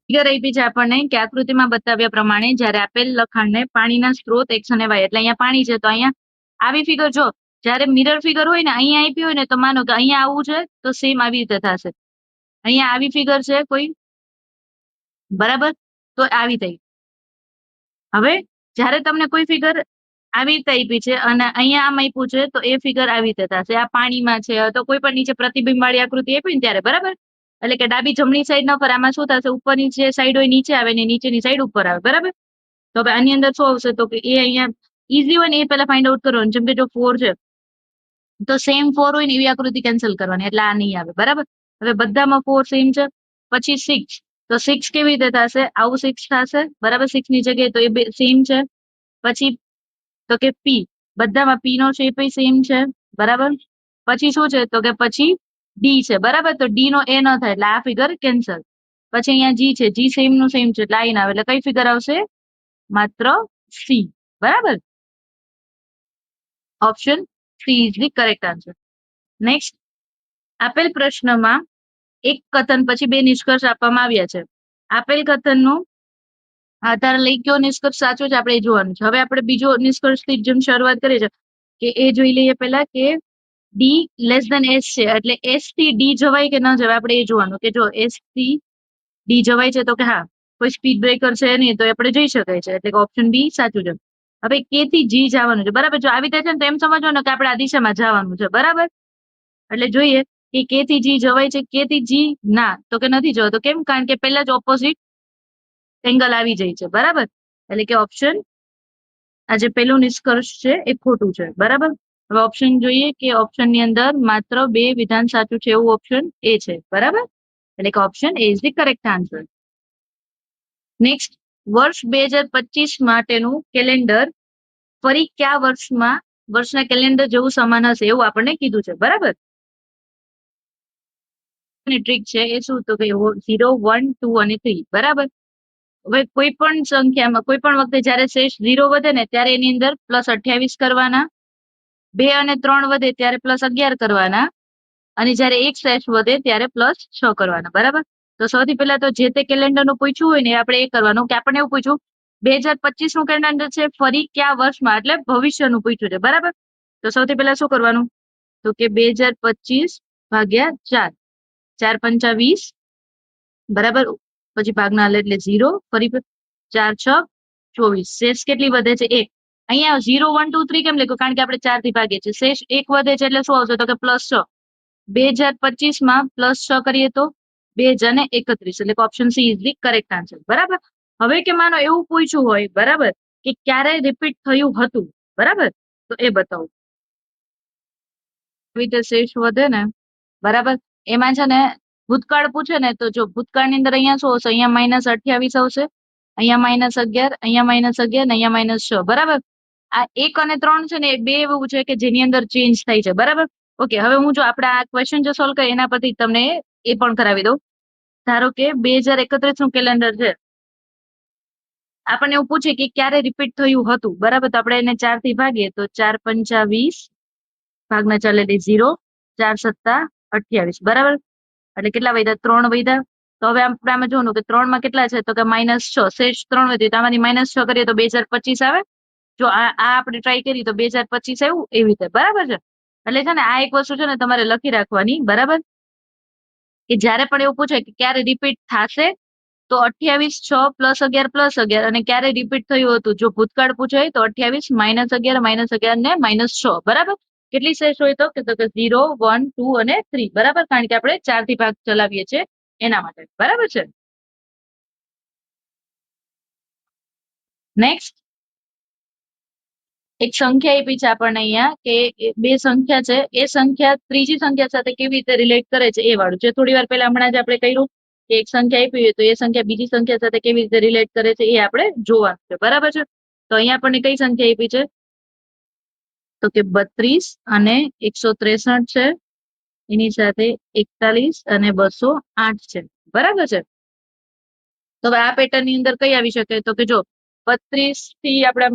Figure આપી છે આપણને કે આકૃતિમાં બતાવ્યા પ્રમાણે જ્યારે આપેલ લખાણને પાણીના સ્ત્રોત એક્સ અને વાય એટલે અહીંયા પાણી છે તો અહીંયા આવી ફિગર જો જ્યારે મિરર ફિગર હોય ને અહીંયા આપી હોય ને તો માનો કે અહીંયા આવું છે તો સેમ આવી રીતે થશે. અહીંયા આવી ફિગર છે કોઈ બરાબર તો આવી થઈ. હવે જ્યારે તમને કોઈ ફિગર આવી રીતે આપી છે અને અહીંયા આમ આપ્યું છે તો એ ફિગર આવી રીતે થશે. આ પાણીમાં છે તો કોઈ પણ નીચે પ્રતિબિંબ વાળી આકૃતિ આપી ને ત્યારે બરાબર એટલે કે ડાબી જમણી સાઈડ ન ફરે આમાં શું થશે ઉપરની જે સાઈડ હોય નીચે આવે ને નીચેની સાઈડ ઉપર આવે બરાબર. તો હવે આની અંદર શું આવશે તો કે એ અહીંયા ઈઝી હોય ને એ પહેલા ફાઇન્ડ આઉટ કરવાનું. જેમ કે જો 4 છે તો સેમ 4 હોય ને એવી આકૃતિ કેન્સલ કરવાની એટલે આ નહીં આવે બરાબર. હવે બધામાં 4 સેમ છે. પછી 6 તો 6 કેવી રીતે થશે આવું 6 થશે બરાબર 6 ની જગ્યાએ તો એ સેમ છે. પછી તો કે પી બધામાં પી નો શેપ સેમ છે બરાબર. પછી શું છે તો કે પછી ડી છે બરાબર તો ડી નો એ ન થાય એટલે આ ફિગર કેન્સલ. પછી અહીંયા જી છે જી સેમ નું સેમ છે એટલે આ ના આવે એટલે કઈ ફિગર આવશે માત્ર સી બરાબર. Option C is the correct answer. Next આપેલ પ્રશ્નમાં એક કથન પછી 2 નિષ્કર્ષ આપવામાં આવ્યા છે. આપેલ કથનનું આધાર લઈ કયો નિષ્કર્ષ સાચો છે આપણે જોવાનું છે. હવે આપણે બીજો નિષ્કર્ષ થી જેમ શરૂઆત કરી છે કે એ જોઈ લઈએ પહેલા કે ડી લેસ ધેન એસ છે એટલે એસ થી ડી જવાય કે ન જવાય આપણે એ જોવાનું કે જો એસ થી ડી જવાય છે તો કે હા કોઈ સ્પીડ બ્રેકર છે નહીં તો આપણે જઈ શકાય છે એટલે કે ઓપ્શન બી સાચું છે. હવે કે થી જી જવાનું છે બરાબર જો આવી રીતે છે ને તો એમ સમજવાનું કે આપણે આ દિશામાં જવાનું છે બરાબર. એટલે જોઈએ કે કે થી જી જવાય છે કે થી જી ના તો કે નથી જવાતો કેમ કારણ કે પહેલા જ ઓપોઝિટ એંગલ આવી જાય છે બરાબર. એટલે કે ઓપ્શન આ જે પેલું નિષ્કર્ષ છે એ ખોટું છે બરાબર. હવે ઓપ્શન જોઈએ કે ઓપ્શન ની અંદર માત્ર 2 વિધાન સાચું છે એવું ઓપ્શન એ છે બરાબર. એટલે કે option A is the correct answer. Next વર્ષ 2025 માટેનું કેલેન્ડર ફરી કયા વર્ષના કેલેન્ડર જેવું સમાન હશે એવું આપણને કીધું છે બરાબર. ટ્રીક છે એ શું તો કે 0 1 2 અને 3 બરાબર. હવે કોઈ પણ સંખ્યામાં કોઈ પણ વખતે જયારે શેષ 0 વધે ને ત્યારે એની અંદર +28 કરવાના, 2 અને 3 વધે ત્યારે +11 કરવાના અને જયારે એક શેષ વધે ત્યારે +6 કરવાના બરાબર. તો સૌથી પહેલા તો જે તે કેલેન્ડર નું પૂછ્યું હોય ને આપણે એ કરવાનું કે આપણને એવું પૂછ્યું 2025 નું કેલેન્ડર છે ફરી કયા વર્ષમાં એટલે ભવિષ્યનું પૂછ્યું છે બરાબર. તો સૌથી પહેલા શું કરવાનું તો કે 2025 ભાગ્યા 4 4 પંચા 20 બરાબર. પછી ભાગના એટલે 0 ફરી 4 6 24 શેષ કેટલી વધે છે 1. અહીંયા 0 1 2 3 કેમ લખ્યું કારણ કે આપણે 4 થી ભાગીએ છીએ શેષ 1 વધે છે એટલે શું આવશે તો કે +6. 2025 માં +6 કરીએ તો 2031 એટલે option C is the correct answer બરાબર. હવે કે માનો એવું પૂછ્યું હોય બરાબર કે ક્યારે રિપીટ થયું હતું બરાબર તો એ બતાવો. રીતે શેષ વધે ને બરાબર એમાં છે ને ભૂતકાળ પૂછે ને તો જો ભૂતકાળની અંદર અહીંયા શું આવશે અહીંયા -28 આવશે, અહીંયા -11, અહીંયા -11 ને અહીંયા -6 બરાબર. આ 1 અને 3 છે ને એ બે એવું છે કે જેની અંદર ચેન્જ થાય છે બરાબર. ઓકે હવે હું જો આપણે આ ક્વેશ્ચન જો સોલ્વ કરીએ એના પરથી તમને એ પણ કરાવી દઉં. ધારો કે 2031 નું કેલેન્ડર છે આપણને એવું પૂછે કે ક્યારે રિપીટ થયું હતું બરાબર તો આપણે એને 4 થી ભાગીએ તો 4 પંચા 20 ભાગના ચાલે 0 4 સત્તા 28 બરાબર. એટલે કેટલા વધ્યા 3 વધ્યા. તો હવે આપણે આમાં જોવાનું કે 3 માં કેટલા છે તો કે -6 શેષ 3 વધ્યું તો આમાંથી -6 કરીએ તો 2025 આવે. જો આ આપણે ટ્રાય કરી તો 2025 આવ્યું એવી રીતે બરાબર છે. એટલે છે ને આ એક વસ્તુ છે ને તમારે લખી રાખવાની બરાબર કે જયારે પણ એવું પૂછે કે ક્યારે રિપીટ થશે તો 28 6 +11 અને ક્યારે રિપીટ થયું હતું? જો ભૂતકાળ પૂછાય તો 28 -11 -11 ને -6 બરાબર. કેટલી શેષ હોય તો કે 0 1 2 અને 3 બરાબર, કારણ કે આપણે 4 થી ભાગ ચલાવીએ છીએ એના માટે બરાબર છે. નેક્સ્ટ એક સંખ્યા આપી છે આપણને અહીંયા કે બે સંખ્યા છે, એ સંખ્યા ત્રીજી સંખ્યા સાથે કેવી રીતે રિલેટ કરે છે એ વાળું છે. થોડી વાર પહેલા હમણાં જ આપણે કહ્યું કે એક સંખ્યા આપી હોય તો એ સંખ્યા બીજી સંખ્યા સાથે કેવી રીતે રિલેટ કરે છે એ આપણે જોવાનું છે બરાબર છે. તો અહીંયા આપણને કઈ સંખ્યા આપી છે તો કે 32 અને 163 છે, એની સાથે 41 અને 208 છે બરાબર છે. તો હવે આ પેટર્ન ની અંદર કઈ આવી શકે તો કે જો 32 થી આપણે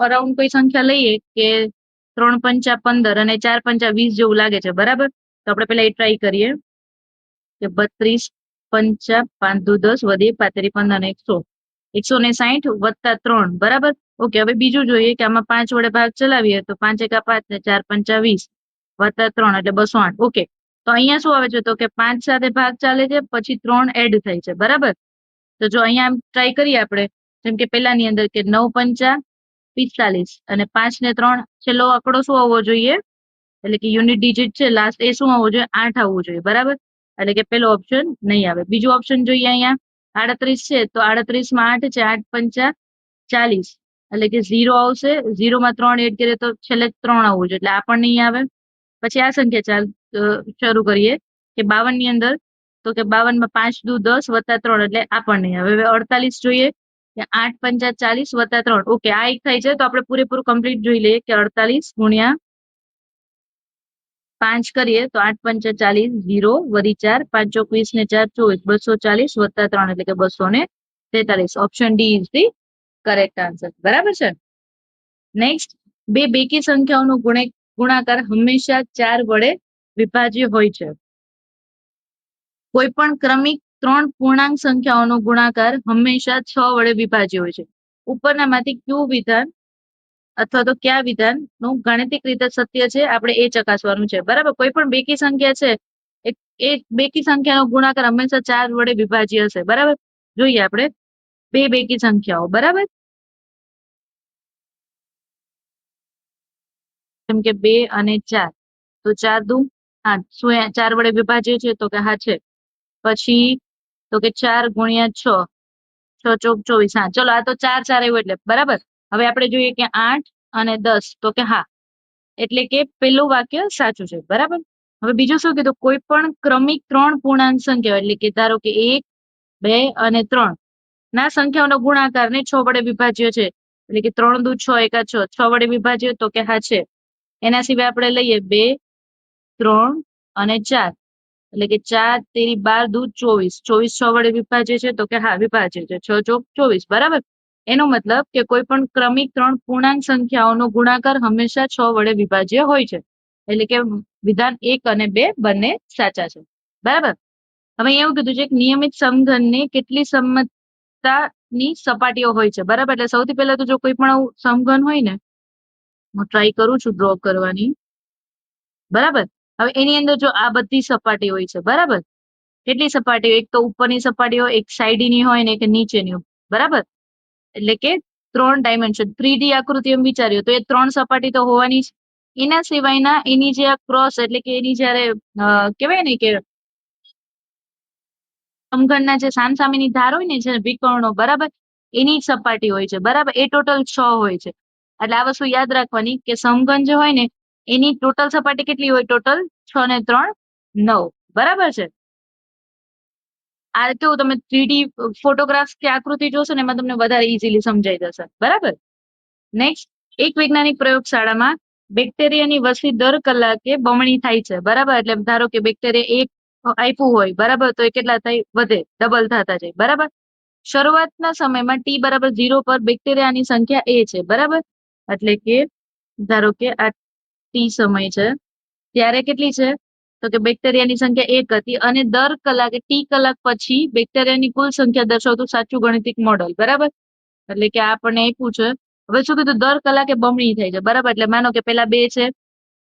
અરાઉન્ડ કોઈ સંખ્યા લઈએ કે 3 પંચા 15 અને 4 પંચા 20 જેવું લાગે છે બરાબર. તો આપણે પેલા એ ટ્રાય કરીએ કે 32 પંચા 5 દુ 10 વધી 35 15 અને 160 વત્તા 3 બરાબર. ઓકે, હવે બીજું જોઈએ કે આમાં 5 વડે ભાગ ચલાવીએ તો 5 એકા 5 ને 4 પંચા 20 વત્તા 3 એટલે 208. ઓકે, તો અહીંયા શું આવે છે તો કે 5 સાથે ભાગ ચાલે છે પછી 3 એડ થાય છે બરાબર. તો જો અહીંયા ટ્રાય કરીએ આપણે જેમ કે પેલાની અંદર કે 9 પંચા 45 અને 5 ને 3 છેલ્લો આંકડો શું આવવો જોઈએ એટલે કે યુનિટ ડિજિટ છે લાસ્ટ એ શું આવવું જોઈએ 8 આવવું જોઈએ બરાબર. એટલે કે પેલો ઓપ્શન નહીં આવે. બીજું ઓપ્શન જોઈએ અહીંયા 38 છે તો 38 માં 8 છે, 8 પંચા 40 એટલે કે 0 આવશે, 0 માં 3 એડ કરીએ તો છેલ્લે 3 આવવું જોઈએ એટલે આ પણ નહીં આવે. પછી આ સંખ્યા શરૂ કરીએ કે 52 ની અંદર તો કે 52 માં 5 દુ 10 વત્તા 3 એટલે આ પણ નહીં આવે. હવે 48 જોઈએ કે 8 પંચા 40 વત્તા 3. ઓકે, આ એક થાય છે તો આપણે પૂરેપૂરું કમ્પ્લીટ જોઈ લઈએ કે 48 ગુણ્યા 5 કરીએ તો 8 પંચા 40 0 વધી 4 5 ચોક 20 ને 4 24 240 વત્તા 3 એટલે કે 243. Option D is the correct answer બરાબર છે. નેક્સ્ટ બે બેકી સંખ્યાઓનો ગુણાકાર હંમેશા 4 વડે વિભાજ્ય હોય છે. કોઈ પણ ક્રમિક 3 પૂર્ણાંક સંખ્યાઓનો ગુણાકાર હંમેશા 6 વડે વિભાજ્ય હોય છે. ઉપરનામાંથી કયું વિધાન અથવા તો કયા વિધાન નું ગાણિતિક રીતે સત્ય છે આપણે એ ચકાસવાનું છે બરાબર. કોઈ પણ બેકી સંખ્યા છે એ બેકી સંખ્યાનો ગુણાકાર હંમેશા 4 વડે વિભાજ્ય હશે બરાબર. જોઈએ આપણે બે બેકી સંખ્યાઓ બરાબર, જેમ કે 2 અને 4 તો 4 દુ 8 શું 4 વડે વિભાજ્ય છે તો કે હા છે. પછી તો કે 4 ગુણ્યા 6 6 ચોક 24. હા ચલો આ તો 4 4 એવું એટલે બરાબર. હવે આપણે જોઈએ કે 8 અને 10 તો કે હા, એટલે કે પેલું વાક્ય સાચું છે બરાબર. હવે બીજું શું કીધું કોઈ પણ ક્રમિક 3 પૂર્ણાંક સંખ્યા એટલે કે ધારો કે 1 2 અને 3 ના સંખ્યાઓનો ગુણાકાર ને 6 વડે વિભાજ્ય છે એટલે કે 3 દુ 6 એકા 6 6 વડે વિભાજ્ય તો કે હા છે. એના સિવાય આપણે લઈએ 2 3 અને 4 એટલે કે 4 તેરી 12 દુ 24 24 6 વડે વિભાજ્ય છે તો કે હા વિભાજ્ય છે 6 ચોક 24 બરાબર. એનો મતલબ કે કોઈ પણ ક્રમિક 3 પૂર્ણાંક સંખ્યાઓનો ગુણાકાર હંમેશા 6 વડે વિભાજ્ય હોય છે. એટલે કે વિધાન 1 અને 2 બંને સાચા છે બરાબર. હવે એવું કીધું છે કે નિયમિત સમઘનની કેટલી સમતાની સપાટીઓ હોય છે બરાબર. એટલે સૌથી પહેલા તો જો કોઈ પણ સમઘન હોય ને હું ટ્રાય કરું છું ડ્રો કરવાની બરાબર. હવે એની અંદર જો આ બધી સપાટી હોય છે બરાબર. કેટલી સપાટીઓ? એક તો ઉપરની સપાટીઓ, એક સાઈડની હોય ને એક નીચેની હોય બરાબર. એટલે કે 3 ડાયમેન્શન 3D આકૃતિ એમ વિચાર્યું તો એ 3 સપાટી તો હોવાની જ. એના સિવાયના એની જે આ ક્રોસ એટલે કે એની જયારે કહેવાય ને કે સમઘનના જે સામસામેની ધાર હોય ને જે વિકર્ણો બરાબર એની સપાટી હોય છે બરાબર. એ ટોટલ 6 હોય છે. એટલે આ વસ્તુ યાદ રાખવાની કે સમઘન જે હોય ને એની ટોટલ સપાટી કેટલી હોય? ટોટલ 6 ને 3 9 બરાબર છે. આ કેવું તમે 3D ફોટોગ્રાફ કે આકૃતિ જોશો ને એમાં તમને વધારે ઇઝીલી સમજાઈ જશે બરાબર. નેક્સ્ટ એક વૈજ્ઞાનિક પ્રયોગશાળામાં બેક્ટેરિયાની વસ્તી દર કલાકે બમણી થાય છે બરાબર. એટલે ધારો કે બેક્ટેરિયા એક આપ્યું હોય બરાબર તો એ કેટલા થાય? વધે, ડબલ થતા જાય બરાબર. શરૂઆતના સમયમાં ટી બરાબર 0 પર બેક્ટેરિયાની સંખ્યા એ છે બરાબર. એટલે કે ધારો કે આ ટી સમય છે ત્યારે કેટલી છે તો કે બેક્ટેરિયાની સંખ્યા 1 હતી અને દર કલાકે ટી કલાક પછી બેક્ટેરિયાની કુલ સંખ્યા દર્શાવતું સાચું ગાણિતિક મોડેલ બરાબર. એટલે કે આપણને આપ્યું છે. હવે શું કીધું? દર કલાકે બમણી થાય છે બરાબર. એટલે માનો કે પેલા 2 છે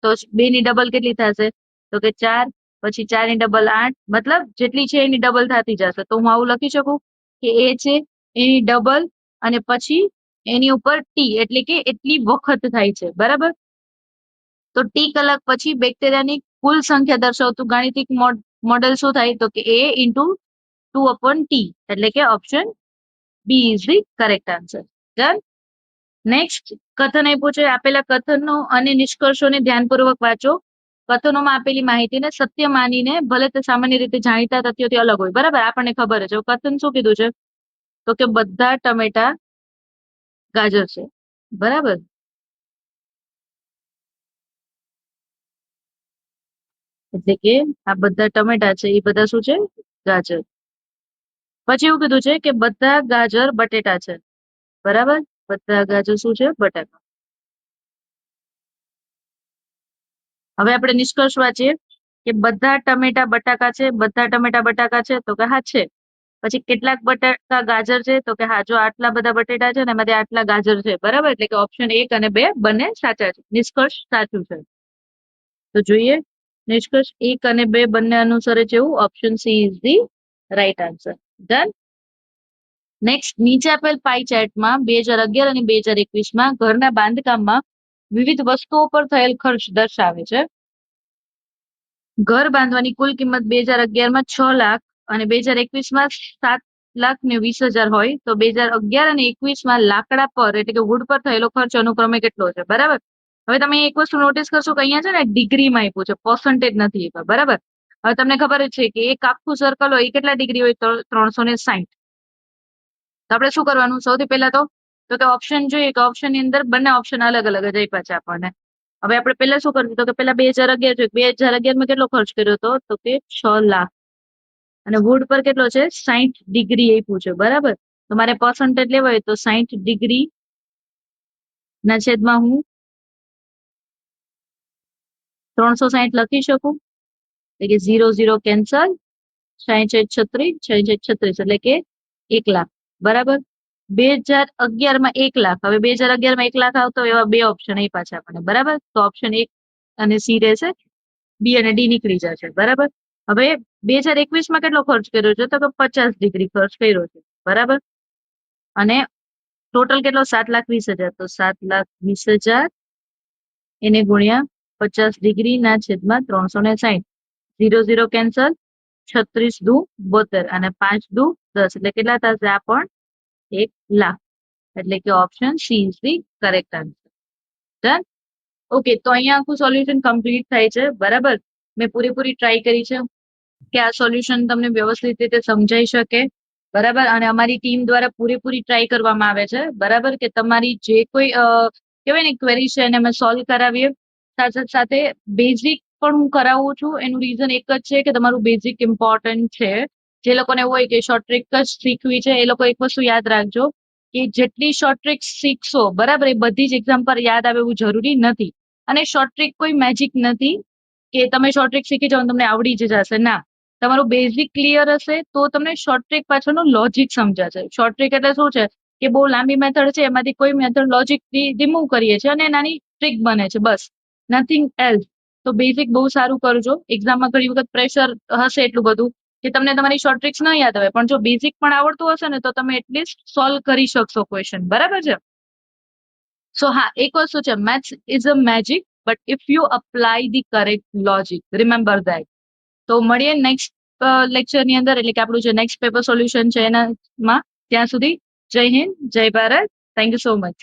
તો 2 ની ડબલ કેટલી થશે તો કે 4, પછી 4 ની ડબલ 8, મતલબ જેટલી છે એની ડબલ થતી જશે. તો હું આવું લખી શકું કે એ છે એની ડબલ અને પછી એની ઉપર ટી એટલે કે એટલી વખત થાય છે, બરાબર. તો ટી કલાક પછી બેક્ટેરિયાની કુલ સંખ્યા દર્શાવતું ગાણિતિક મોડેલ શું થાય? તો કે એ ઇન્ટુ 2/T એટલે કે option B is the correct answer. Done. Next કથન આપ્યું છે. આપેલા કથનો અને નિષ્કર્ષોને ધ્યાનપૂર્વક વાંચો. કથનોમાં આપેલી માહિતીને સત્ય માનીને ભલે તે સામાન્ય રીતે જાણીતા તથ્યોથી અલગ હોય, બરાબર. આપણને ખબર છે કથન શું કીધું છે? તો કે બધા ટમેટા ગાજર છે, બરાબર. એટલે કે આ બધા ટમેટા છે એ બધા શું છે? ગાજર. પછી એવું કીધું છે કે બધા ગાજર બટેટા છે, બરાબર. બધા ગાજર શું છે? બટાકા. હવે આપણે નિષ્કર્ષ વાંચીએ કે બધા ટમેટા બટાકા છે. બધા ટમેટા બટાકા છે તો કે હા છે. પછી કેટલાક બટાકા ગાજર છે તો કે હા, જો આટલા બધા બટેટા છે ને એમાંથી આટલા ગાજર છે, બરાબર. એટલે કે ઓપ્શન 1 અને 2 બંને સાચા છે. નિષ્કર્ષ સાચું છે. તો જોઈએ નિષ્કર્ષ 1 અને 2 બંને અનુસરે છે એવું option C is the right answer. Done. Next નીચે આપેલ પાઈ ચાર્ટમાં 2011 અને 2021 ઘરના બાંધકામમાં વિવિધ વસ્તુઓ પર થયેલ ખર્ચ દર્શાવે છે. ઘર બાંધવાની કુલ કિંમત 2011 6 લાખ અને 2021 7,20,000 હોય તો 2011 અને 21 લાકડા પર એટલે કે વુડ પર થયેલો ખર્ચ અનુક્રમે કેટલો છે, બરાબર. હવે તમે એક વસ્તુ નોટિસ કરશો કે અહીંયા છે ને ડિગ્રીમાં આપ્યું છે, પર્સન્ટેજ નથી આપ્યા, બરાબર. હવે તમને ખબર જ છે કે એક આખું સર્કલ હોય એ કેટલા ડિગ્રી હોય? 360. તો આપણે શું કરવાનું? સૌથી પહેલા તો કે ઓપ્શન જોઈએ કે ઓપ્શન ની અંદર બંને ઓપ્શન અલગ અલગ જ આપ્યા છે આપણને. હવે આપણે પહેલા શું કરવું? તો કે પહેલા 2011 જોઈએ. 2011 કેટલો ખર્ચ કર્યો હતો? તો કે 6 લાખ અને વુડ પર કેટલો છે? 60 ડિગ્રી આપ્યું છે, બરાબર. તો મારે પર્સન્ટેજ લેવા હોય તો 60 ડિગ્રી ના છેદમાં હું 360 લખી શકું. એટલે કે 0 0 કેન્સલ. 60 36 60 36 એટલે કે 1 લાખ, બરાબર. 2011 1 લાખ. હવે 2011 1 લાખ આવતો એવા બે ઓપ્શન આપ્યા છે આપણને, બરાબર. તો ઓપ્શન 1 અને સી રહેશે, બી અને ડી નીકળી જશે, બરાબર. હવે 2021 કેટલો ખર્ચ કર્યો છે? તો કે 50 ડિગ્રી ખર્ચ કર્યો છે, બરાબર. અને ટોટલ કેટલો? 7,20,000. તો 7,20,000 એને ગુણ્યા 50 ડિગ્રી ના છેદમાં 360. 0 0 કેન્સલ. 36 દુ 72 અને 5 દુ 10 એટલે કેટલા થશે? આ પણ 1 લાખ. એટલે કે option C is the correct answer. Done. Okay, તો અહીંયા આખું સોલ્યુશન કમ્પ્લીટ થાય છે, બરાબર. મેં પૂરેપૂરી ટ્રાય કરી છે કે આ સોલ્યુશન તમને વ્યવસ્થિત રીતે સમજાઈ શકે, બરાબર. અને અમારી ટીમ દ્વારા પૂરેપૂરી ટ્રાય કરવામાં આવે છે, બરાબર, કે તમારી જે કોઈ કહેવાય ને ક્વેરી છે એને અમે સોલ્વ કરાવીએ. સાથે સાથે બેઝિક પણ હું કરાવું છું. એનું રીઝન એક જ છે કે તમારું બેઝિક ઇમ્પોર્ટન્ટ છે. જે લોકોને એવું હોય કે શોર્ટ ટ્રિક જ શીખવી છે એ લોકો એક વસ્તુ યાદ રાખજો કે જેટલી શોર્ટ ટ્રિક શીખશો, બરાબર, એ બધી જ એક્ઝામ પર યાદ આવે એવું જરૂરી નથી. અને શોર્ટ ટ્રિક કોઈ મેજિક નથી કે તમે શોર્ટ ટ્રિક શીખી જાઓ તમને આવડી જ જશે, ના. તમારું બેઝિક ક્લિયર હશે તો તમને શોર્ટ ટ્રિક પાછળનું લોજિક સમજાશે. શોર્ટ ટ્રિક એટલે શું છે કે બહુ લાંબી મેથડ છે એમાંથી કોઈ મેથડ લોજિક રિમૂવ કરીએ છીએ અને નાની ટ્રિક બને છે, બસ, નથિંગ એલ્સ. તો બેઝિક બહુ સારું કરજો. એક્ઝામમાં ઘણી વખત પ્રેશર હશે એટલું બધું કે તમને તમારી શોર્ટ ટ્રિક્સ ન યાદ આવે, પણ જો બેઝિક પણ આવડતું હશે ને તો તમે એટલીસ્ટ સોલ્વ કરી શકશો ક્વેશ્ચન, બરાબર છે. સો હા, એક વસ્તુ છે, maths is a magic but if you apply the correct logic, remember that. તો મળીએ નેક્સ્ટ લેક્ચરની અંદર, એટલે કે આપણું જે નેક્સ્ટ પેપર સોલ્યુશન છે એનામાં. ત્યાં સુધી જય હિન્દ, જય Bharat. Thank you so much.